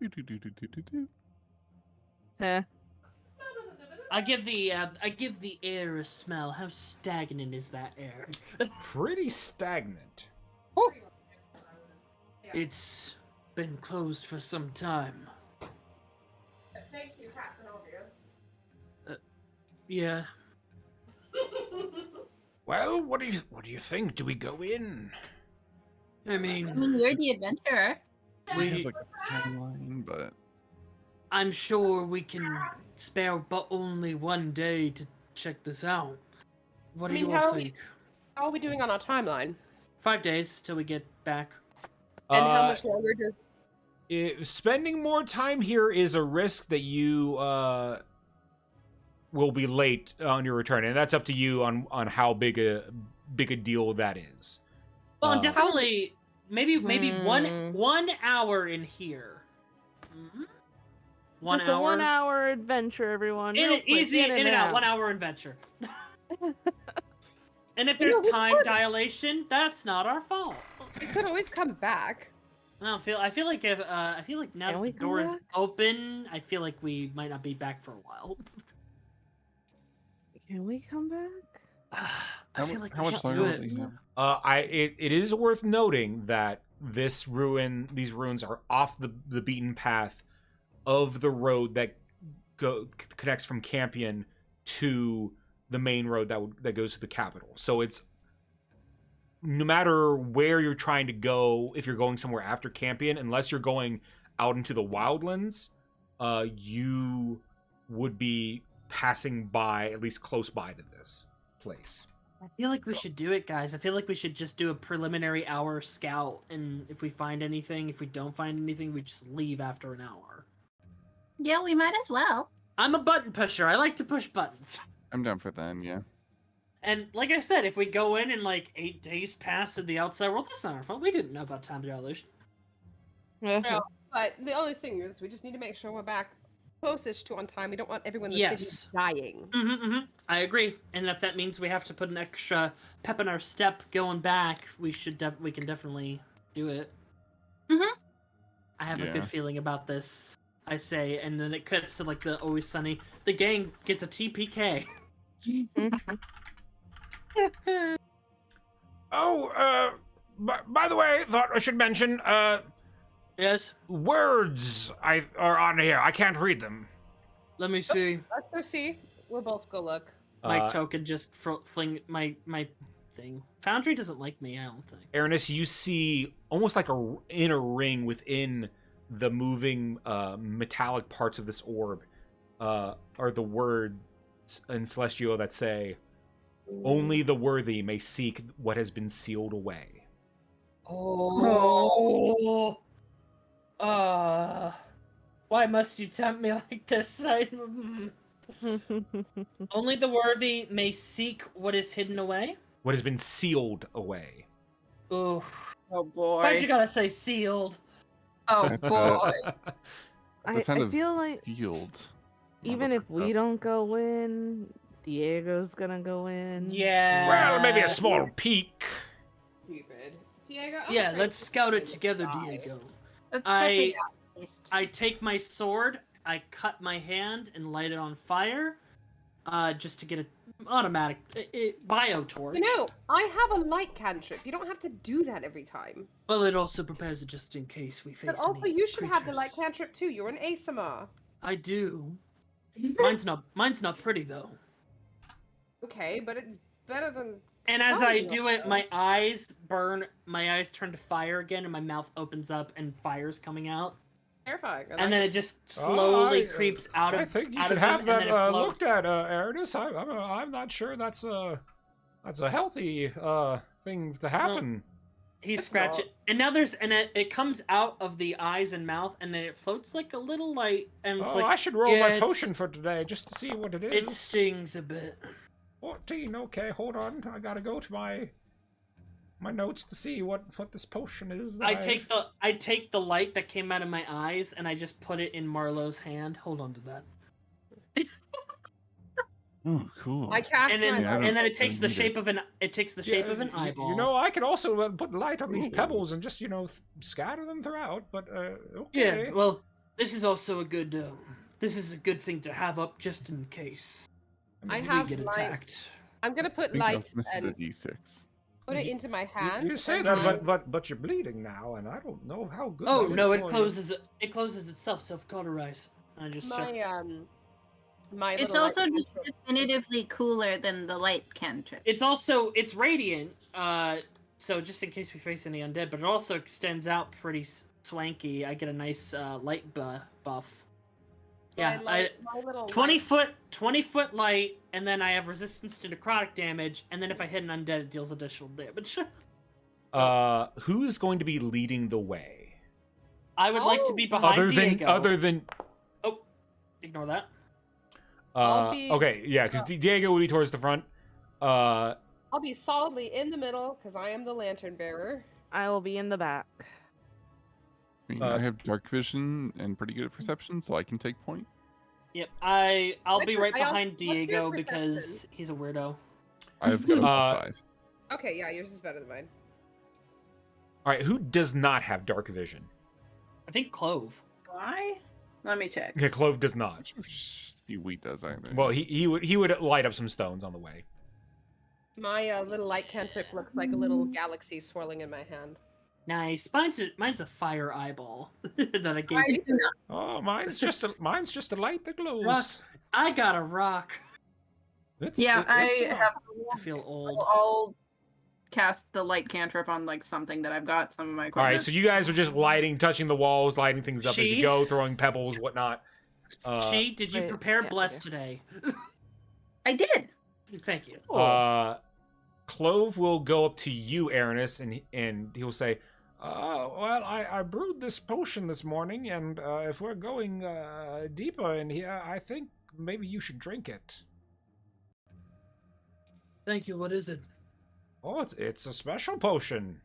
Do-do-do-do-do-do. Eh. I give the air a smell. How stagnant is that air? Pretty stagnant. It's been closed for some time. Thank you, Captain Obvious. Yeah. Well, what do you think? Do we go in? I mean, You're the adventurer. We have like a timeline, but I'm sure we can spare but only one day to check this out. What I do mean, you all how are we- think? How are we doing on our timeline? 5 days till we get back. And how much longer does? Spending more time here is a risk that you will be late on your return, and that's up to you on how big a deal that is. Well, Uh, definitely, maybe Hmm. one hour in here. Mhm. 1 Just hour. a 1 hour adventure, everyone. In Real it, quick, easy, in and out. 1 hour adventure. And if You know, there's we time could- dilation, that's not our fault. We could always come back. I feel like if I feel like now Can that we the come door is back? open, I feel like we might not be back for a while. Can we come back? I feel like how we much should longer do will it. we have? It is worth noting that these ruins are off the beaten path of the road that connects from Campion to the main road that goes to the capital. So it's no matter where you're trying to go, if you're going somewhere after Campion, unless you're going out into the wildlands, you would be passing by, at least close by to this place. I feel like we should do it, guys. I feel like we should just do a preliminary hour scout, and if we find anything, if we don't find anything, we just leave after an hour. Yeah, we might as well. I'm a button pusher. I like to push buttons. I'm down for that, yeah. And like I said, if we go in and like 8 days pass in the outside world, that's not our fault. We didn't know about time dilation. Yeah. But the only thing is, we just need to make sure we're back closest to on time. We don't want everyone in the Yes. city dying. I agree. And if that means we have to put an extra pep in our step going back, we can definitely do it. Mhm. I have a Yeah. good feeling about this. I say, and then it cuts to like the Always Sunny. The gang gets a TPK. Oh, by the way, thought I should mention, Yes. words are on here. I can't read them. Let me see. Let's go see. We'll both go look. My token just fling my thing. Foundry doesn't like me. I don't think. Aranis, you see almost like in a ring within the moving metallic parts of this orb are the words in Celestial that say, "Only the worthy may seek what has been sealed away." Oh. Why must you tempt me like this? Only the worthy may seek what is hidden away? What has been sealed away. Ooh. Oh boy. Why'd you gotta say sealed? Oh boy. I sound feel like Field. even if we don't go in, Diego's gonna go in. Yeah. Well, maybe a small peek. Stupid. Diego? Yeah, Okay. let's scout it together, Die. Diego. Let's check it I out at least. I take my sword, I cut my hand and light it on fire, just to get an automatic biotorch. You know, I have a light cantrip. You don't have to do that every time. Well, it also prepares it just in case we face But also, any you should have the light creatures. cantrip too. You're an ASMR. I do. Mine's not pretty though. Okay, but it's better than. And as I Tell me do it, my eyes burn. My eyes turn to fire again, and my mouth opens up, and fire's coming out. Terrifying. And then it just slowly creeps out of. I think you out should of him, have and that then it floats. looked at, Aratus. I'm not sure that's a healthy thing to happen. He It's scratches not. it, and now it comes out of the eyes and mouth, and then it floats like a little light, and it's Oh, like I should roll yeah, my it's- potion for today just to see what it It is. stings a bit. 14. Okay, hold on. I gotta go to my notes to see what this potion is. that I take the light that came out of my eyes, and I just put it in Marlowe's hand. Hold on to that. Oh, cool. I cast And then Yeah, I don't- and then it takes don't the need shape of an shape of an y- eyeball. You know, I could also put light on these Ooh. pebbles and just scatter them throughout. But okay. Yeah, well, this is also a good thing to have up just in case I we have get light. attacked. I'm gonna I put think light Alchemist is a and D6. put it into my hand. You say and that, my- but you're bleeding now, and I don't know how good. Oh that is no, for it you. closes itself, self-cauterize. I just my It's little also light just cantrip. definitively cooler than the light cantrip. it's radiant, so just in case we face any undead, but it also extends out pretty swanky. I get a nice light buff. Yeah, my little 20 light- foot light, and then I have resistance to necrotic damage, and then if I hit an undead, it deals additional damage. Who's going to be leading the way? I would like to be Oh. behind Diego. Other than Oh, ignore that. I'll be- okay, yeah, because Diego will be towards the front. I'll be solidly in the middle because I am the lantern bearer. I will be in the back. I mean, Uh, I have dark vision and pretty good at perception, so I can take point. Yep, I'll be right I also- behind what's your Diego perception? because he's a weirdo. I've got a Uh, +5. Okay, yeah, yours is better than mine. All right, who does not have dark vision? I think Clove. Why? Let me check. Okay, Clove does not. He wheat does either. Well, he would light up some stones on the way. My little light cantrip looks like a little galaxy swirling in my hand. Nice. Mine's a fire eyeball that I gave I to do not. Oh, mine's just a light that glows. Rock. I got a rock. Yeah, I have. I feel old. I'll cast the light cantrip on like something that I've got. Some of my All equipment. right, so you guys are just lighting, touching the walls, lighting things up as She- you go, throwing pebbles, whatnot. Did you wait, prepare yeah, I bless do. today? I did. Thank you. Clove will go up to you, Aranis, and he'll say, well, I brewed this potion this morning, and if we're going deeper in here, I think maybe you should drink it. Thank you. What is it? Oh, it's a special potion.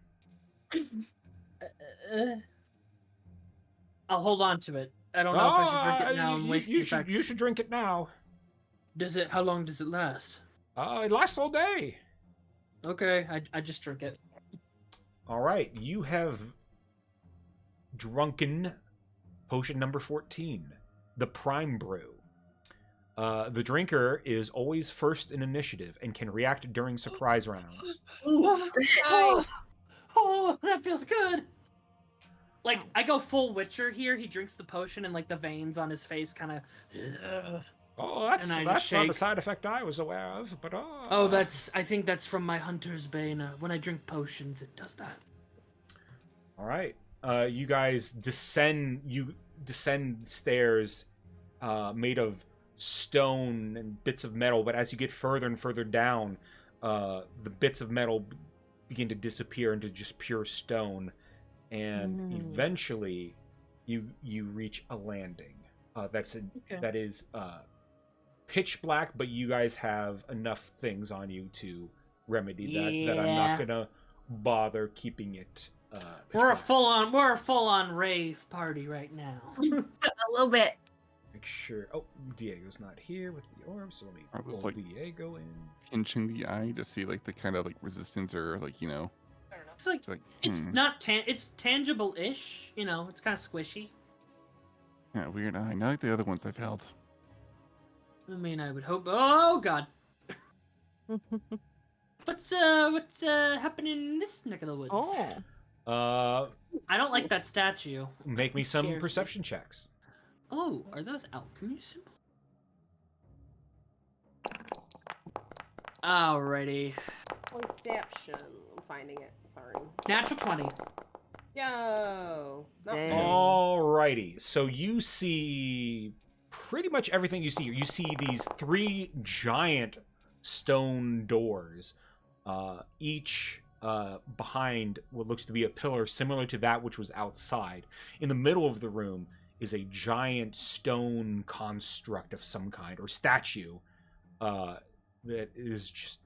I'll hold on to it. I don't know if I should drink it now and waste the you effects. should drink it now. How long does it last? It lasts all day. Okay, I just drink it. All right, you have drunken potion number 14, the Prime Brew. The drinker is always first in initiative and can react during surprise rounds. Ooh, Oh, that feels good. Like I go full Witcher here. He drinks the potion and like the veins on his face kind of. Oh, that's And I not just a shake. side effect I was aware of, but Oh, I think that's from my Hunter's Bane. When I drink potions, it does that. all right. You guys descend. You descend stairs, made of stone and bits of metal. But as you get further and further down, the bits of metal begin to disappear into just pure stone, and eventually, you reach a landing. That is pitch black, but you guys have enough things on you to remedy that I'm Yeah. not gonna bother keeping it. Pitch We're a black. full on rave party right now. a little bit. Make sure. Oh, Diego's not here with the orb, so let me I was pull like- Diego in. Pinching the eye to see like the kind of like resistance or like It's like it's not it's tangible-ish. You know, it's kind of squishy. Yeah, weird eye. Not like the other ones I've held. I mean, I would hope. Oh God. What's happening in this neck of the woods? Oh. I don't like that statue. Make me It some scares perception checks. Oh, are those alchemy symbols? Alrighty. Perception. I'm finding it. Sorry. Natural 20. Yo. Not Dang. bad. Alrighty, so you see pretty much everything you see. You see these 3 giant stone doors, each behind what looks to be a pillar similar to that which was outside. In the middle of the room is a giant stone construct of some kind, or statue, that is just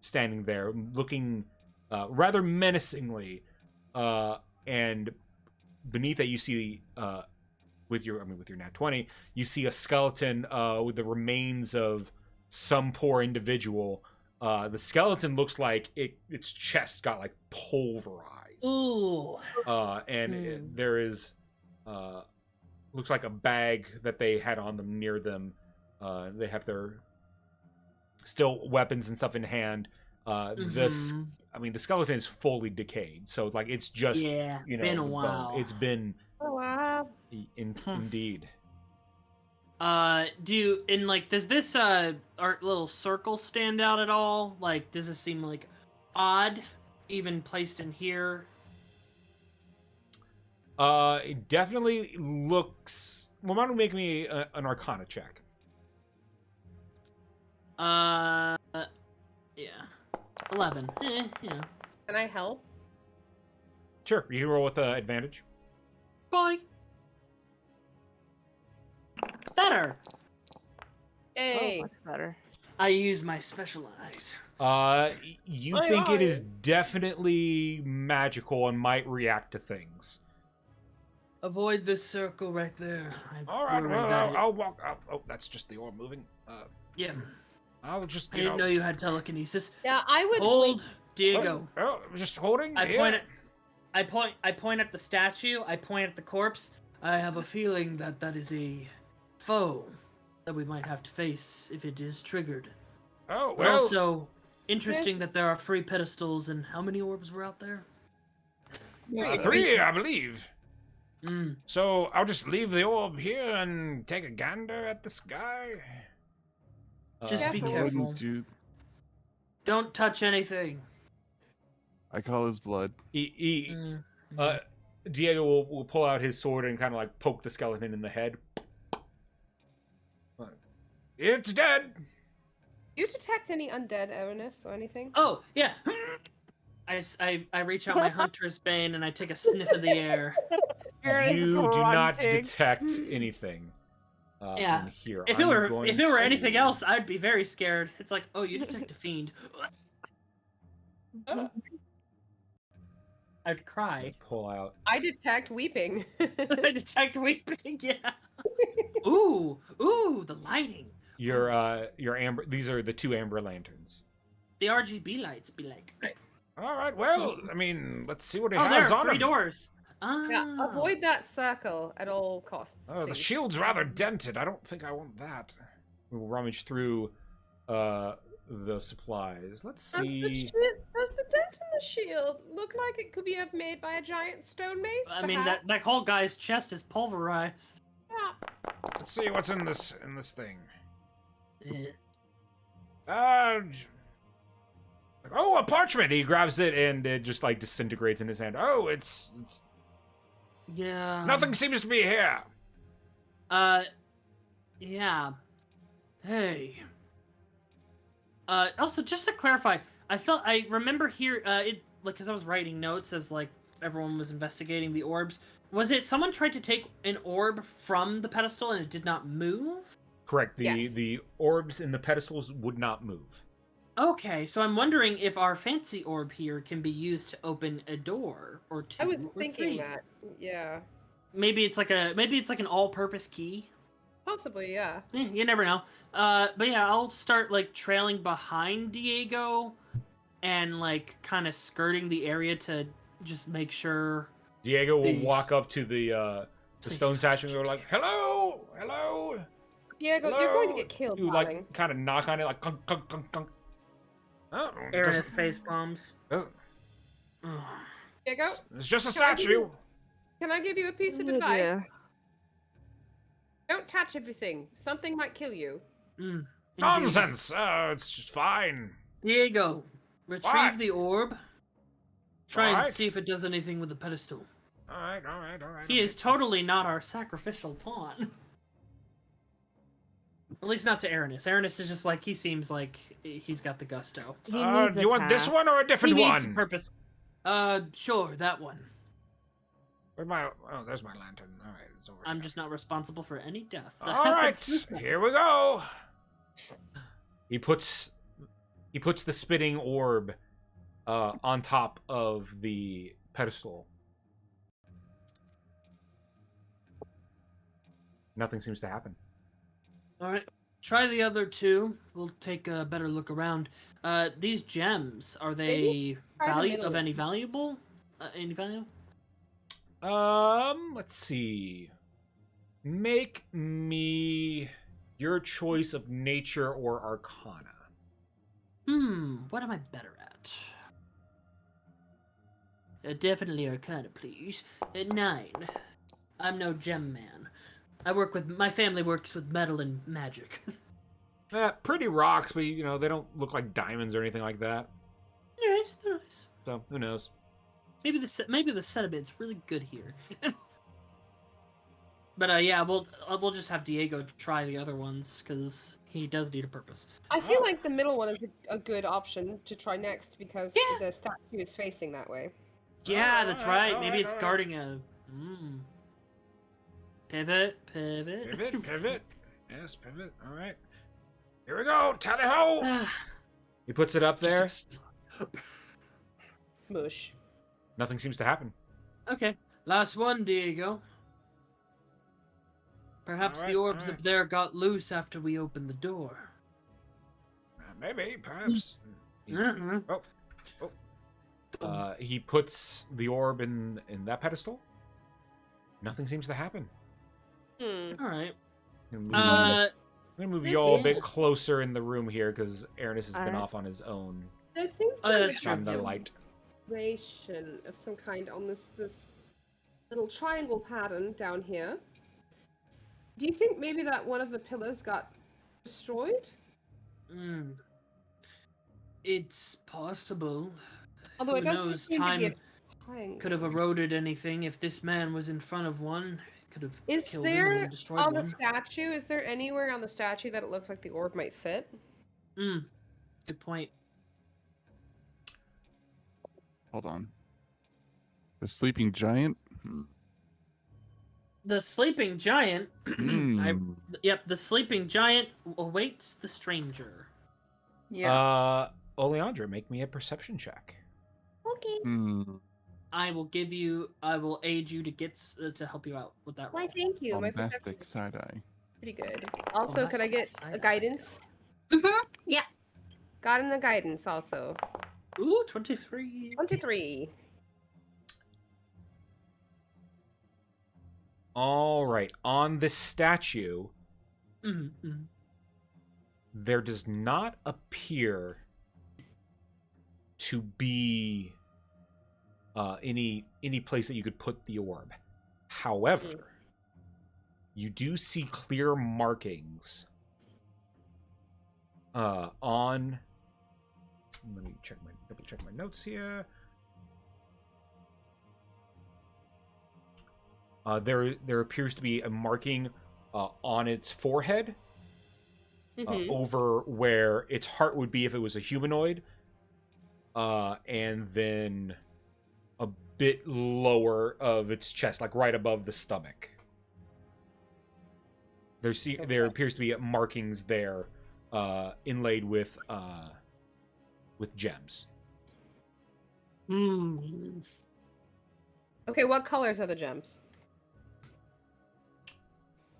standing there, looking rather menacingly, and beneath it you see, with your nat 20, you see a skeleton with the remains of some poor individual. The skeleton looks like its chest got like pulverized. Ooh. And there is looks like a bag that they had on them near them. They have their still weapons and stuff in hand. The skeleton is fully decayed, so like it's just Yeah, been a while. It's been Oh, wow. Indeed. Does this art little circle stand out at all? Like, does this seem like odd, even placed in here? It definitely looks. Well, why don't you make me an Arcana check? Yeah, 11. You know. Can I help? Sure, you can roll with advantage. Boy. Better. Hey. Oh, much better. I use my special eyes. You My think it is eyes. definitely magical and might react to things. Avoid this circle right there. All right, well, I'll walk up. Oh, that's just the orb moving. Yeah. I'll just. I didn't know you had telekinesis. Yeah, I would Hold, wait. Diego. Oh, just holding. I here. point at the statue. I point at the corpse. I have a feeling that that is a foe that we might have to face if it is triggered. Oh But well. also, interesting that there are free pedestals, and how many orbs were out there? 3, I believe. Mm. So I'll just leave the orb here and take a gander at the sky. Just be Careful. careful. Dude, Don't touch anything. I call his blood. Mm. Diego will pull out his sword and kind of like poke the skeleton in the head. It's dead. Do you detect any undead awareness or anything? Oh, yeah. I reach out my hunter's bane and I take a sniff of the air. You do not grunting. detect anything. Yeah. In here. If I'm it were going anything to- else, I'd be very scared. It's like, oh, you detect a fiend. I'd cry. pull out. I detect weeping. I detect weeping. Yeah. Ooh, the lighting. Your amber. These are the 2 amber lanterns. The RGB lights be like. All right. Well, I mean, let's see what it Oh, has there are on 3 him. doors. Ah. Yeah, avoid that circle at all costs. Oh, the please. shield's rather dented. I don't think I want that. We'll rummage through the supplies. Let's Does see. does the dent in the shield look like it could be made by a giant stone mace? I mean, perhaps? that whole guy's chest is pulverized. Yeah. Let's see what's in this thing. Eh. Oh, a parchment. He grabs it and it just like disintegrates in his hand. Oh, it's Yeah. nothing seems to be here. Yeah. Hey. Also, just to clarify, I remember here, because I was writing notes as, like, everyone was investigating the orbs. Was it someone tried to take an orb from the pedestal and it did not move? Correct. Yes. The orbs in the pedestals would not move. Okay, so I'm wondering if our fancy orb here can be used to open a door or 2. I was or thinking 3. that. Yeah. Maybe it's like an all-purpose key. Possibly, yeah. You never know. But yeah, I'll start like trailing behind Diego and like kind of skirting the area to just make sure. Diego will These- walk up to the stone statue and go like, "Hello, hello." Diego, you're going to get killed, You darling. like kind of knock on it like kunk kunk kunk kunk. Oh, Aranus face palms. doesn't- Diego, It's just a Can I give statue. you- can I give you a piece of advice? Yeah. Don't touch everything. Something might kill you. Indeed. Nonsense. It's just fine. Diego, retrieve What? the orb. Try and Alright. see if it does anything with the pedestal. All right, all right, all right. He is totally not our sacrificial pawn. At least not to Aranus. Aranus is just like, he seems like he's got the gusto. He needs Do a you want this task. one or a He different needs one? purpose. Sure, that one. Where's my? Oh, there's my lantern. All right, it's over. I'm here. just not responsible for any death. that All right, happens this night. here we go. He puts the spitting orb on top of the pedestal. Nothing seems to happen. All right, try the other two. We'll take a better look around. These gems, are they try the middle of one. any valuable? Any value? Let's see. Make me your choice of nature or arcana. What am I better at? Definitely Arcana, please. 9. I'm no gem man. My family works with metal and magic. Pretty rocks, but they don't look like diamonds or anything like that. Nice, nice. So who knows? Maybe the sentiment's really good here. But yeah, we'll just have Diego try the other ones because he does need a purpose. I feel like the middle one is a good option to try next because Yeah. the statue is facing that way. Yeah, that's right. Alright, Maybe it's alright. guarding a. Pivot. Pivot. Yes, pivot. All right. Here we go. Tally ho! He puts it up there. Smush. Nothing seems to happen. Okay, last one, Diego. Perhaps the Alright, orbs alright. up there got loose after we opened the door. Maybe, perhaps. Uh-uh. He puts the orb in that pedestal. Nothing seems to happen. Hmm. All right. I'm gonna move this you all a is- bit closer in the room here because Aranus has been Alright. off on his own. There seems Oh, to that's be true. On the light. decoration of some kind on this little triangle pattern down here. Do you think maybe that one of the pillars got destroyed? It's possible. Although Who it does knows? just seem to be a Time triangle. could have eroded anything. If this man was in front of one, it could have Is killed him there and destroyed on one. the statue? Is there anywhere on the statue that it looks like the orb might fit? Good point. Hold on. The sleeping giant? The sleeping giant. Hmm. Yep, the sleeping giant awaits the stranger. Yeah. Oleandra, make me a perception check. Okay. Hmm. I will aid you to to help you out with that. Why, roll. thank you. My Bombastic perception is side eye. pretty good. Also, could I get Bombastic a side-eye. guidance? Yeah. Got in the guidance also. Ooh, 23. 23. All right. On this statue, Mm-hmm. there does not appear to be any place that you could put the orb. However, you do see clear markings on. Let me double check my notes here. There appears to be a marking on its forehead. Mhm. Over where its heart would be if it was a humanoid, and then a bit lower of its chest, like right above the stomach. There appears to be markings there, inlaid with gems. Okay, what colors are the gems?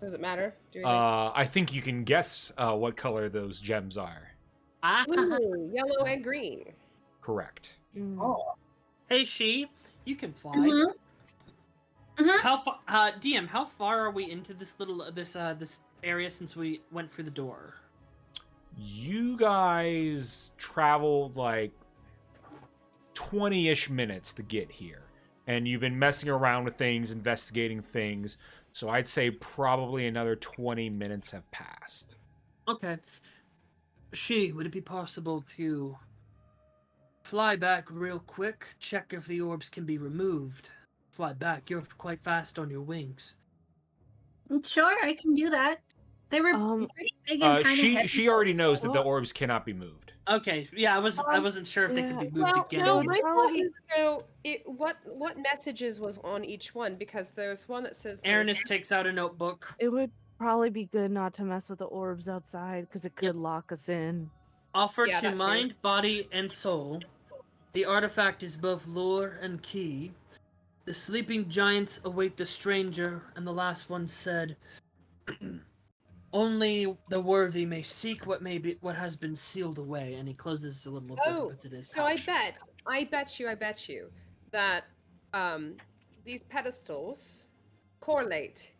Does it matter? Do you think? I think you can guess what color those gems are. Ah, Blue, yellow, and green. Correct. Mm. Oh. Hey, she, you can fly. Mhm. Mhm. How far, DM? How far are we into this this area since we went through the door? You guys traveled like 20-ish minutes to get here, and you've been messing around with things, investigating things. So I'd say probably another 20 minutes have passed. Okay. She, would it be possible to fly back real quick, check if the orbs can be removed? Fly back. You're quite fast on your wings. Sure, I can do that. They were pretty big and kind of heavy. She already knows that the What? orbs cannot be moved. Okay, yeah, I wasn't sure if they could be moved Well, again. no, would my probably thought be- is though, what messages was on each one? Because there's one that says Aranis takes out a notebook. It would probably be good not to mess with the orbs outside because it could lock us in. Offer Yeah, to that too. mind, body, and soul. The artifact is both lure and key. The sleeping giants await the stranger, and the last one said, "Only the worthy may seek what has been sealed away." And he closes the little book and puts it in his So pouch. I bet you that these pedestals correlate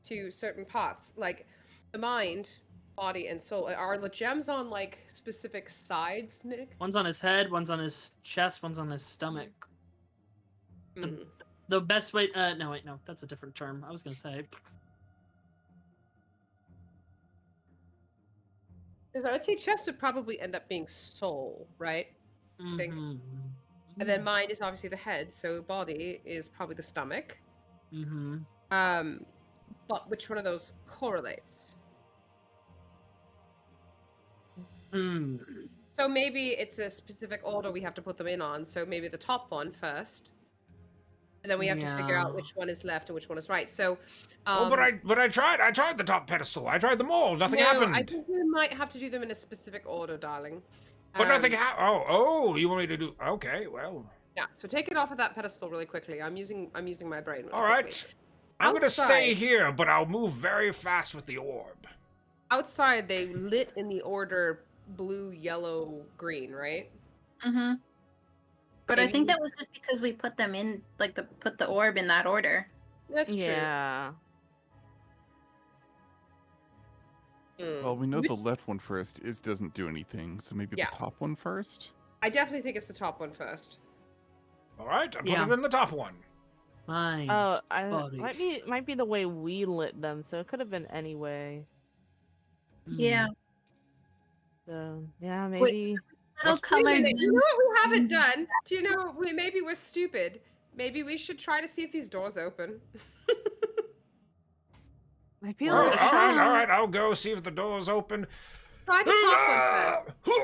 to certain parts, like the mind, body, and soul. Are the gems on like specific sides, Nick? One's on his head, one's on his chest, one's on his stomach. Mm. The best way, no, wait, no, that's a different term. I was gonna say. Because I would say chest would probably end up being soul, right? think. Mhm. And then mind is obviously the head, so body is probably the stomach. Mhm. But which one of those correlates? Hmm. So maybe it's a specific order we have to put them in on. So maybe the top one first, and then we have to figure out Yeah. which one is left and which one is right. So, but I tried the top pedestal. I tried them all. Nothing no, happened. I think we might have to do them in a specific order, darling. But nothing happened. Oh, you want me to do? Okay, well. Yeah. So take it off of that pedestal really quickly. I'm using my brain. Really All right. quickly. I'm gonna stay Outside- here, but I'll move very fast with the orb. Outside, they lit in the order blue, yellow, green, right? Mm-hmm. But I Maybe think we- that was just because we put them in, like, put the orb in that order. That's true. Yeah. Hmm. Well, we know the Which- left one first doesn't do anything, so maybe Yeah. the top one first. I definitely think it's the top one first. All right, I put Yeah. it in the top one. Mind. Oh, body. might be the way we lit them, so it could have been any way. Yeah. So yeah, Wait. maybe. Little Wait a colored. minute, you know what we haven't Mm. done? Do you know maybe we're stupid. Maybe we should try to see if these doors open. I feel Well, like all right, I'll go see if the door's open. Try the top one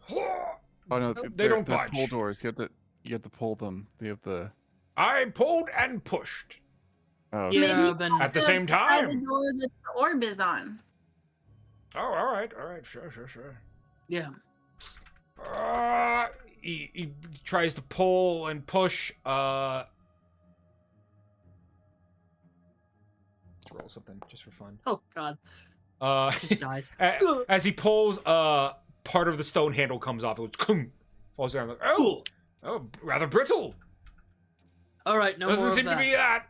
first. Oh no, Oh, they don't they're budge. pull doors. You have to pull them. They have the. I pulled and pushed Oh, Yeah, Maybe then at the same By the time. door that the orb is on. Oh, all right, sure. yeah. He tries to pull and push. Roll something just for fun. Oh God, just dies. As he pulls, part of the stone handle comes off. It goes, falls down. Like, Cool. oh, rather brittle. All right, no Doesn't more seem of to that. be that.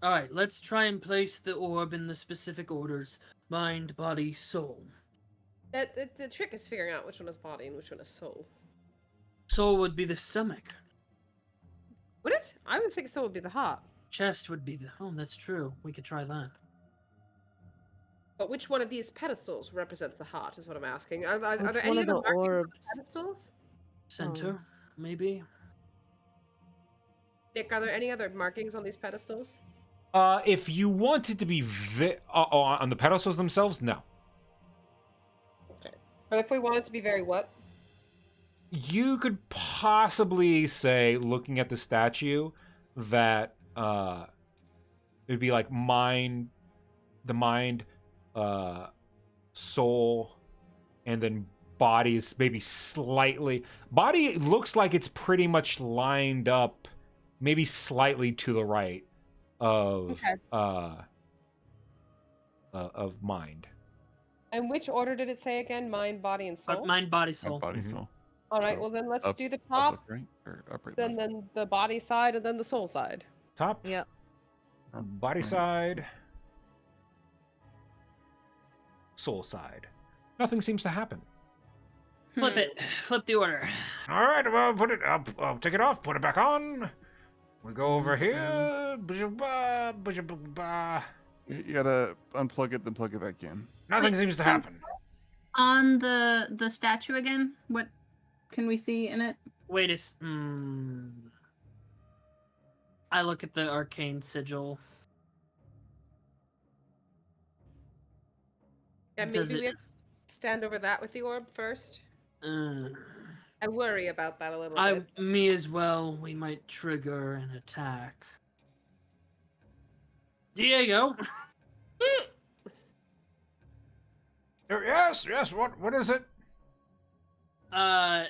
All right, let's try and place the orb in the specific orders: mind, body, soul. The trick is figuring out which one is body and which one is soul. Soul would be the stomach. Would it? I would think soul would be the heart. Chest would be the. Oh, that's true. We could try that. But which one of these pedestals represents the heart is what I'm asking. Are Which there one any of other the markings on orbs? the pedestals? Center, maybe. Nick, are there any other markings on these pedestals? If you want it to be on the pedestals themselves, no. Okay. But if we want it to be very what? You could possibly say, looking at the statue, that it'd be like mind, soul, and then body is maybe slightly. Body looks like it's pretty much lined up, maybe slightly to the right of of mind. And which order did it say again? Mind, body, and soul? Mind, body, my soul. body Mhm. soul. All right, So, well then let's up- do the Up, top, left, right, or up, right, then left? the body side, and then the soul side. Top, Yep. body Right. side, soul side. Nothing seems to happen. Flip it. Flip the order. All right, well, put it up. I'll take it off. Put it back on. We go over here. Ba-ja-ba, ba-ja-ba-ba. You gotta unplug it, then plug it back in. Nothing Wait, seems to so- happen. On the statue again, what can we see in it? Wait a I look at the arcane sigil. Yeah, Does maybe we it- have to stand over that with the orb first. Uh, I worry about that a little bit. me as well. We might trigger an attack. Diego. Yes, yes. What is it? Gosh.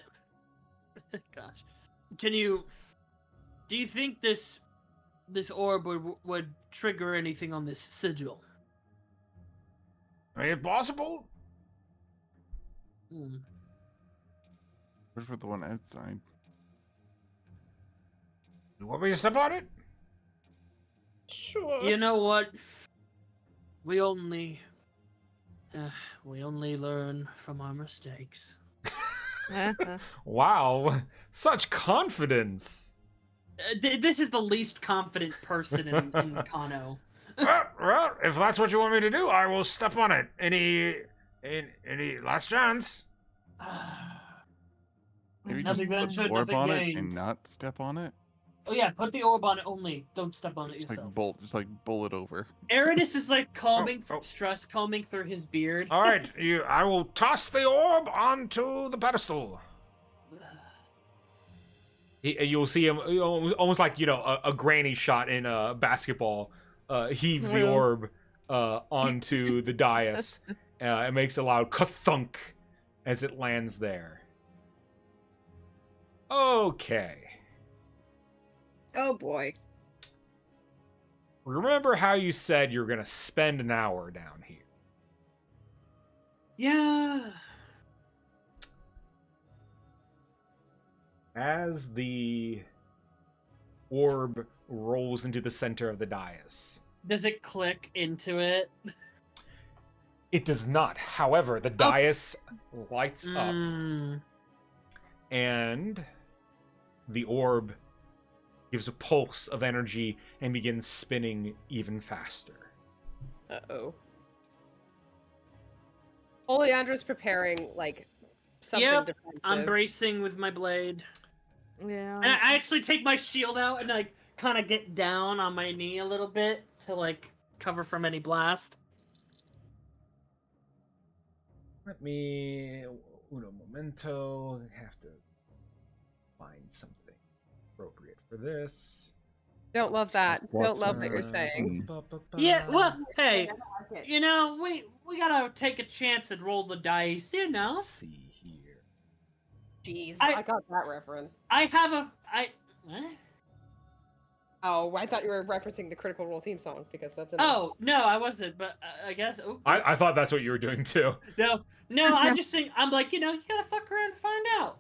Do you think this orb would trigger anything on this sigil? Is it possible? Hmm. What for the one outside? You want me to step on it? Sure. You know what? We only learn from our mistakes. Wow, such confidence. This is the least confident person in Kano. Well, if that's what you want me to do, I will step on it. Any last chance? Maybe Nothing just put the ventured, orb nothing on gained. it and not step on it. Oh yeah, put the orb on it only. Don't step on it Just yourself. like bullet over. Aranis is like combing Oh. stress combing through his beard. All right, I will toss the orb onto the pedestal. You'll see him almost like a granny shot in basketball. Heave the Yeah. orb onto the dais. It makes a loud ka-thunk as it lands there. Okay. Oh boy. Remember how you said you're gonna spend an hour down here? Yeah. As the orb rolls into the center of the dais. Does it click into it? It does not. However, the dais lights up Mm. and the orb gives a pulse of energy and begins spinning even faster. Uh-oh. Oleandra's preparing, like, something Yep, defensive. I'm bracing with my blade. Yeah. And I actually take my shield out and like kind of get down on my knee a little bit to like cover from any blast. Let me uno momento. I have to find something appropriate for this. Don't love that. Lots Don't love of what you're stuff. saying. Yeah, well, hey, I don't like it. you know, we gotta take a chance and roll the dice, you know. Let's see here. Jeez, I- I got that reference. I have a what? Oh, I thought you were referencing the Critical Role theme song because that's. Oh no, I wasn't, but I guess. Oh, I thought that's what you were doing too. no, I just think I'm like, you know, you gotta fuck around and find out.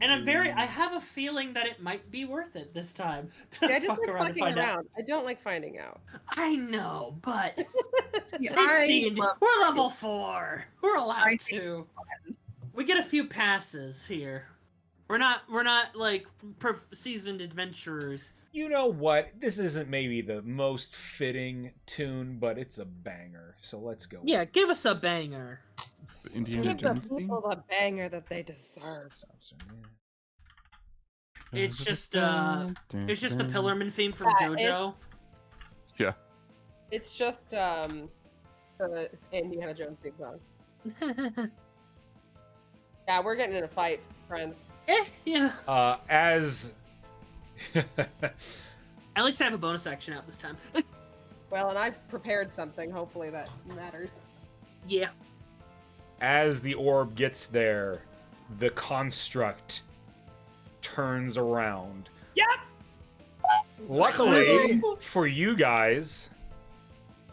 And I have a feeling that it might be worth it this time to Yeah, I just fuck like around and fucking find out. around. I don't like finding out. I know, but See, it's D&D. love- We're level 4. We're allowed I to. We get a few passes here. We're not like seasoned adventurers. You know what? This isn't maybe the most fitting tune, but it's a banger. So let's go. Yeah, with give us a this. banger. The Indiana Give the Jones theme? people the banger that they deserve. It's just the Pillarman theme from Yeah, JoJo. Yeah. It's just the Indiana Jones theme song. Yeah, we're getting in a fight, friends. Yeah. As At least I have a bonus action out this time. Well, and I've prepared something. Hopefully that matters. Yeah. as the orb gets there, the construct turns around. Yep. Luckily for you guys,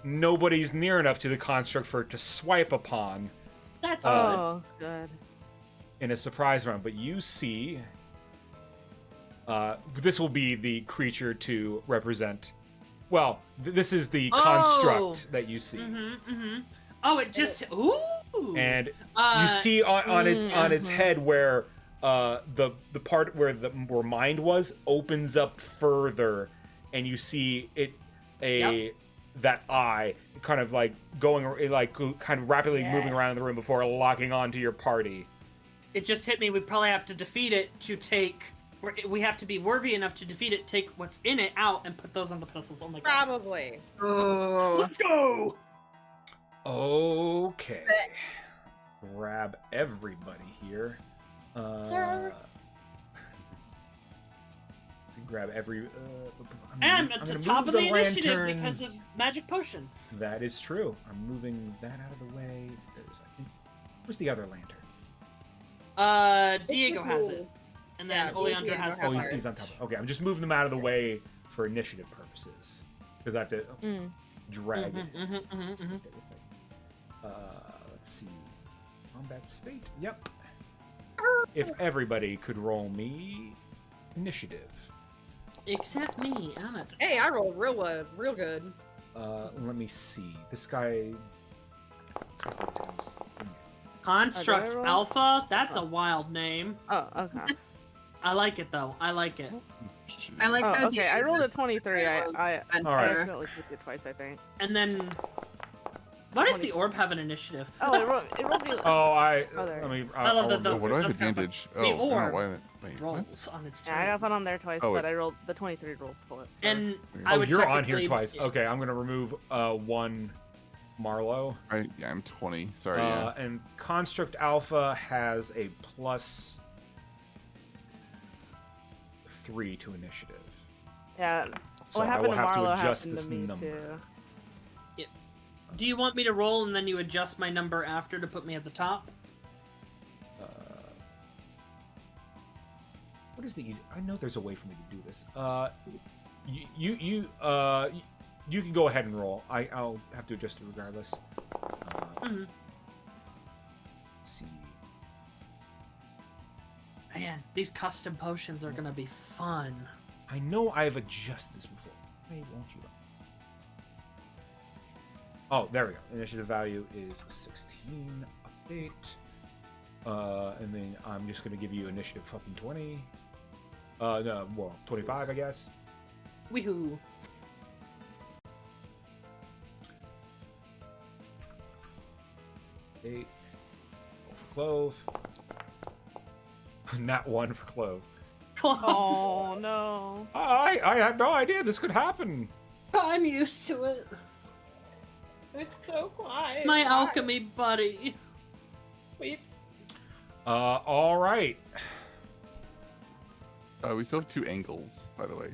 nobody's near enough to the construct for it to swipe upon. That's Oh, good. in a surprise round, but you see. This will be the creature to represent. Well, this is the construct that you see. Oh, it just ooh. And you see on its head where the part where where mind was opens up further, and you see it that eye kind of like going like kind of rapidly moving around the room before locking onto your party. It just hit me. We probably have to defeat it to take. We have to be worthy enough to defeat it. Take what's in it out and put those on the pistols. Oh my god! Probably. Oh. Let's go. Okay. Grab everybody here. Sir. To grab every. I'm at the top of the initiative because of magic potion. That is true. I'm moving that out of the way. Where's the other lantern? Diego has it, and then Oleandra has the Oh, he's on top. Okay, I'm just moving them out of the way for initiative purposes because I have to drag it. Let's see. Combat state. Yep. If everybody could roll me initiative. Except me, I'm at. Hey, I rolled real good. Let me see. This guy. Construct Alpha? That's a wild name. Oh, okay. I like it though. I like it. I like how okay. I rolled a 23. I Alright. accidentally clicked it twice, I think. And then, why does the orb have an initiative? Oh, it rolled me. Oh, there. let me. I love Oh, what do I have that's kind of advantage? the Oh, I don't know orb why that. Wait, what? rolls on its turn. Yeah, I got put on there twice, Oh, but I rolled the 23 rolled for it. And first. I Oh, would you're on here technically- twice. Okay, I'm gonna remove one Marlowe. Right, yeah, I'm 20. Sorry, yeah. And Construct Alpha has a +3 to initiative. Yeah. So What I happened will to have to Marlo adjust happened this to me number. too. Do you want me to roll and then you adjust my number after to put me at the top? What is the easy? I know there's a way for me to do this. You can go ahead and roll. I'll have to adjust it regardless. Let's see. Man, these custom potions are gonna be fun. I know I've adjusted this before. Why won't you? Oh, there we go. Initiative value is 16. Update. And then I'm just gonna give you initiative fucking 20. No, well, 25, I guess. Weehoo. 8. Go for Clove. Not 1 for Clove. Oh no. I had no idea this could happen. I'm used to it. It's so quiet. My alchemy buddy. Weeps. All right. We still have 2 angles, by the way.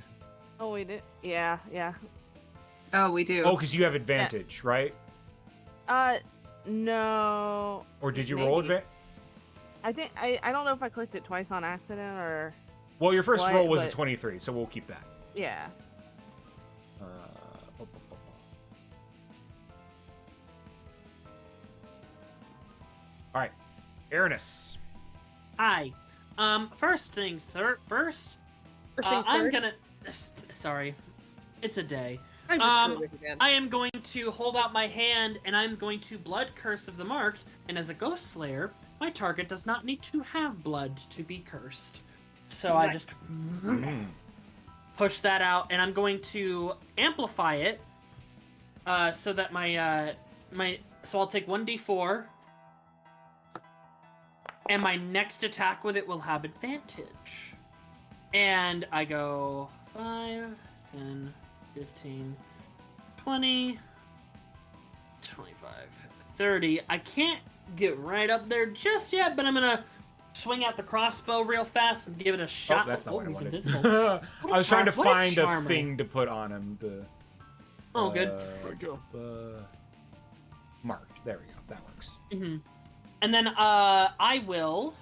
Oh, we did. Yeah. Oh, we do. Oh, because you have advantage, right? No. Or did you roll Maybe. advantage? I think I don't know if I clicked it twice on accident or Well, your first What? roll was a But- 23, so we'll keep that. yeah. All right, Aranis. Hi. First things first. First things I'm third. gonna. Sorry, it's a day. I'm just screwing with you, man. I am going to hold out my hand and I'm going to Blood Curse of the Marked, and as a Ghost Slayer, my target does not need to have blood to be cursed. So I just push that out, and I'm going to amplify it so that so I'll take 1d4, and my next attack with it will have advantage. And I go 5, 10, 15, 20, 25, 30. I can't get right up there just yet, but I'm gonna swing out the crossbow real fast and give it a shot. Oh, that's not what I he's wanted. invisible. I was trying to What a find a charmer. thing to put on him. Oh, good. There we go. Marked. There we go. That works. hmm And then I will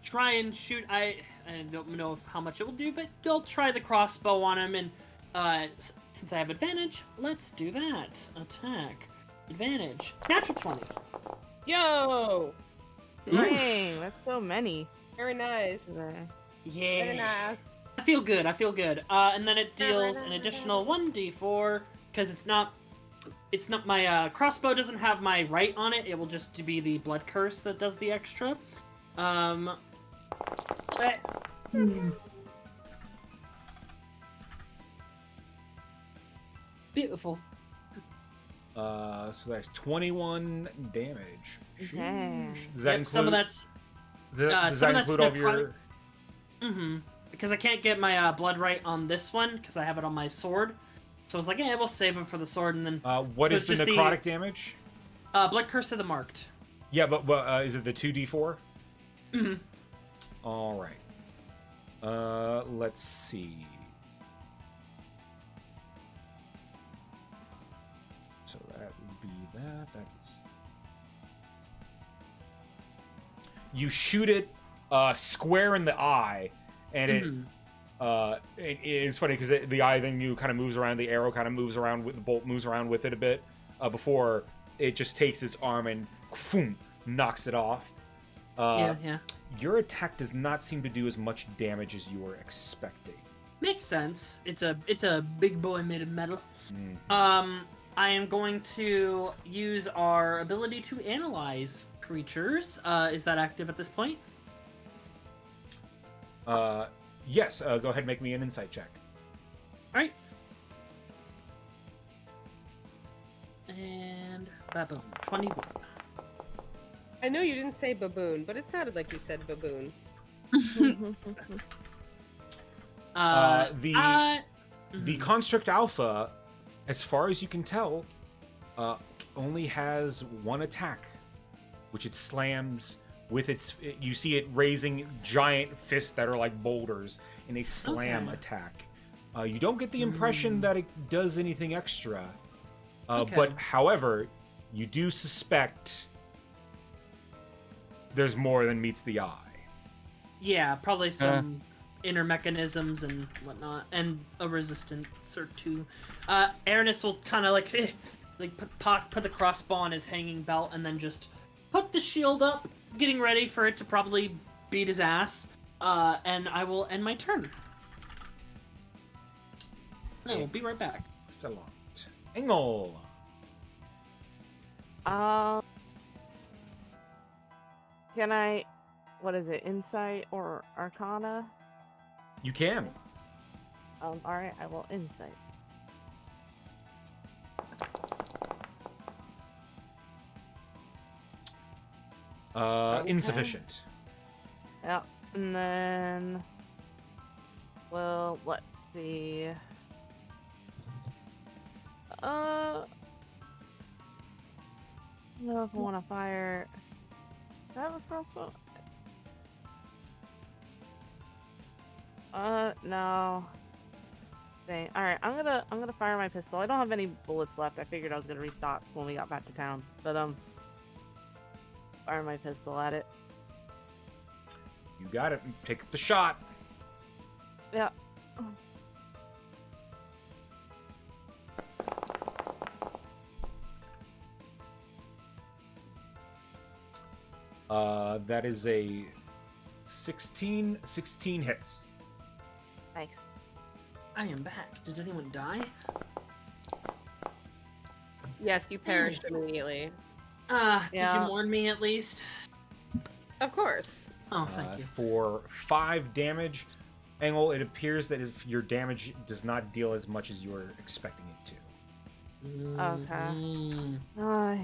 try and shoot. I don't know how much it will do, but I'll try the crossbow on him. And since I have advantage, let's do that. Attack. Advantage. Natural 20. Yo! Dang, that's so many. Very nice. There. Very Yeah. nice. I feel good. And then it deals an additional 1d4 because it's not my crossbow doesn't have my right on it. It will just be the blood curse that does the extra. Beautiful. So that's 21 damage. Dang. Does that include? Some of that's does that include all of your? Because I can't get my blood right on this one because I have it on my sword. So I was like, yeah, we'll save it for the sword, and then. What so is the it's just necrotic damage? Blood curse of the marked. Yeah, but is it the 2d4? Mm-hmm. All right. Let's see. So that would be that. That's. You shoot it square in the eye, and it's funny because the eye then kind of moves around. The arrow kind of moves around with the bolt moves around with it a bit before it just takes its arm and knocks it off. Yeah. Your attack does not seem to do as much damage as you were expecting. Makes sense. It's a big boy made of metal. I am going to use our ability to analyze creatures. Is that active at this point? Yes. Go ahead and make me an insight check. All right. And baboon, 21. I know you didn't say baboon, but it sounded like you said baboon. The Construct Alpha, as far as you can tell, only has one attack, which it slams with its. You see it raising giant fists that are like boulders in a slam attack. You don't get the impression that it does anything extra, but however, you do suspect there's more than meets the eye. Yeah, probably some inner mechanisms and whatnot, and a resistance or two. Aranis will kind of like put the crossbow on his hanging belt, and then just put the shield up, getting ready for it to probably beat his ass. And I will end my turn. I will be right back. Excellent. Engel. Can I? What is it? Insight or Arcana? You can. All right, I will insight. Insufficient. Yeah, and then, well, let's see. I don't know if I want to fire. Do I have a crossbow? No. Dang. All right, I'm gonna fire my pistol. I don't have any bullets left. I figured I was gonna restock when we got back to town, but fire my pistol at it. You got it. Take the shot. Yeah. That is a 16 hits. Nice. I am back. Did anyone die? Yes, you perished immediately. Did Yeah. you warn me at least? Of course. Oh, thank you. For 5 damage, Engel, it appears that if your damage does not deal as much as you were expecting it to. Okay.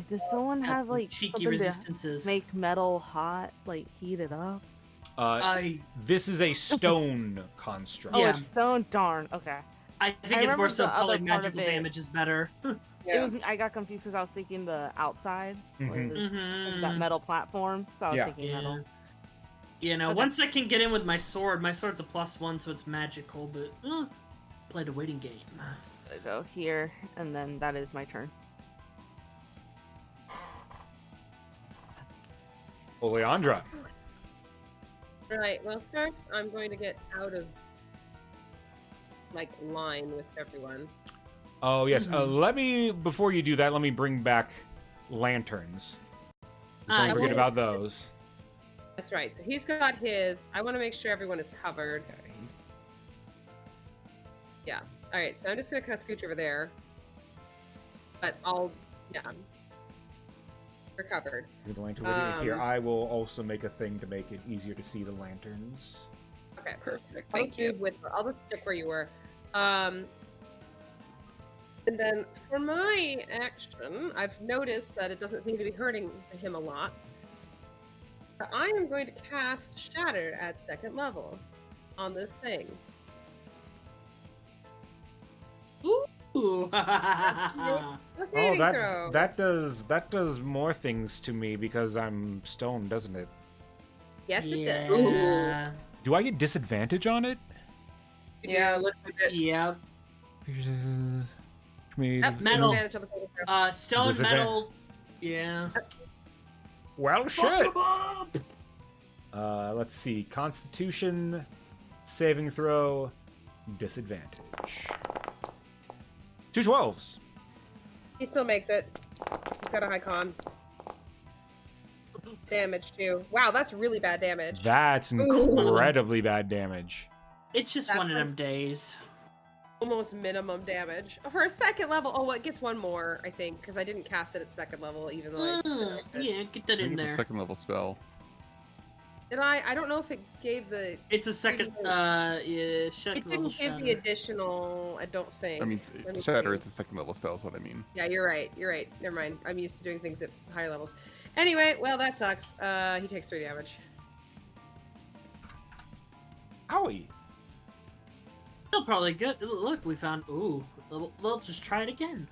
Does someone Got have some like cheeky something resistances. to make metal hot, like heat it up? This is a stone construct. Oh, Yeah. it's stone. Darn. Okay. I think it's remember more so the other probably part of magical it. damage is better. It was. I got confused because I was thinking the outside was that metal platform, so I was thinking metal. You know, Okay. once I can get in with my sword's a +1, so it's magical, but played a waiting game. I go here, and then that is my turn. Oleandra. Right, well, first I'm going to get out of, line with everyone. Oh, yes. Before you do that, let me bring back lanterns. Just don't forget about those. That's right. So he's got his. I want to make sure everyone is covered. Okay. Yeah. All right. So I'm just gonna kind of scooch over there. But yeah. We're covered. With the lantern here, I will also make a thing to make it easier to see the lanterns. Okay. Perfect. I'll Thank you. I'll just stick where you were. And then for my action, I've noticed that it doesn't seem to be hurting him a lot. But I am going to cast Shatter at 2nd level on this thing. Ooh. A saving throw. that does more things to me because I'm stone, doesn't it? Yes, it does. Yeah. Do I get disadvantage on it? Yeah, looks like it. Yep. Yep, Metal. disadvantage on the saving throw. Stone, metal. Yeah. Well, shit. Fuck 'em up! Let's see. Constitution, saving throw, disadvantage. 2 12s. He still makes it. He's got a high con. Damage too. Wow, that's really bad damage. That's incredibly bad damage. It's just That's one of like- them days. Almost minimum damage. For a 2nd level, oh, it gets one more, I think, because I didn't cast it at 2nd level, even though I considered it. Yeah, get that I think in it's a there. 2nd level spell. Did I don't know if it gave the... It's a second, yeah, second It level didn't give the shatter. additional, I don't think. I mean, Let me Shatter see. is the 2nd level spell, is what I mean. Yeah, you're right. Never mind. I'm used to doing things at higher levels. Anyway, well, that sucks. He takes 3 damage. Owie. Still probably good. Look, we found. Ooh, we'll just try it again.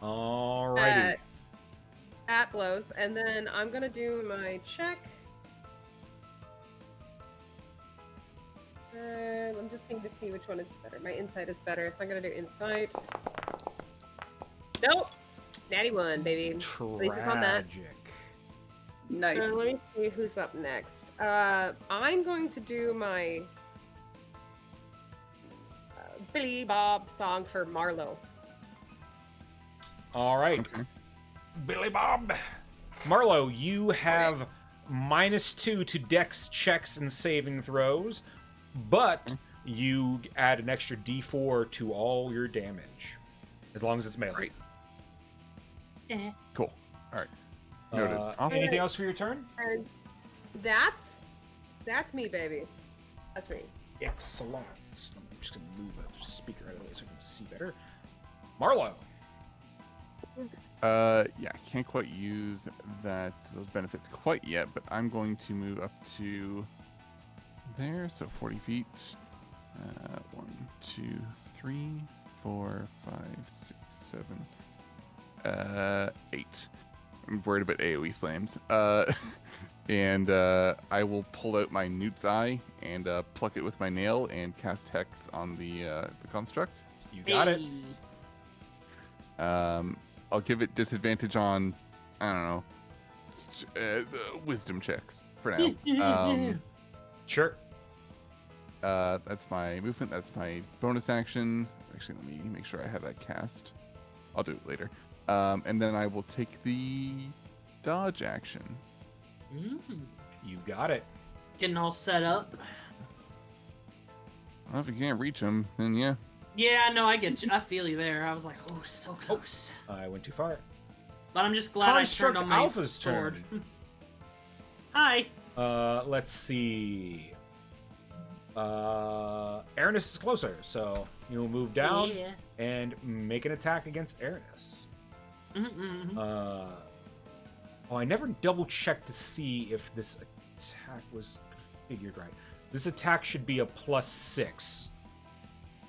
Alrighty. That blows. And then I'm going to do my check. I'm just seeing to see which one is better. My insight is better, so I'm going to do insight. Nope. Natty 1, baby. At least it's on that. Tragic. Nice. Let me see who's up next. I'm going to do my Billy Bob song for Marlowe. All right. Okay. Billy Bob. Marlo, you have -2 to dex checks and saving throws, but you add an extra d4 to all your damage, as long as it's melee. Great. Eh. Cool. All right. Noted. Awesome. Anything else for your turn? And that's me, baby. That's me. Excellent. I'm just going to move the speaker out of the way so I can see better. Marlo. Yeah, I can't quite use those benefits quite yet, but I'm going to move up to there, so 40 feet. 1, 2, 3, 4, 5, 6, 7, 8. I'm worried about AoE slams. And I will pull out my Newt's Eye and pluck it with my nail and cast Hex on the construct. You got it. I'll give it disadvantage on, I don't know, the wisdom checks for now. Sure. That's my movement. That's my bonus action. Actually, let me make sure I have that cast. I'll do it later. And then I will take the dodge action. You got it. Getting all set up. Well, if you can't reach him, then yeah. Yeah, no, I get you. I feel you there. I was like, oh, so close. I went too far. But I'm just glad Construct I turned on my Alpha's sword. turn. Hi. Let's see. Aranis is closer, so you'll move down Yeah. and make an attack against Aranis. Mm-hmm. I never double checked to see if this attack was configured right. This attack should be a +6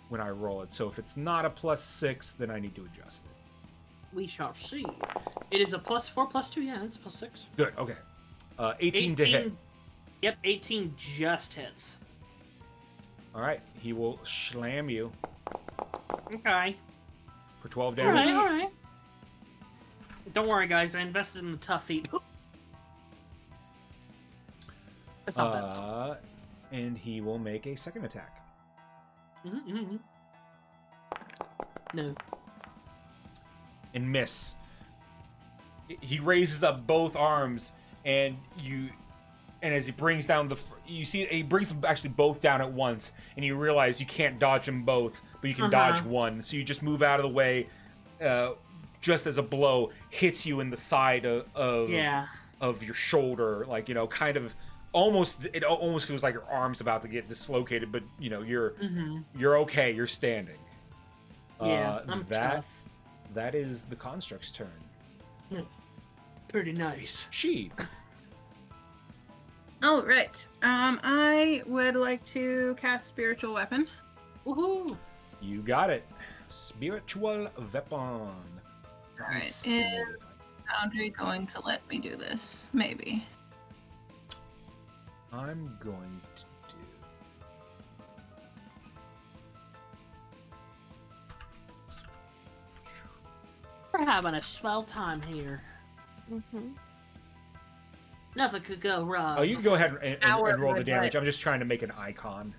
when I roll it. So if it's not a +6, then I need to adjust it. We shall see. It is a +4, +2. Yeah, it's a +6. Good. Okay. 18 to hit. Yep, 18 just hits. All right. He will slam you Okay. for 12 All damage. right, all right. Don't worry, guys. I invested in the tough feet. That's not bad. And he will make a second attack. Mm-hmm. No. And miss. He raises up both arms, and And as he brings down you see he brings them actually both down at once, and you realize you can't dodge them both, but you can dodge one. So you just move out of the way, just as a blow hits you in the side of your shoulder, like, you know, kind of almost. It almost feels like your arm's about to get dislocated, but you know you're okay. You're standing. Yeah, I'm tough. That is the construct's turn. Pretty nice. She. All right. I would like to cast Spiritual Weapon. Woohoo! You got it. Spiritual weapon. All right. Is Foundry going to let me do this? Maybe. I'm going to do. We're having a swell time here. Nothing could go wrong. Oh, you can go ahead and roll the damage. butt. I'm just trying to make an icon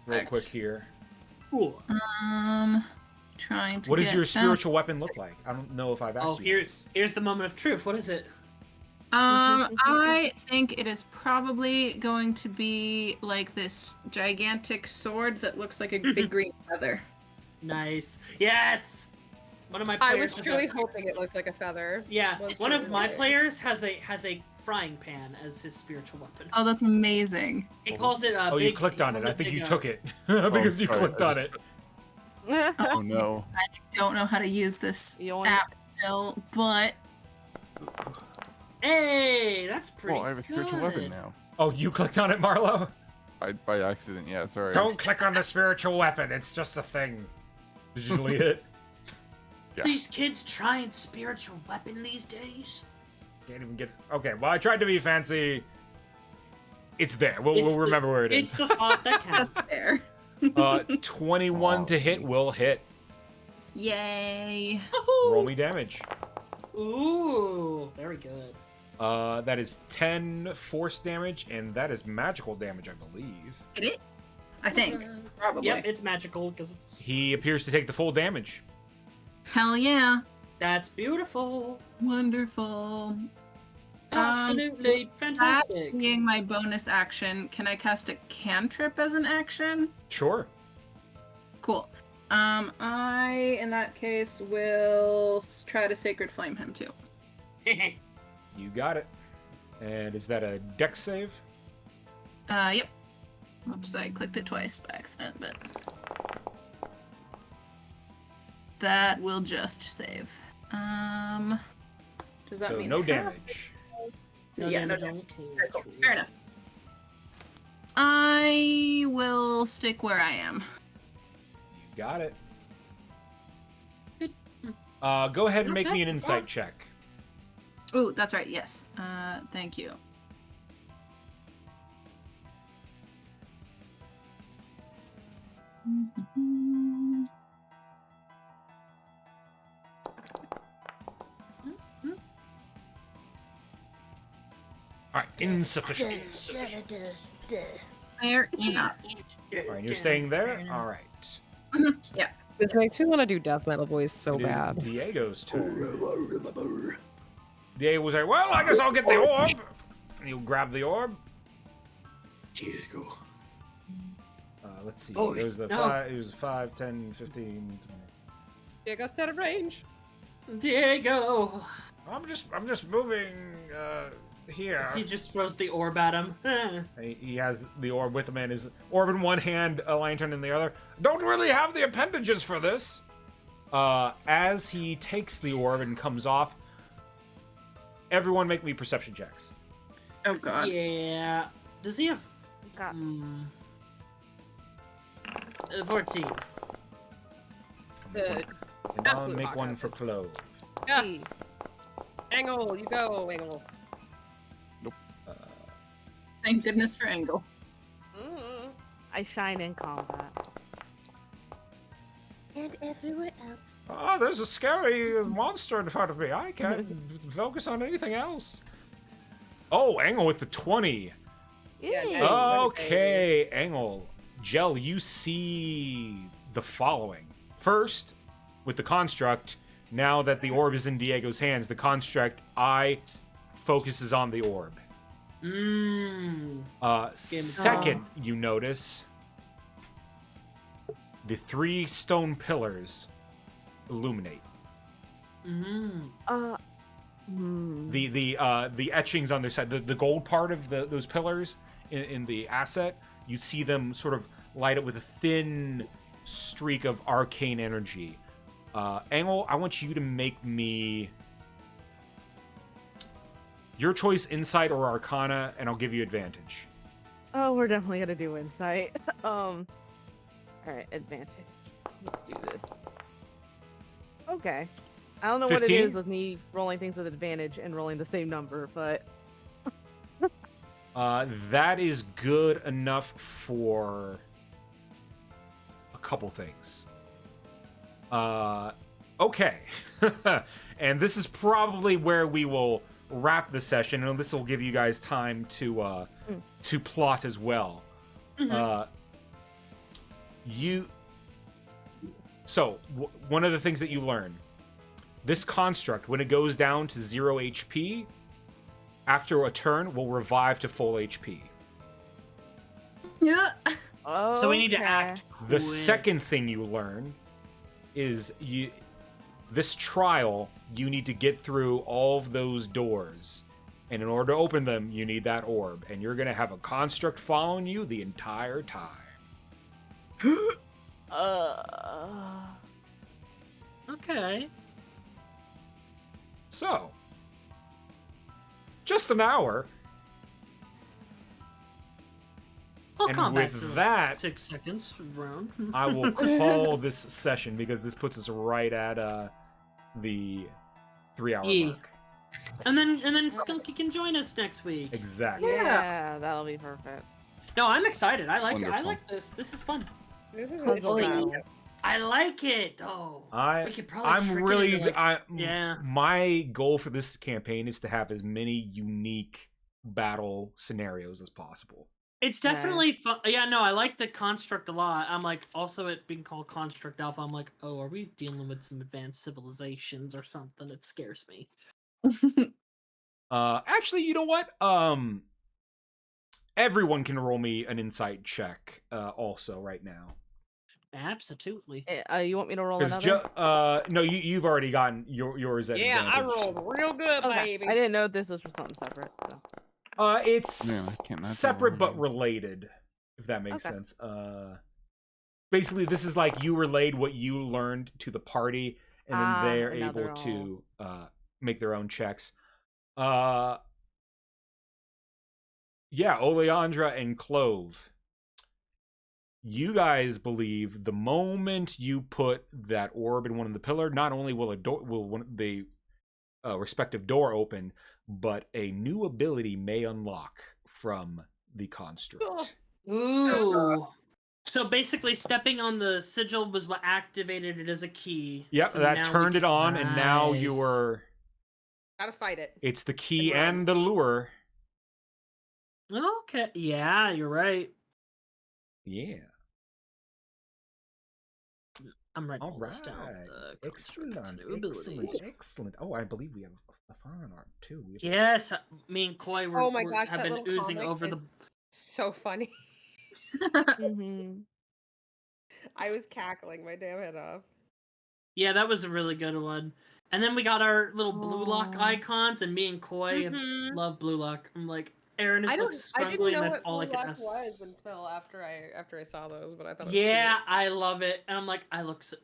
real quick here. Cool. Trying to. What does your spiritual weapon look like? I don't know if I've asked you. Here's the moment of truth. What is it? I think it is probably going to be like this gigantic sword that looks like a big green feather. Nice. Yes. One of my I players was truly hoping it looked like a feather. Yeah, Was one of really my good. players has a frying pan as his spiritual weapon. Oh, that's amazing. He calls it Oh, you clicked on it. I think you took it because you sorry, clicked on it. Oh no. I don't know how to use this You only- app still, but Hey, that's pretty. Oh, I have a spiritual weapon now. Oh, you clicked on it, Marlo? By accident, yeah, sorry. Don't click on the spiritual weapon. It's just a thing. Did you delete it? Yeah. These kids trying spiritual weapon these days. Can't even get. Okay, well, I tried to be fancy. It's there. We'll remember where it It's is. the font that counts. that's there. 21 to hit will hit. Yay. Roll me damage. Ooh, very good. That is 10 force damage, and that is magical damage, I believe. It is? I think. Probably. Yep, it's magical because it's. He appears to take the full damage. Hell yeah. That's beautiful. Wonderful. Absolutely That fantastic. being my bonus action, can I cast a cantrip as an action? Sure. Cool. I, in that case, will try to Sacred Flame him too. You got it. And is that a dex save? Yep. Oops, I clicked it twice by accident, but that will just save. Does that So mean no half? damage. Yeah, no damage damage. on Okay, cool. cantrip. Fair enough. I will stick where I am. You got it. Go ahead and make me an insight check. Oh, that's right. Yes. Thank you. All right, insufficient. Fair enough. All right, you're staying there. All right. Yeah. This makes me want to do death metal voice so It is bad. Diego's turn. Diego was like, "Well, I guess I'll get the orb." And he'll grab the orb. Diego. Let's see. Oh, It was the no. 5. It was 5, 10, 15. 20. Diego's out of range. Diego. I'm just moving here. He just throws the orb at him. He has the orb with him and his orb in one hand, a lantern in the other. Don't really have the appendages for this. As he takes the orb and comes off, everyone make me perception checks. Oh god. Yeah. Does he have? Got 14. Good. And I'll Absolute make rock one outfit. for Clove. Yes. Angle, you go, Angle. Thank goodness for Angle. I shine in combat. And everywhere else. Oh, there's a scary monster in front of me. I can't focus on anything else. Oh, Engel with the 20. Yeah, Yay. yeah. Okay, Engel. Gel, you see the following. First, with the construct, now that the orb is in Diego's hands, the construct eye focuses on the orb. Second, you notice the 3 stone pillars illuminate. The etchings on their side, the gold part of those pillars in the asset, you see them sort of light up with a thin streak of arcane energy. Engel, I want you to make me your choice, Insight or Arcana, and I'll give you advantage. Oh, we're definitely gonna do Insight. All right, advantage. Let's do this. Okay. I don't know 15? What it is with me rolling things with advantage and rolling the same number, but that is good enough for a couple things. Okay. And this is probably where we will wrap the session, and this will give you guys time to plot as well. One of the things that you learn, this construct, when it goes down to 0 HP, after a turn, will revive to full HP. Yeah. So we need to act quick. The second thing you learn is this trial, you need to get through all of those doors. And in order to open them, you need that orb. And you're going to have a construct following you the entire time. Okay. So, just an hour. We'll and come back with to that, 6 seconds round. I will call this session because this puts us right at the 3-hour mark. And then Skunky can join us next week. Exactly. Yeah, that'll be perfect. No, I'm excited. I like Wonderful. this. This is fun. This is Puzzle interesting. battle. I like it though. We could probably trick it into, my goal for this campaign is to have as many unique battle scenarios as possible. It's definitely fun. Yeah, no, I like the construct a lot. I'm like, also it being called Construct Alpha, I'm like, oh, are we dealing with some advanced civilizations or something? It scares me. Actually, you know what? Everyone can roll me an insight check also right now. Absolutely. You want me to roll another? No, you've already gotten yours at advantage. I rolled real good, baby. I didn't know this was for something separate. So. It's separate but related, if that makes sense. Basically, this is like you relayed what you learned to the party, and then they're able to make their own checks. Yeah, Oleandra and Clove. You guys believe the moment you put that orb in one of the pillar, not only will the respective door open, but a new ability may unlock from the construct. Ooh. So basically, stepping on the sigil was what activated it as a key. Yep, so that turned it on, and now you were... Gotta fight it. It's the key and the lure. Okay, yeah, you're right. Yeah. I'm ready. All right. Excellent. Oh, I believe we have the fan art too. Yes, me and Koi have been oozing over the. So funny. I was cackling my damn head off. Yeah, that was a really good one. And then we got our little blue lock icons, and me and Koi love blue lock. I'm like, Aaron looks scruggly, and that's all I could ask. Was until after I saw those, but I thought. Yeah, I love it, and I'm like,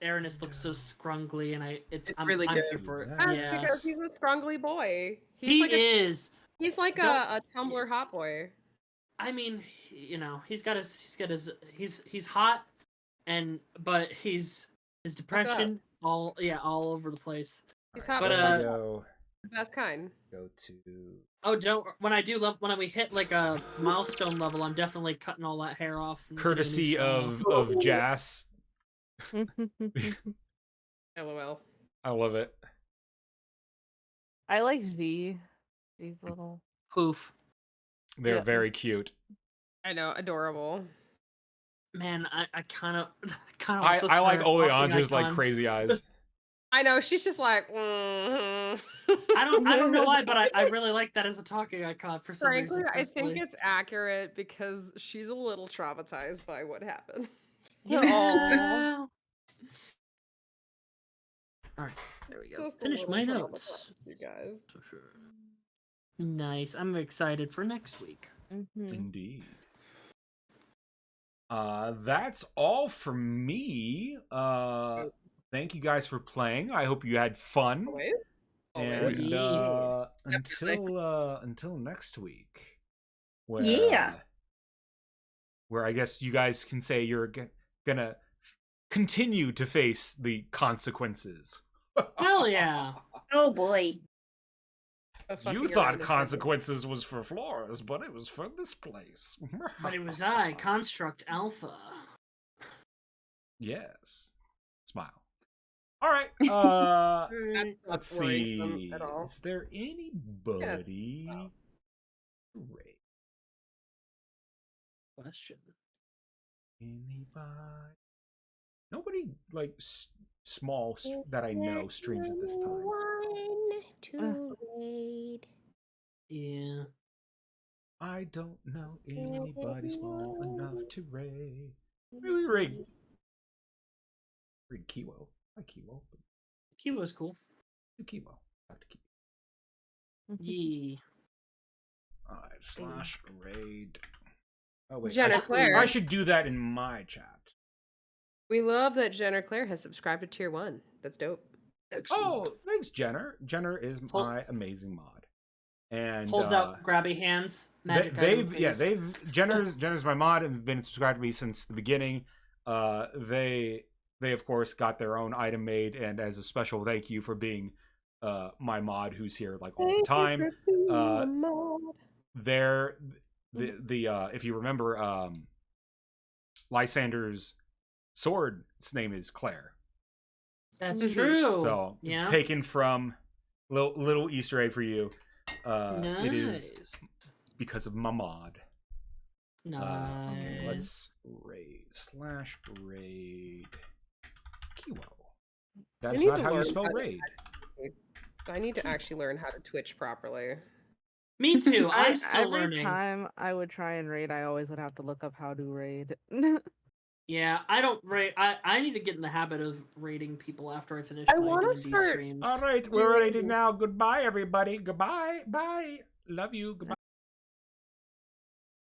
Aaronus looks so scruggly, and I'm really good. Here for it. Yeah, because he's a scruggly boy. He's like a Tumblr hot boy. I mean, he's hot, but his depression all over the place. He's hot, but the best kind. Go to. Oh, when we hit like a milestone level, I'm definitely cutting all that hair off. Courtesy of Jas. LOL. I love it. I like These little poof. They're very cute. I know, adorable. Man, I kind of. I like Oleandra's like crazy eyes. I know, she's just like, I don't know why, but I really like that as a talking icon for some Frankly, reason. I think personally. it's accurate because she's a little traumatized by what happened. Yeah. All right, there we go. Just a Finish little my notes. traumatized, you guys. For sure. Nice. I'm excited for next week. Indeed. That's all for me. Thank you guys for playing. I hope you had fun. Always. And Yeah. until next week, where Yeah. where I guess you guys can say you're gonna continue to face the consequences. Hell yeah. Oh boy. You thought consequences was for Florus, but it was for this place. But it was I, Construct Alpha. Yes. Smile. All right. That's Let's not worrisome see. at all. Is there anybody? Great. Question. Anybody? Nobody like small that I know streams at this time. To raid. Yeah. I don't know anybody small enough to raid. Maybe we raid Kiwo. Hi Kiwo. Kiwo's cool. To Kiwo. Back to Kiwo. Yee. Alright, /raid. Oh wait. Jenna Claire. I should do that in my chat. We love that Jenner Claire has subscribed to Tier 1. That's dope. Excellent. Oh, thanks, Jenner. Jenner is my amazing mod. And holds out grabby hands. Magic Jenner's my mod and been subscribed to me since the beginning. They of course got their own item made, and as a special thank you for being my mod who's here like all the time. If you remember Lysander's sword's name is Claire. That's true. So yeah, taken from little Easter egg for you. nice. It is because of my mod. Nice. Okay, let's raid /raid Kiwo. That's not how you spell raid. I need to actually learn how to Twitch properly. Me too. I'm still every learning. Every time I would try and raid, I always would have to look up how to raid. Yeah, I don't raid. I need to get in the habit of raiding people after I finish I my wanna D&D start- streams. All right, we're raiding now. Goodbye, everybody. Goodbye. Bye. Love you. Goodbye.